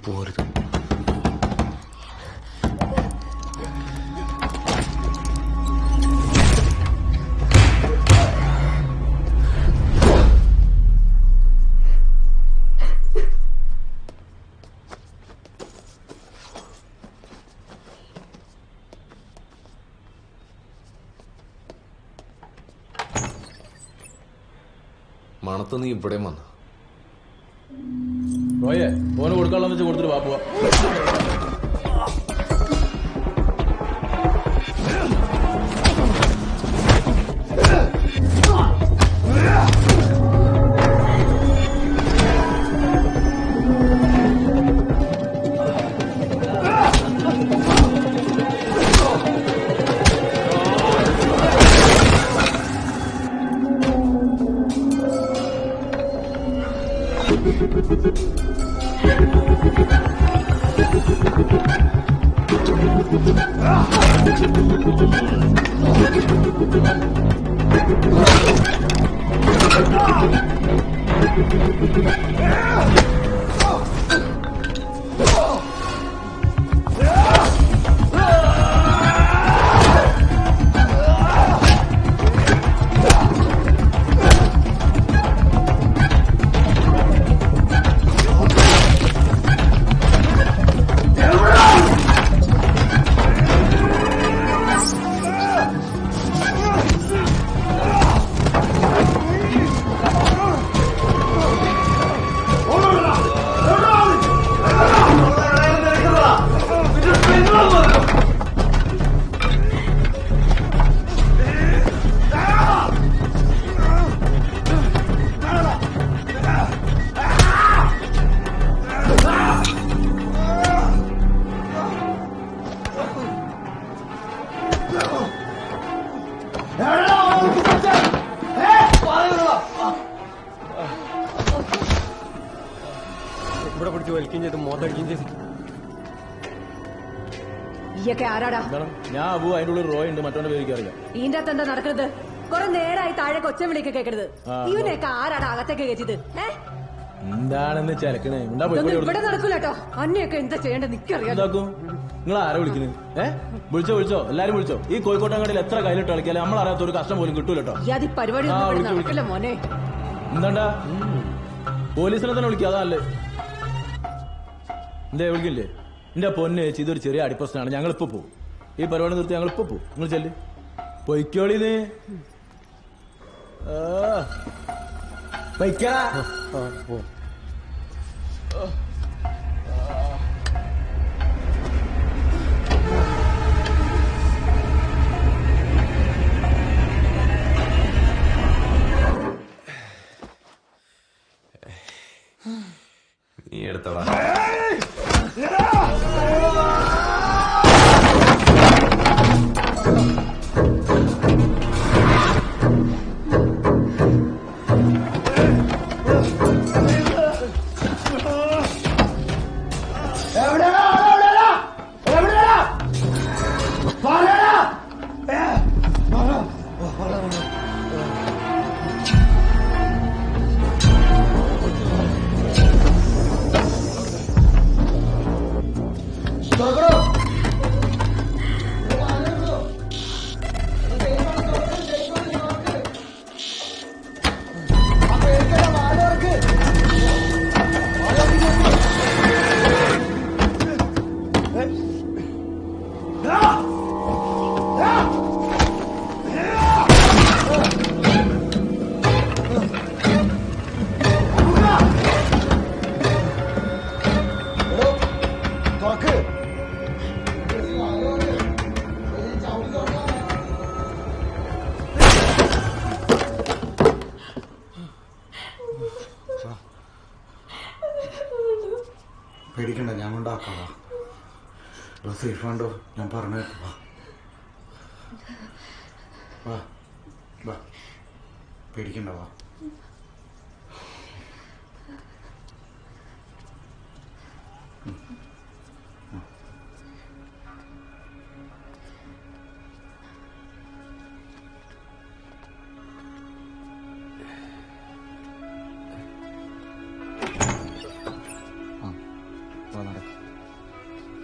പോരുത്. മണത്ത് നീ ഇവിടെ വന്ന ഓയെ ഓന് കൊടുക്കാനുള്ള വെച്ച് കൊടുത്തിട്ട് വാ പോവാ. ഇവിടെ പിടിച്ച് വലിക്കുകയും ചെയ്ത് മോത്തടിക്കുകയും ചെയ്തു. ഈയൊക്കെ ആരാടാ? ഞാൻ അബു, അതിന്റെ ഉള്ളിൽ റോയ് ഉണ്ട്, മറ്റോന്റെ പേരിക്കറിയില്ല. ഈന്റെ അകത്ത് എന്താ നടക്കുന്നത്? കുറെ നേരമായി താഴെ കൊച്ചം വിളിയൊക്കെ കേൾക്കരുത്. ഇവനെയൊക്കെ ആരാടാ അകത്തേക്ക് കയറ്റിയത്? എന്താണെന്ന് ചിലക്കണേ ഇവിടെ നടക്കൂല കേട്ടോ. അന്നെയൊക്കെ എന്താ ചെയ്യേണ്ടത് നിക്കറിയാം. നിങ്ങൾ ആരാ വിളിക്കുന്നത്? വിളിച്ചോ എല്ലാരും വിളിച്ചോ. ഈ കോഴിക്കോട്ടങ്ങാടിയിൽ എത്ര കയ്യിലിട്ട് കളിക്കാലും നമ്മൾ അറിയാത്ത ഒരു കഷ്ടം പോലും കിട്ടൂല കേട്ടോ. എന്താണ്ടാ പോലീസിനെ തന്നെ വിളിക്കുക, അതല്ലേ? എന്തേ വിളിക്കില്ലേ? എന്റെ പൊന്ന് ചേച്ചി, ഇതൊരു ചെറിയ അടിപ്രശ്നമാണ്. ഞങ്ങളിപ്പോ പോകും. ഈ പരിപാടി നിർത്തി ഞങ്ങളിപ്പോ പോകും. നിങ്ങൾ ചെല്ല്, പൊയ്ക്കോളിന്ന്. പൊയ്ക്കടാ. നീ എടുത്തോളാ. പേടിക്കണ്ട, ഞാൻ കൊണ്ടാക്കാം. സേഫ് ആണ്ടോ? ഞാൻ പറഞ്ഞു. വാ, പേടിക്കണ്ട, വാ.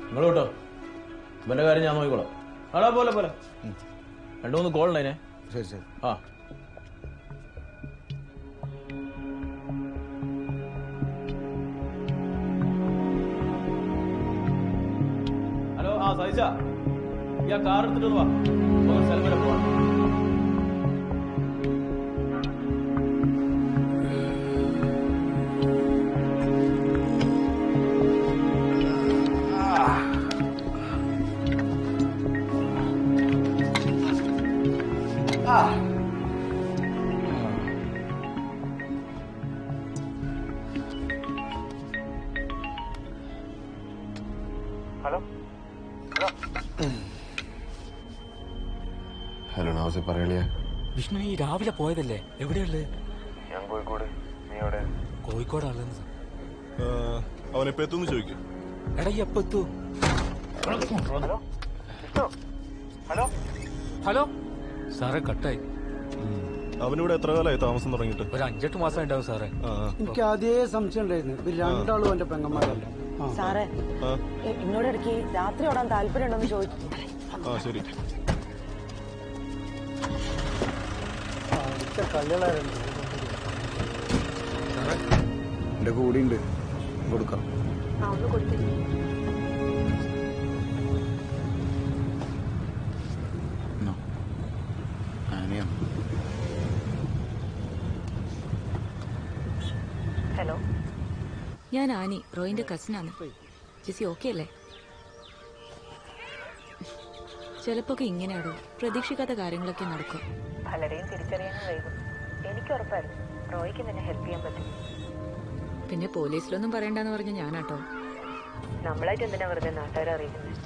നിങ്ങൾ കേട്ടോ, ഇവന്റെ കാര്യം ഞാൻ നോക്കിക്കോളാം. ആടാ പോലെ 2-3 കോൾ ഉണ്ടായിനെ. ശരി. ആ ഹലോ. ആ സഹിച്ച ഈ കാർ എടുത്തിട്ട് വാ, നമുക്ക് സ്ഥലം വരെ പോവാം. ഹലോ നവാസെ, പറയളിയാ. വിഷ്ണു, ഈ രാവിലെ പോയതല്ലേ? എവിടെയുള്ളത്? ഞാൻ കോഴിക്കോട്. നീ എവിടെ? കോഴിക്കോടാണുള്ളത്. അവൻ എപ്പോ എത്തുന്നു ചോദിക്കും. എടാ, എപ്പോ എത്തൂ? ഹലോ സാറേ, കട്ടായി. അവനിവിടെ എത്ര കാലമായി താമസം തുടങ്ങിയിട്ട്? ഒരു 5-8 മാസം ഉണ്ടാവും സാറേ. എനിക്ക് ആദ്യേ സംശയം ഉണ്ടായിരുന്നു, ഇവർ രണ്ടാളും എന്റെ പെങ്ങന്മാരല്ലേ. സാറേ, എന്നോട് ഇടയ്ക്ക് രാത്രി ഓടാൻ താല്പര്യം ഉണ്ടെന്ന് ചോദിച്ചു. ശരി. എന്റെ കൂടെ ഉണ്ട്, കൊടുക്കാം. ഹലോ, ഞാൻ ആനി, റോയിന്റെ കസിനാണ്. ജിസി ഓക്കെ അല്ലേ? ചിലപ്പോ ഇങ്ങനെയാടോ, പ്രതീക്ഷിക്കാത്ത കാര്യങ്ങളൊക്കെ നടക്കും. പലരെയും തിരിച്ചറിയാനും വൈകും. എനിക്ക് ഉറപ്പായിരുന്നു റോയ്ക്ക് നിന്നെ ഹെൽപ്പ് ചെയ്യാൻ പറ്റും. പിന്നെ പോലീസിലൊന്നും പറയണ്ടെന്ന് പറഞ്ഞ ഞാനാട്ടോ. നമ്മളായിട്ട് എന്തിനാ വെറുതെ നാട്ടുകാരെ അറിയിക്കുന്നത്?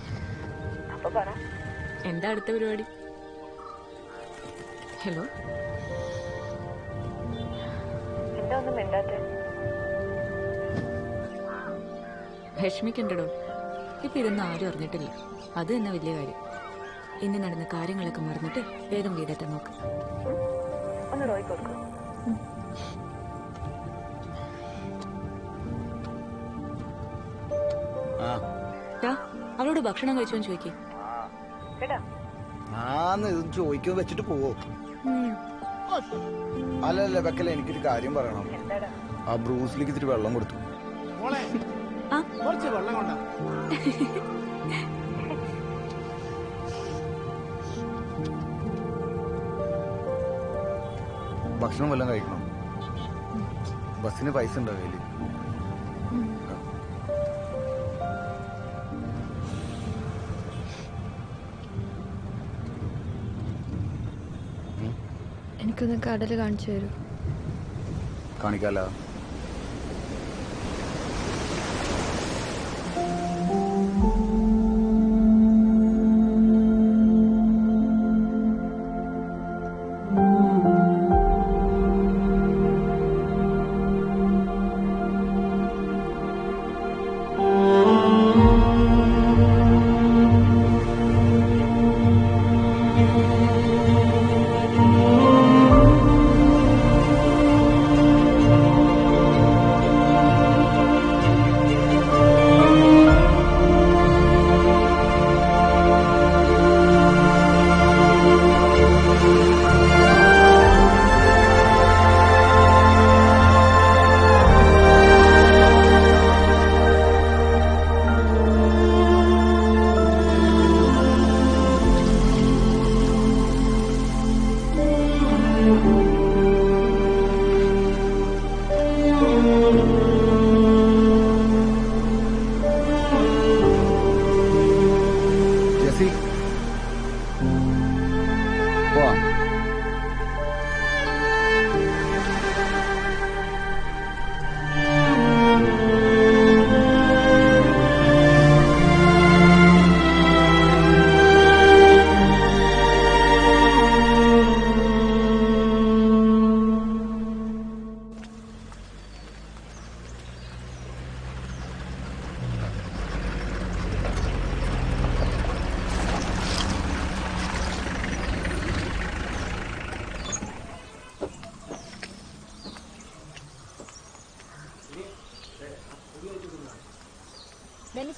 അപ്പൊ പറ, എന്താ അടുത്ത പരിപാടി? ഹലോ, എന്താ ഒന്നും മിണ്ടാത്തെ? വിഷമിക്കണ്ടടോ, ഇപ്പൊ ഇതൊന്നും ആരും അറിഞ്ഞിട്ടില്ല. അത് തന്നെ വലിയ കാര്യം. ഇന്ന് നടന്ന കാര്യങ്ങളൊക്കെ മറന്നിട്ട് വേഗം വീടട്ടെ നോക്ക്. ഒന്ന് റോയ് കൊടുക്കും. അവൾ മോളോട് ഭക്ഷണം കഴിച്ചോന്ന് ചോദിക്കേ. ഞാന്ന് ഇത് ചോദിക്കാൻ വെച്ചിട്ട് പോവോ? അല്ലല്ല വെക്കല, എനിക്കൊരു കാര്യം പറയണം. ആ ബ്രൂസിലേക്ക് ഇത്തിരി വെള്ളം കൊടുത്തു. കുറച്ച് വെള്ളം കൊണ്ടാ. ഭക്ഷണം വല്ലതും കഴിക്കണം. ബസ്സിന് പൈസ ഉണ്ടോ കയ്യില്? എനിക്കൊന്ന് കടല് കാണിച്ചു തരൂ. കാണിക്കാലോ.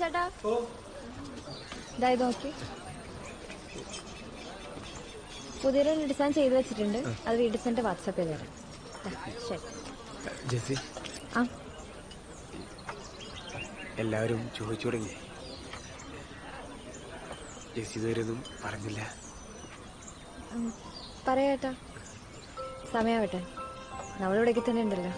ചേട്ടാ ഇതായത് നോക്കി, പുതിയൊരു ഡിസൈൻ ചെയ്ത് വെച്ചിട്ടുണ്ട്. അത് വീട്ടിൽ ചെന്നിട്ട് വാട്സാപ്പ് ചെയ്ത് തരാം. ശരി ജെസ്സി, ആ എല്ലാവരും ചോദിച്ചു തുടങ്ങി. ജെസ്സി ഇതുവരെയൊന്നും പറഞ്ഞില്ല. പറയാട്ടാ, സമയാവട്ടെ. നമ്മളിവിടേക്ക് തന്നെ ഉണ്ടല്ലോ.